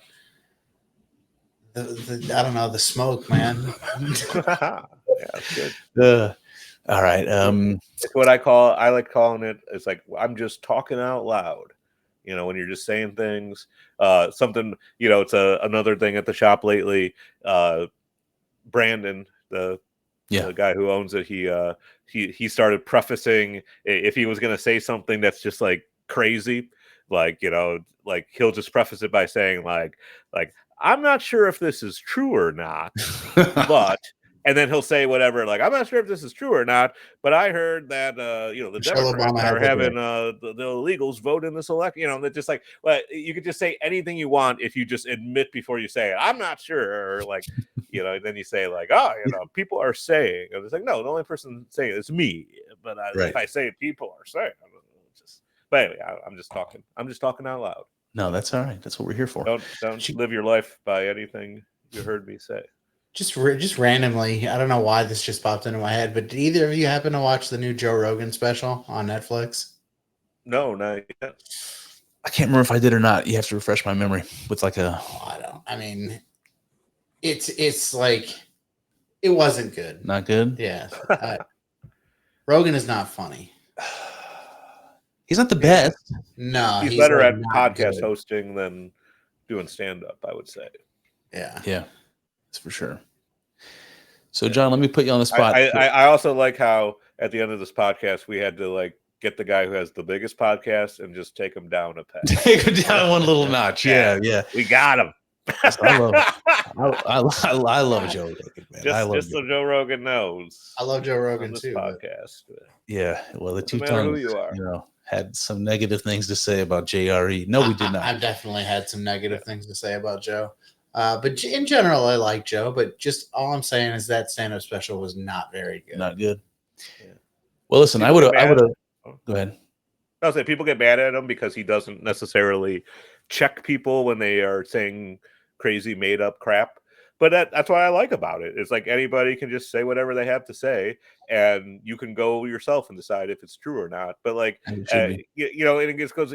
I don't know, the smoke, man. Yeah, that's good. All right. It's what I like calling it. It's like I'm just talking out loud. When you're just saying things, something, it's another thing at the shop lately. Brandon, the guy who owns it, he started prefacing if he was going to say something that's just like crazy, like, like he'll just preface it by saying like, I'm not sure if this is true or not, but. And then he'll say whatever, like, I'm not sure if this is true or not, but I heard that, the Democrats are having the illegals vote in this election. That just like, well, you could just say anything you want if you just admit before you say it. I'm not sure, or like, and then you say like, oh, people are saying. And it's like, no, the only person saying it is me. But if I say it, people are saying. But anyway, I'm just talking. I'm just talking out loud. No, that's all right. That's what we're here for. Don't live your life by anything you heard me say. Just randomly, I don't know why this just popped into my head, but did either of you happen to watch the new Joe Rogan special on Netflix? No, not yet. I can't remember if I did or not. You have to refresh my memory with like a. Oh, I don't. I mean, it's like it wasn't good. Not good. Yeah, Rogan is not funny. He's not the best. No, he's better at podcast hosting than doing stand-up, I would say. Yeah. That's for sure. So, John, let me put you on the spot. I also like how at the end of this podcast we had to like get the guy who has the biggest podcast and just take him down a peg. Take him down one little notch. Yeah. We got him. I love Joe Rogan, man. Just so Joe Rogan knows. I love Joe Rogan too. Podcast. Yeah. Well, the two times, had some negative things to say about JRE. No, we did not. I've definitely had some negative things to say about Joe. But in general, I like Joe. But just all I'm saying is that stand-up special was not very good. Not good. Yeah. Well, listen, I would have. Go ahead. I'll say people get mad at him because he doesn't necessarily check people when they are saying crazy made-up crap. But that's what I like about it. It's like anybody can just say whatever they have to say, and you can go yourself and decide if it's true or not. But like, and it just goes,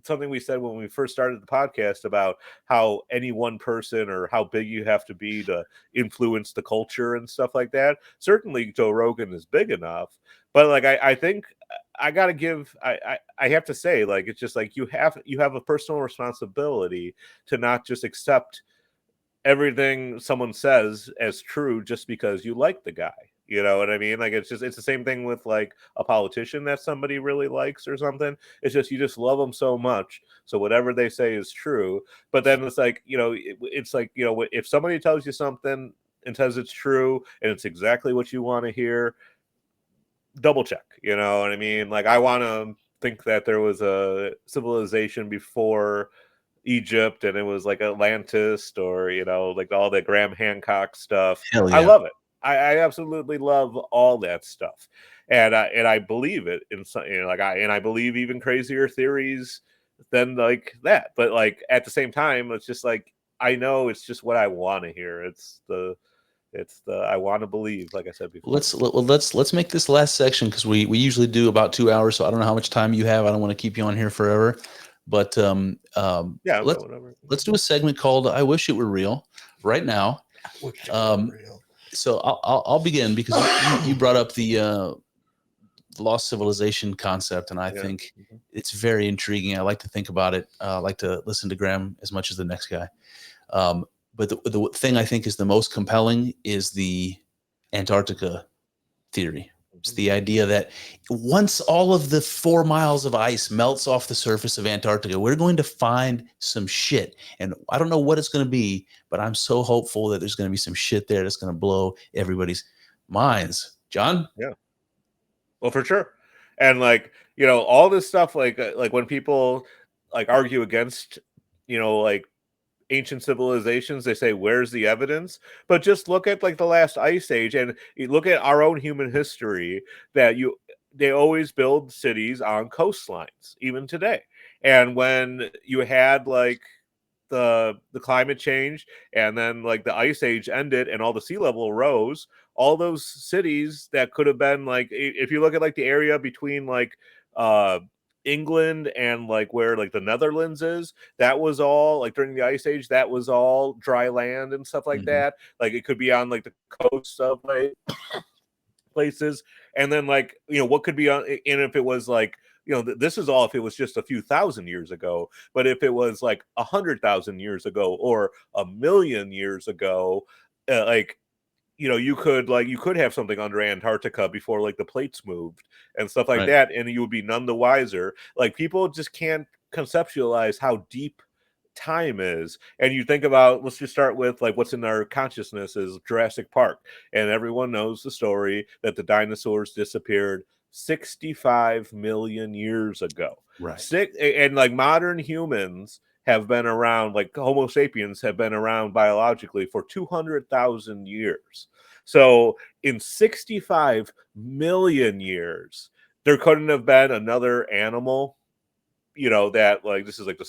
something we said when we first started the podcast about how any one person or how big you have to be to influence the culture and stuff like that. Certainly Joe Rogan is big enough, but like I think I gotta give I have to say, like, it's just like you have a personal responsibility to not just accept everything someone says as true just because you like the guy. You know what I mean? Like, it's the same thing with like a politician that somebody really likes or something. It's just you just love them so much, so whatever they say is true. But then it's like, it's like, if somebody tells you something and says it's true and it's exactly what you want to hear, double check. You know what I mean? Like, I want to think that there was a civilization before Egypt and it was like Atlantis, or like all the Graham Hancock stuff. Hell I yeah. love it. I absolutely love all that stuff, and I believe it in some, I believe even crazier theories than like that. But like at the same time, it's just like I know it's just what I want to hear. It's the I want to believe, like I said before. Let's make this last section, because we usually do about 2 hours, so I don't know how much time you have. I don't want to keep you on here forever, but Yeah, whatever. Let's do a segment called "I Wish It Were Real" right now. Real. So I'll begin, because you brought up the lost civilization concept, and I think it's very intriguing. I like to think about it. I like to listen to Graham as much as the next guy. But the thing I think is the most compelling is the Antarctica theory. It's the idea that once all of the 4 miles of ice melts off the surface of Antarctica, we're going to find some shit. And I don't know what it's going to be, but I'm so hopeful that there's going to be some shit there that's going to blow everybody's minds. John? Yeah. Well, for sure. And like, all this stuff, like when people like argue against, like ancient civilizations, they say, where's the evidence? But just look at like the last ice age, and you look at our own human history, that they always build cities on coastlines, even today. And when you had like the climate change, and then like the ice age ended and all the sea level rose, all those cities that could have been like, if you look at like the area between like England and like where like the Netherlands is, that was all like during the ice age, that was all dry land and stuff like that. Like it could be on like the coast of like places. And then like, what could be on, and if it was like, this is all if it was just a few thousand years ago. But if it was like 100,000 years ago or 1,000,000 years ago, like, you could have something under Antarctica before like the plates moved and stuff like that, and you would be none the wiser. Like, people just can't conceptualize how deep time is. And you think about, let's just start with like what's in our consciousness is Jurassic Park, and everyone knows the story that the dinosaurs disappeared 65 million years ago. And like modern humans have been around, like Homo sapiens have been around biologically for 200,000 years. So in 65 million years, there couldn't have been another animal, that like, this is like the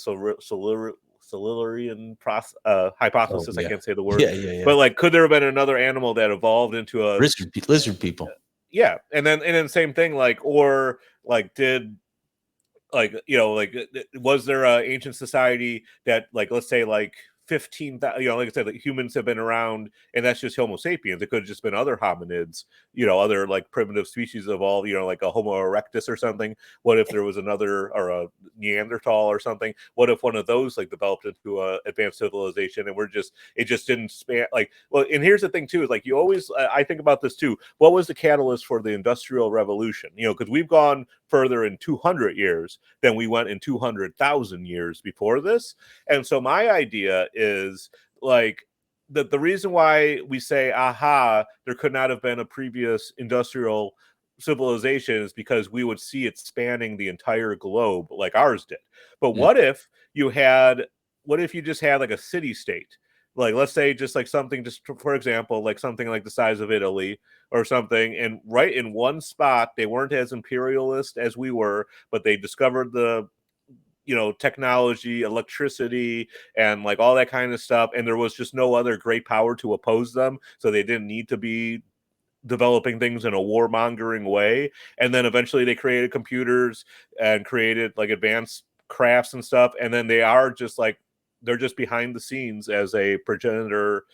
Silurian hypothesis. I can't say the word. Yeah. But like, could there have been another animal that evolved into a lizard people? Yeah. And then same thing, like, or like did like, like, was there a ancient society that, like, let's say like 15,000, like I said, like humans have been around, and that's just Homo sapiens. It could have just been other hominids, other like primitive species evolved, like a Homo erectus or something. What if there was another, or a Neanderthal or something? What if one of those like developed into a advanced civilization, and it just didn't span, like, well, and here's the thing too, is like, you always, I think about this too. What was the catalyst for the Industrial Revolution? Because we've gone further in 200 years than we went in 200,000 years before this. And so my idea is like, the reason why we say, aha, there could not have been a previous industrial civilization is because we would see it spanning the entire globe like ours did. But what if you just had like a city state? Like, let's say just like something, just for example, like something like the size of Italy or something, and right in one spot, they weren't as imperialist as we were, but they discovered the technology, electricity, and like all that kind of stuff, and there was just no other great power to oppose them, so they didn't need to be developing things in a warmongering way. And then eventually they created computers and created like advanced crafts and stuff, and then they are just like they're just behind the scenes as a progenitor,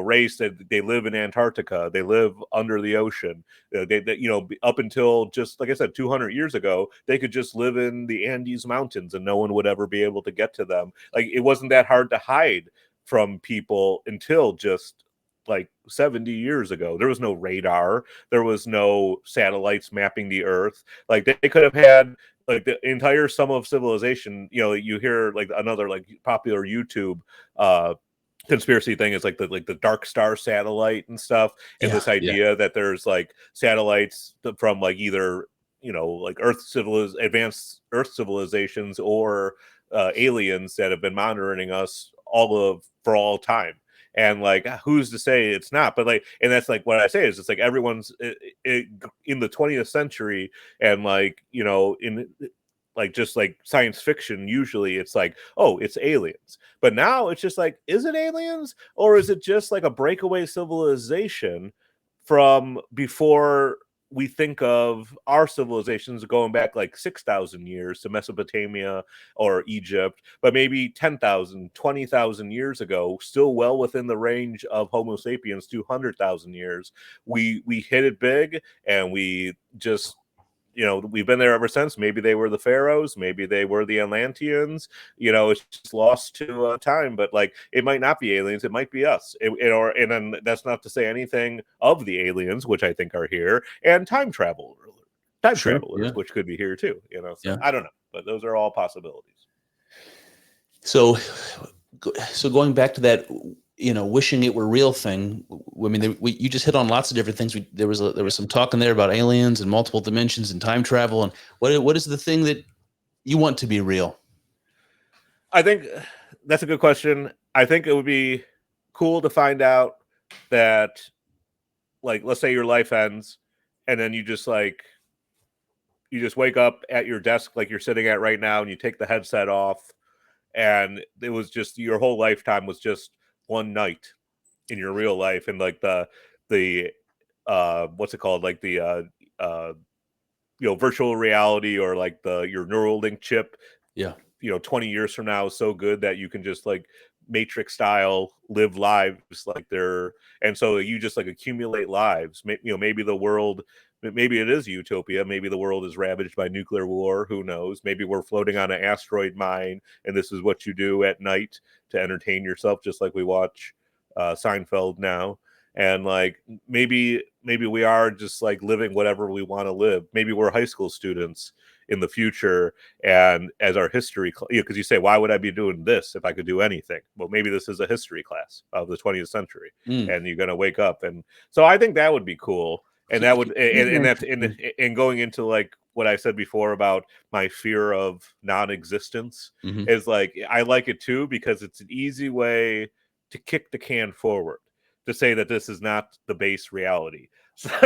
race that they live in Antarctica, they live under the ocean. They up until just like I said, 200 years ago, they could just live in the Andes Mountains and no one would ever be able to get to them. Like it wasn't that hard to hide from people until just like 70 years ago. There was no radar, there was no satellites mapping the earth. Like they could have had like the entire sum of civilization. You hear like another like popular YouTube conspiracy thing is like the dark star satellite and stuff, and this idea that there's like satellites from like either like advanced Earth civilizations or aliens that have been monitoring us for all time. And like, who's to say it's not? But like, and that's like what I say is it's like everyone's in the 20th century, and like in like just like science fiction, usually it's like, oh, it's aliens. But now it's just like, is it aliens or is it just like a breakaway civilization from before we think of our civilizations going back like 6,000 years to Mesopotamia or Egypt, but maybe 10,000, 20,000 years ago, still well within the range of Homo sapiens, 200,000 years. We hit it big and we just, we've been there ever since. Maybe they were the pharaohs, maybe they were the Atlanteans. It's just lost to time. But like, it might not be aliens, it might be us. And then that's not to say anything of the aliens, which I think are here, and time travelers, which could be here too. So I don't know, but those are all possibilities. So going back to that, wishing it were real thing. I mean, you just hit on lots of different things. There was some talk in there about aliens and multiple dimensions and time travel. And what is the thing that you want to be real? I think that's a good question. I think it would be cool to find out that, like, let's say your life ends and then you just wake up at your desk like you're sitting at right now, and you take the headset off, and it was just your whole lifetime was just one night in your real life, and like the what's it called, like the virtual reality, or like your neural link chip 20 years from now is so good that you can just like Matrix style live lives like they're, and so you just like accumulate lives. Maybe the world, maybe it is utopia, maybe the world is ravaged by nuclear war, who knows? Maybe we're floating on an asteroid mine and this is what you do at night to entertain yourself, just like we watch Seinfeld now. And like maybe we are just like living whatever we want to live. Maybe we're high school students in the future, and as our history, because you say, why would I be doing this if I could do anything? Well, maybe this is a history class of the 20th century, and you're gonna wake up. And so I think that would be cool. And that would, and going into like what I said before about my fear of non-existence, is like, I like it too, because it's an easy way to kick the can forward, to say that this is not the base reality.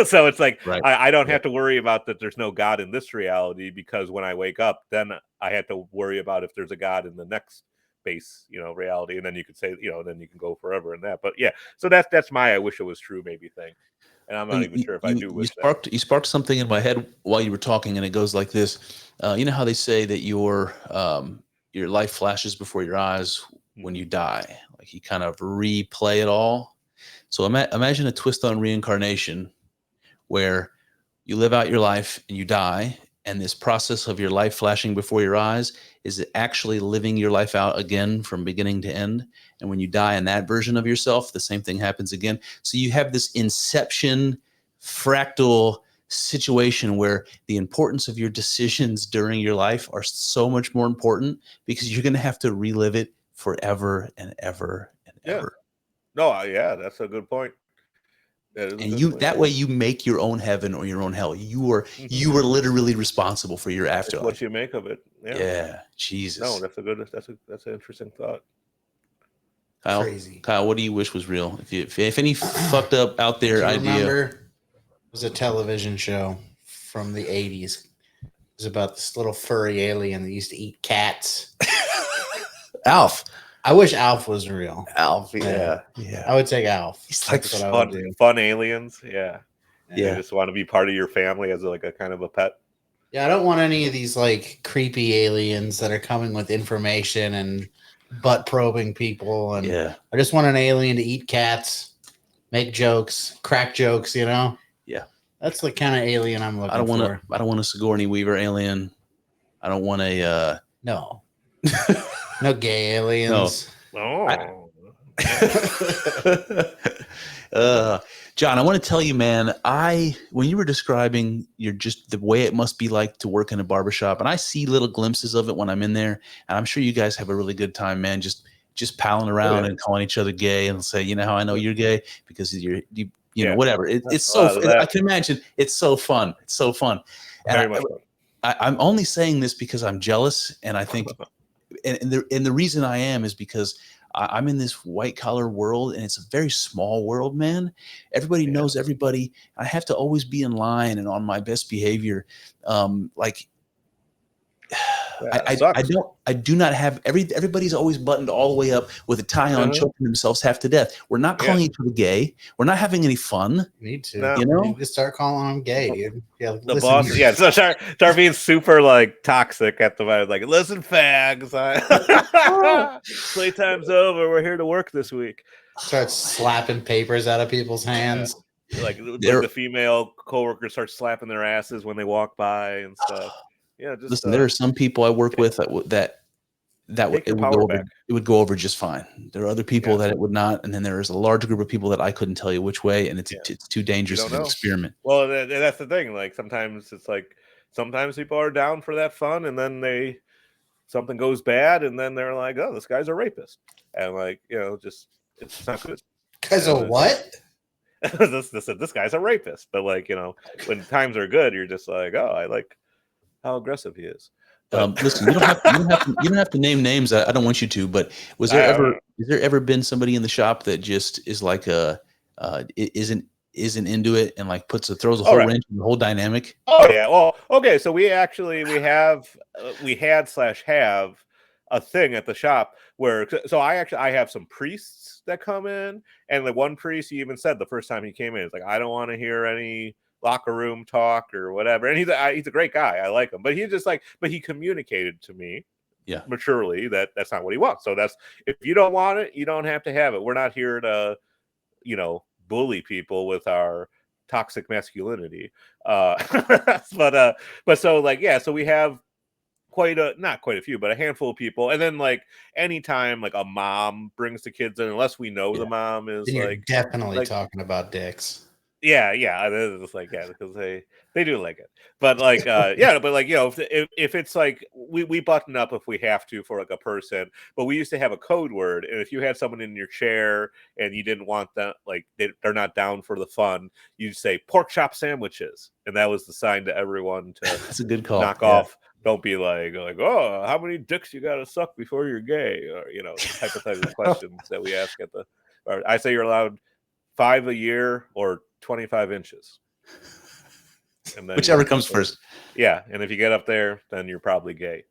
So it's like, right. I don't have to worry about that there's no God in this reality, because when I wake up, then I have to worry about if there's a God in the next base, reality. And then you could say, then you can go forever in that. But yeah, so that's my I wish it was true maybe thing. And I'm not even sure if I do wish that. You sparked something in my head while you were talking, and it goes like this. You know how they say that your life flashes before your eyes when you die? Like you kind of replay it all. So imagine a twist on reincarnation, where you live out your life and you die, and this process of your life flashing before your eyes is actually living your life out again from beginning to end. And when you die in that version of yourself, the same thing happens again. So you have this inception fractal situation where the importance of your decisions during your life are so much more important, because you're going to have to relive it forever and ever and ever. No, yeah, that's a good point. And that way you make your own heaven or your own hell. You are literally responsible for your afterlife. It's what you make of it. Yeah. Jesus. No, that's an interesting thought. Kyle, what do you wish was real? If any fucked up out there idea. Remember, it was a television show from the 80s. It was about this little furry alien that used to eat cats. Alf. I wish Alf was real. Alf, yeah. I would take Alf. He's like fun aliens. Yeah. You just want to be part of your family as like a kind of a pet. Yeah, I don't want any of these like creepy aliens that are coming with information and butt probing people. And Yeah. I just want an alien to eat cats, make jokes, crack jokes. Yeah. That's the kind of alien I'm looking for. I don't want a Sigourney Weaver alien. I don't want a No, no gay aliens. Oh. John, I want to tell you, man, when you were describing just the way it must be like to work in a barbershop, and I see little glimpses of it when I'm in there, and I'm sure you guys have a really good time, man, just palling around and calling each other gay and say, you know how I know you're gay? Because you know, whatever. It's so I can imagine it's so fun. It's so fun. Very much fun. I'm only saying this because I'm jealous, and I think and the reason I am is because I'm in this white collar world, and it's a very small world, man. Everybody knows everybody. I have to always be in line and on my best behavior. I do not have everybody's always buttoned all the way up with a tie on, choking themselves half to death. We're not calling each other gay. We're not having any fun. You need to, you know, you need to start calling them gay, dude. Yeah, the boss, so start being super like toxic at the moment. Like, listen, fags, playtime's over. We're here to work this week. Start slapping papers out of people's hands. Yeah. Like the female coworkers start slapping their asses when they walk by and stuff. Yeah, just listen. There are some people I work with that it would go over just fine. There are other people that it would not, and then there is a large group of people that I couldn't tell you which way, and it's too dangerous to experiment. Well, that's the thing. Like sometimes it's like people are down for that fun, and then something goes bad, and then they're like, "Oh, this guy's a rapist," and like it's not good. Guy's a what? this guy's a rapist, but like when times are good, you're just like, "Oh, I like how aggressive he is." Listen, you don't have to name names. I don't want you to, but has there ever been somebody in the shop that just is like isn't into it and like throws a whole wrench in the whole dynamic? Oh yeah. Well, okay. So we had / have a thing at the shop where I have some priests that come in, and the one priest, he even said the first time he came in, it's like, I don't want to hear any locker room talk or whatever. And he's a great guy. I like him, but he communicated to me maturely that that's not what he wants. So if you don't want it, you don't have to have it. We're not here to, bully people with our toxic masculinity. But so we have not quite a few, but a handful of people. And then like anytime like a mom brings the kids in, unless we know the mom is, then you're definitely talking about dicks. Yeah, it's like because they do like it, but like if it's like we button up if we have to for like a person, but we used to have a code word, and if you had someone in your chair and you didn't want them, like they're not down for the fun, you'd say pork chop sandwiches, and that was the sign to everyone to that's a good call. Knock off. Don't be like oh, how many dicks you gotta suck before you're gay, or hypothetical questions that we ask at the. Or I say you're allowed 5 a year or 25 inches, and then whichever comes first. Yeah, and if you get up there, then you're probably gay.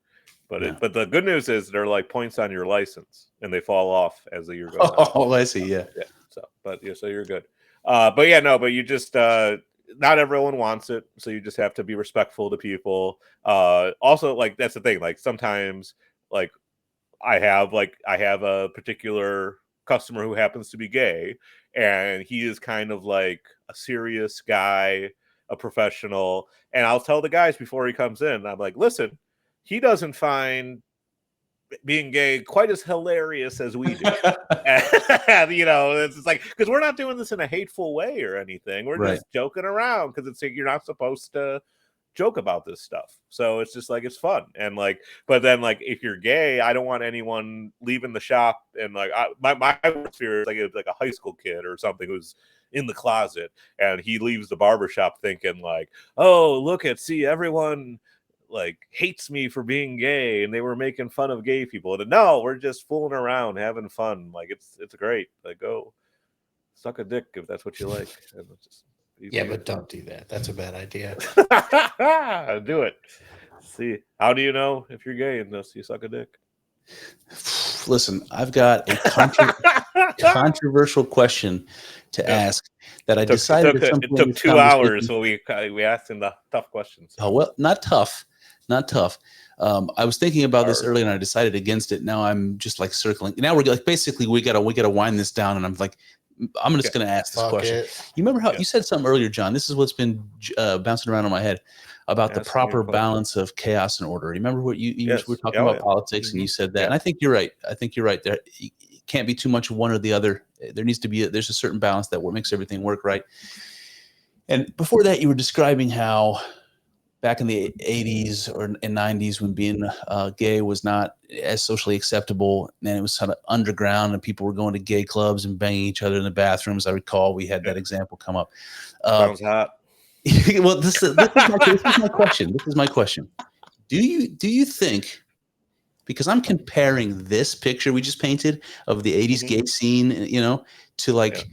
But but the good news is they're like points on your license, and they fall off as the year goes on. Oh, I see. Yeah. So you're good. But you just not everyone wants it, so you just have to be respectful to people. Also, like that's the thing. Like sometimes, like I have a particular customer who happens to be gay, and he is kind of like a serious guy, a professional, and I'll tell the guys before he comes in, I'm like, listen, he doesn't find being gay quite as hilarious as we do. And, it's like, because we're not doing this in a hateful way or anything, we're just joking around, because it's like you're not supposed to joke about this stuff, so it's just like it's fun. And like, but then like if you're gay, I don't want anyone leaving the shop and like my fear is like a high school kid or something who's in the closet and he leaves the barbershop thinking like, oh, see everyone like hates me for being gay and they were making fun of gay people. And no, we're just fooling around having fun. Like it's great. Like go suck a dick if that's what you like. And it's just but don't do that. That's a bad idea. Do it. See, how do you know if you're gay unless you suck a dick? listen, I've got a controversial question to ask that I decided at some it point in took this 2 hours conversation. when we asked him the tough questions. Oh, well, not tough. I was thinking about this earlier and I decided against it. Now I'm just like circling. Now we're like, basically we gotta wind this down. And I'm like, I'm just going to ask this question. You remember how you said something earlier, John? This is what's been bouncing around in my head about the proper balance of chaos and order. Remember what you were talking about politics, and you said that. And I think you're right. There it can't be too much of one or the other. There needs to be there's a certain balance that makes everything work right. And before that, you were describing how back in the 80s and 90s, when being gay was not as socially acceptable, and it was kind of underground, and people were going to gay clubs and banging each other in the bathrooms. I recall we had that example come up. Sounds hot. Well, this is my question. This is my question. Do you think, because I'm comparing this picture we just painted of the 80s gay scene, to like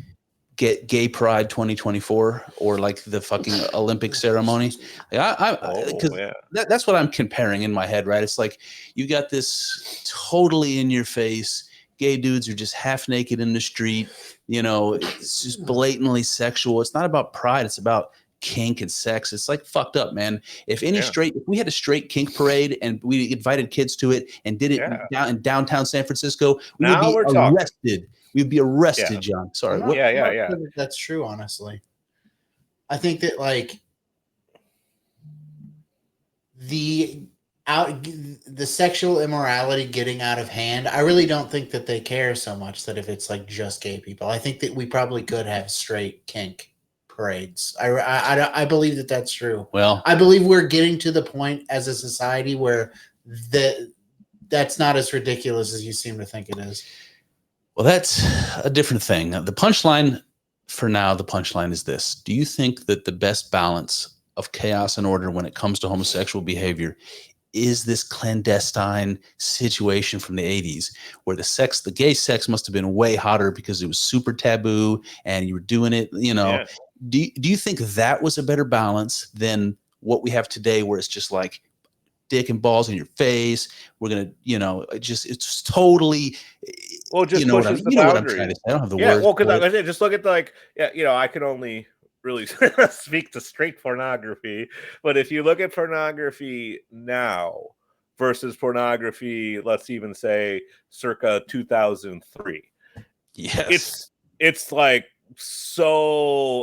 get Gay Pride 2024 or like the fucking Olympic ceremony. That's what I'm comparing in my head, right? It's like you got this totally in your face, gay dudes are just half naked in the street, it's just blatantly sexual. It's not about pride, it's about kink and sex. It's like fucked up, man. If we had a straight kink parade and we invited kids to it and did it in downtown San Francisco, we would be arrested. We'd be arrested, John. Sorry. I'm not sure that that's true, honestly. I think that like the sexual immorality getting out of hand, I really don't think that they care so much that if it's like just gay people. I think that we probably could have straight kink parades. I believe that that's true. Well, I believe we're getting to the point as a society where that's not as ridiculous as you seem to think it is. Well, that's a different thing. The punchline for now, is this. Do you think that the best balance of chaos and order when it comes to homosexual behavior is this clandestine situation from the 80s where the gay sex must have been way hotter because it was super taboo and you were doing it, Do you think that was a better balance than what we have today where it's just like dick and balls in your face? We're going to, it's totally... Well, it just pushes the boundaries. I don't have the words. Well, because just look at I can only really speak to straight pornography, but if you look at pornography now versus pornography, let's even say circa 2003, it's like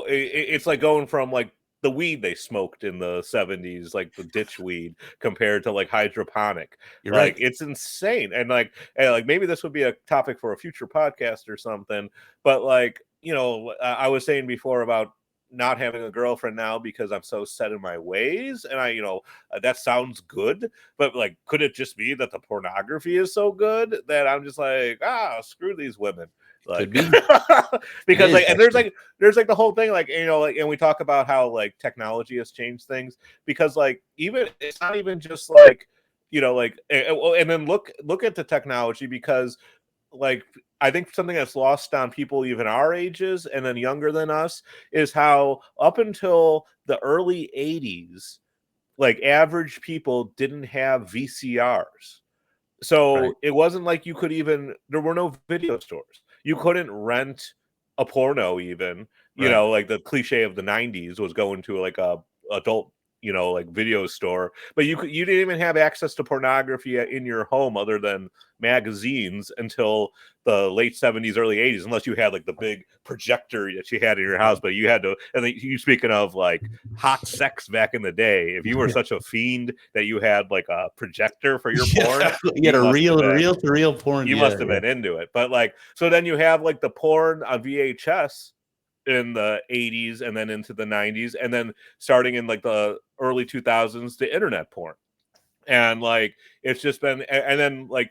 it's like going from like the weed they smoked in the 70s, like the ditch weed, compared to like hydroponic. You're right. It's insane. And like maybe this would be a topic for a future podcast or something. But like, I was saying before about not having a girlfriend now because I'm so set in my ways. And that sounds good. But like, could it just be that the pornography is so good that I'm just like, screw these women? Like, because like, and there's like the whole thing, like, and we talk about how like technology has changed things, because like even it's not even just like, and then look at the technology, because like I think something that's lost on people even our ages and then younger than us is how up until the early 80s, like average people didn't have VCRs. So it wasn't like there were no video stores. You couldn't rent a porno even, like the cliche of the 90s was going to like a adult, like video store, but you didn't even have access to pornography in your home other than magazines until the late 70s, early 80s, unless you had like the big projector that you had in your house. But you had to, and then you speaking of like hot sex back in the day, if you were such a fiend that you had like a projector for your porn, you had a real porn. You must have been into it. But like, so then you have like the porn on VHS in the 80s and then into the 90s, and then starting in like the early 2000s, the internet porn. And like, it's just been, and then like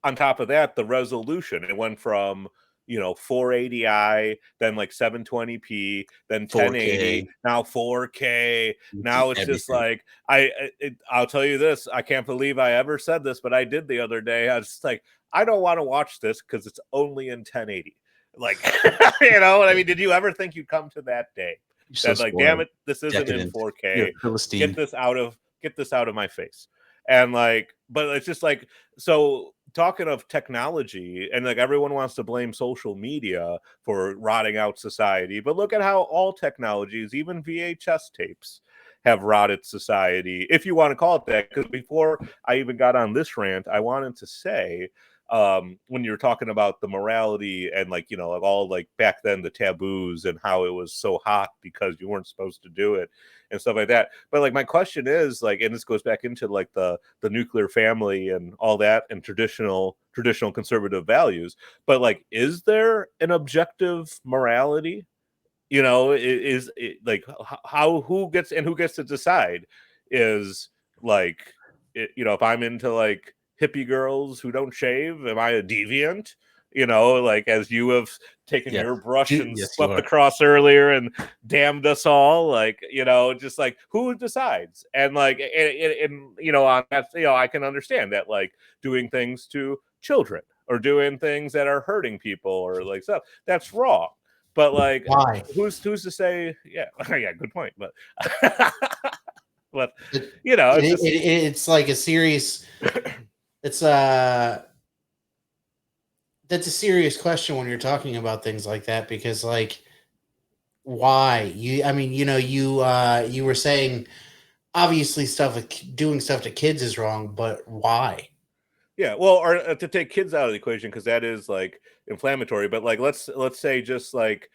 on top of that, the resolution, it went from 480i, then like 720p, then 1080, 4K. Now 4K. Now it's just like I'll tell you this, I can't believe I ever said this, but I did the other day. I was just like, I don't want to watch this because it's only in 1080. Like, what I mean? Did you ever think you'd come to that day? That's like, damn it, this isn't in 4K. Get this out of my face. And like, but it's just like, so talking of technology, and like everyone wants to blame social media for rotting out society, but look at how all technologies, even VHS tapes, have rotted society, if you want to call it that. Because before I even got on this rant, I wanted to say, when you're talking about the morality and like, like all like back then the taboos and how it was so hot because you weren't supposed to do it and stuff like that. But like my question is like, and this goes back into like the nuclear family and all that and traditional conservative values, but like, is there an objective morality? Is it like how who gets to decide? Is like if I'm into like hippie girls who don't shave, am I a deviant? Like as you have taken Yeah. your brush and Yes, you swept are. across earlier and damned us all, like just like who decides? And like and on that, I can understand that, like doing things to children or doing things that are hurting people or like stuff, that's wrong. But like, Why? who's to say? Yeah, yeah, good point. But but It, it's just it's like a serious. It's that's a serious question when you're talking about things like that, because like, why I mean, you were saying obviously doing stuff to kids is wrong, but why? yeah. Well, or to take kids out of the equation, because that is like inflammatory. But like, let's say just like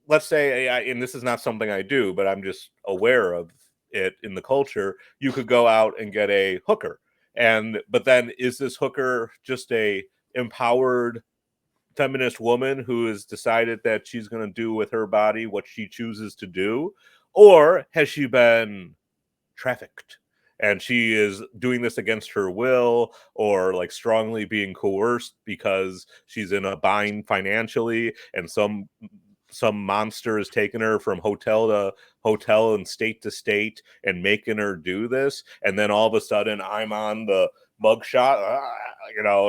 let's say, and this is not something I do, but I'm just aware of it in the culture. You could go out and get a hooker, but then is this hooker just a empowered feminist woman who has decided that she's going to do with her body what she chooses to do, or has she been trafficked and she is doing this against her will, or like strongly being coerced because she's in a bind financially and some monster is taking her from hotel to hotel and state to state and making her do this, and then all of a sudden I'm on the mugshot,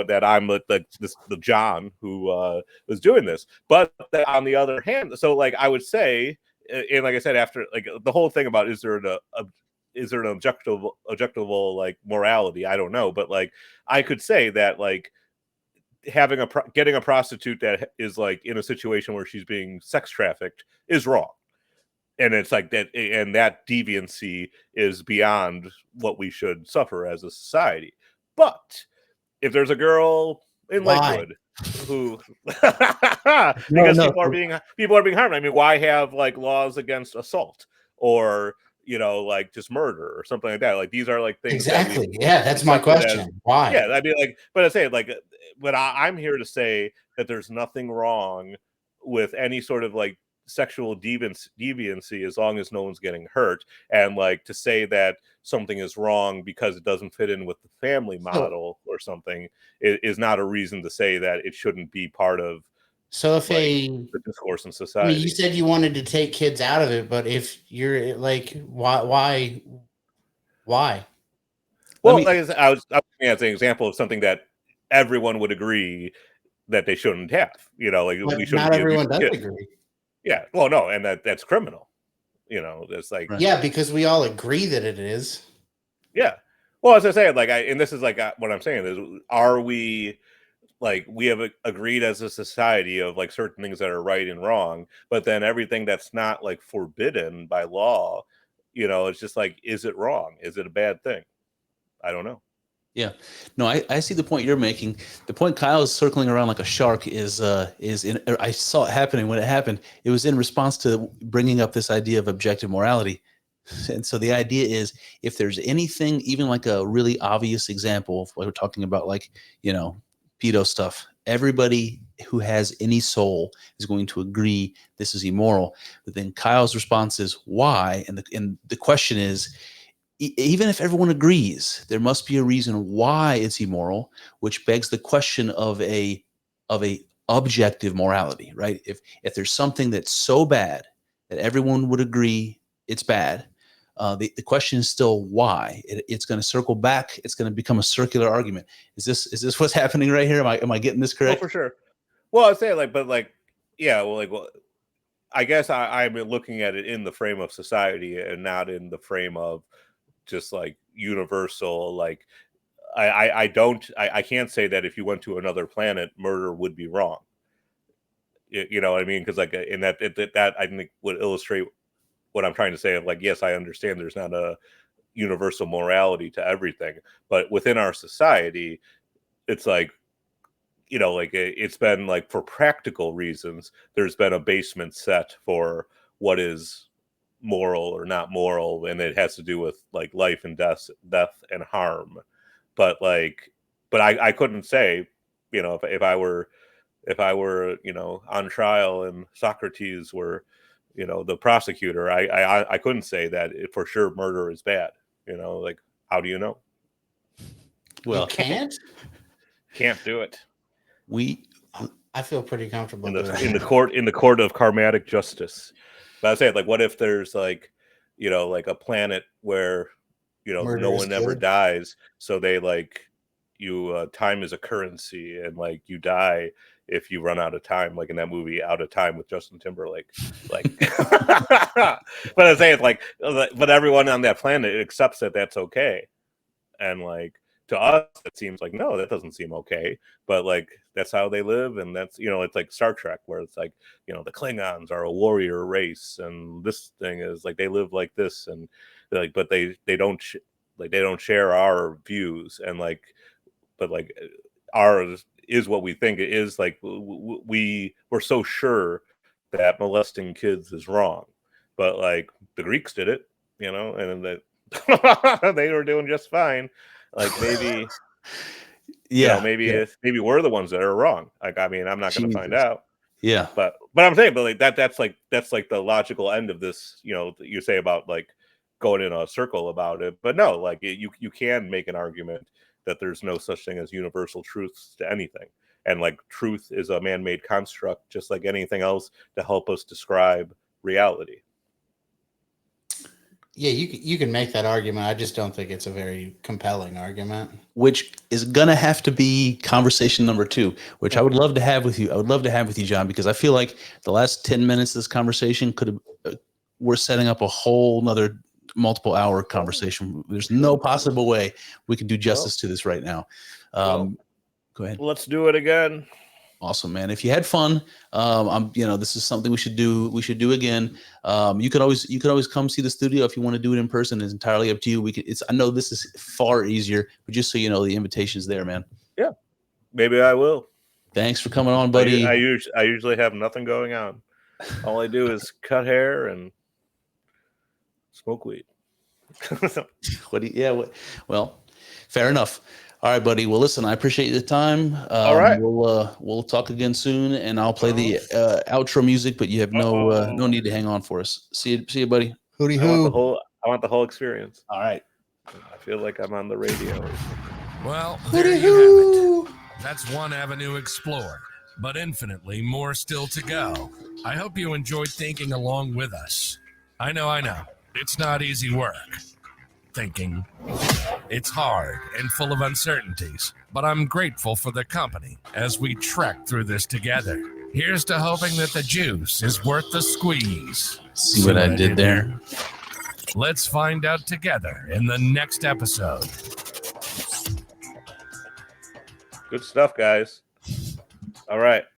that I'm the John who was doing this. But on the other hand, so like I would say, and like I said, after like the whole thing about is there an objectable like morality, I don't know, but like I could say that like getting a prostitute that is like in a situation where she's being sex trafficked is wrong, and it's like that, and that deviancy is beyond what we should suffer as a society. But if there's a girl in Why? Lakewood who No, because no. people are being harmed, I mean, why have like laws against assault or like just murder or something like that? Like these are like things that Exactly. Yeah, that's my question. Why? yeah, I mean, like, but I say like, but I'm here to say that there's nothing wrong with any sort of like sexual deviancy as long as no one's getting hurt, and like to say that something is wrong because it doesn't fit in with the family model or something is not a reason to say that it shouldn't be part of So if like the discourse in I society. mean, you said you wanted to take kids out of it, but if you're like, why? Well, like I was looking at an example of something that everyone would agree that they shouldn't have. Like But we shouldn't not be everyone abusing does kids. agree. Yeah. Well, no, and that's criminal. It's like Right. Yeah, because we all agree that it is. yeah. Well, as I say, like and this is like what I'm saying is, are we like we have agreed as a society of like certain things that are right and wrong, but then everything that's not like forbidden by law, it's just like, is it wrong? Is it a bad thing? I don't know. Yeah, no, I see the point you're making. The point Kyle is circling around like a shark is in. I saw it happening when it happened. It was in response to bringing up this idea of objective morality, and so the idea is if there's anything, even like a really obvious example of what we're talking about, like pedo stuff. Everybody who has any soul is going to agree this is immoral. But then Kyle's response is why, and the question is, even if everyone agrees, there must be a reason why it's immoral, which begs the question of a objective morality, right? If there's something that's so bad that everyone would agree it's bad, the question is still why. It's going to circle back. It's going to become a circular argument. Is this what's happening right here? Am I getting this Well, correct? for sure. Well, I'd say like, but like, yeah, well, I guess I'm looking at it in the frame of society and not in the frame of just like universal, like I can't say that if you went to another planet, murder would be wrong. You know what I mean? Because like in that I think would illustrate what I'm trying to say. Of like, yes, I understand there's not a universal morality to everything, but within our society, it's like, you know, like it's been like for practical reasons, there's been a basement set for what is moral or not moral, and it has to do with like life and death and harm. But like, but I couldn't say, you know, if I were, you know, on trial and Socrates were, you know, the prosecutor, I couldn't say that for sure murder is bad. You know, like, how do you know? Well, Well, can't do it. I feel pretty comfortable in the court of karmatic justice. But I say, like, what if there's like, you know, like a planet where, you know, Murder no is one ever good. dies, so they like you time is a currency, and like you die if you run out of time, like in that movie Out of Time with Justin Timberlake. Like, but I say it's like, but everyone on that planet accepts that that's okay, and like to us it seems like no, that doesn't seem okay, but like that's how they live, and that's, you know, it's like Star Trek where it's like, you know, the Klingons are a warrior race, and this thing is like they live like this, and like, but they don't like they don't share our views, and like, but like ours is what we think it is. Like we're so sure that molesting kids is wrong, but like the Greeks did it, you know, and that they were doing just fine. Like maybe, you know, maybe maybe we're the ones that are wrong. Like, I mean, I'm not going to find out. Yeah, but I'm saying, but like that's like the logical end of this. You know, you say about like going in a circle about it, but no, like you can make an argument that there's no such thing as universal truths to anything, and like truth is a man-made construct, just like anything else, to help us describe reality. Yeah, you can make that argument. I just don't think it's a very compelling argument. Which is gonna have to be conversation number 2, which I would love to have with you. I would love to have with you, John, because I feel like the last 10 minutes of this conversation could have. We're setting up a whole nother multiple hour conversation. There's no possible way we can do justice to this right now. Go ahead. Let's do it again. Awesome, man. If you had fun, you know, this is something we should do. We should do again. You could always come see the studio if you want to do it in person. It's entirely up to you. I know this is far easier, but just so you know, the invitation's there, man. Yeah, maybe I will. Thanks for coming on, buddy. I usually have nothing going on. All I do is cut hair and smoke weed. Well, fair enough. All right, buddy. Well, listen, I appreciate the time. All right. We'll talk again soon, and I'll play the outro music, but you have no need to hang on for us. See you, buddy. Hootie I hoo. want the whole experience. All right. I feel like I'm on the radio. Well, there you have it. That's one avenue explored, but infinitely more still to go. I hope you enjoyed thinking along with us. I know. It's not easy work. Thinking. It's hard and full of uncertainties, but I'm grateful for the company as we trek through this together. Here's to hoping that the juice is worth the squeeze. See what I did there? Let's find out together in the next episode. Good stuff, guys. All right.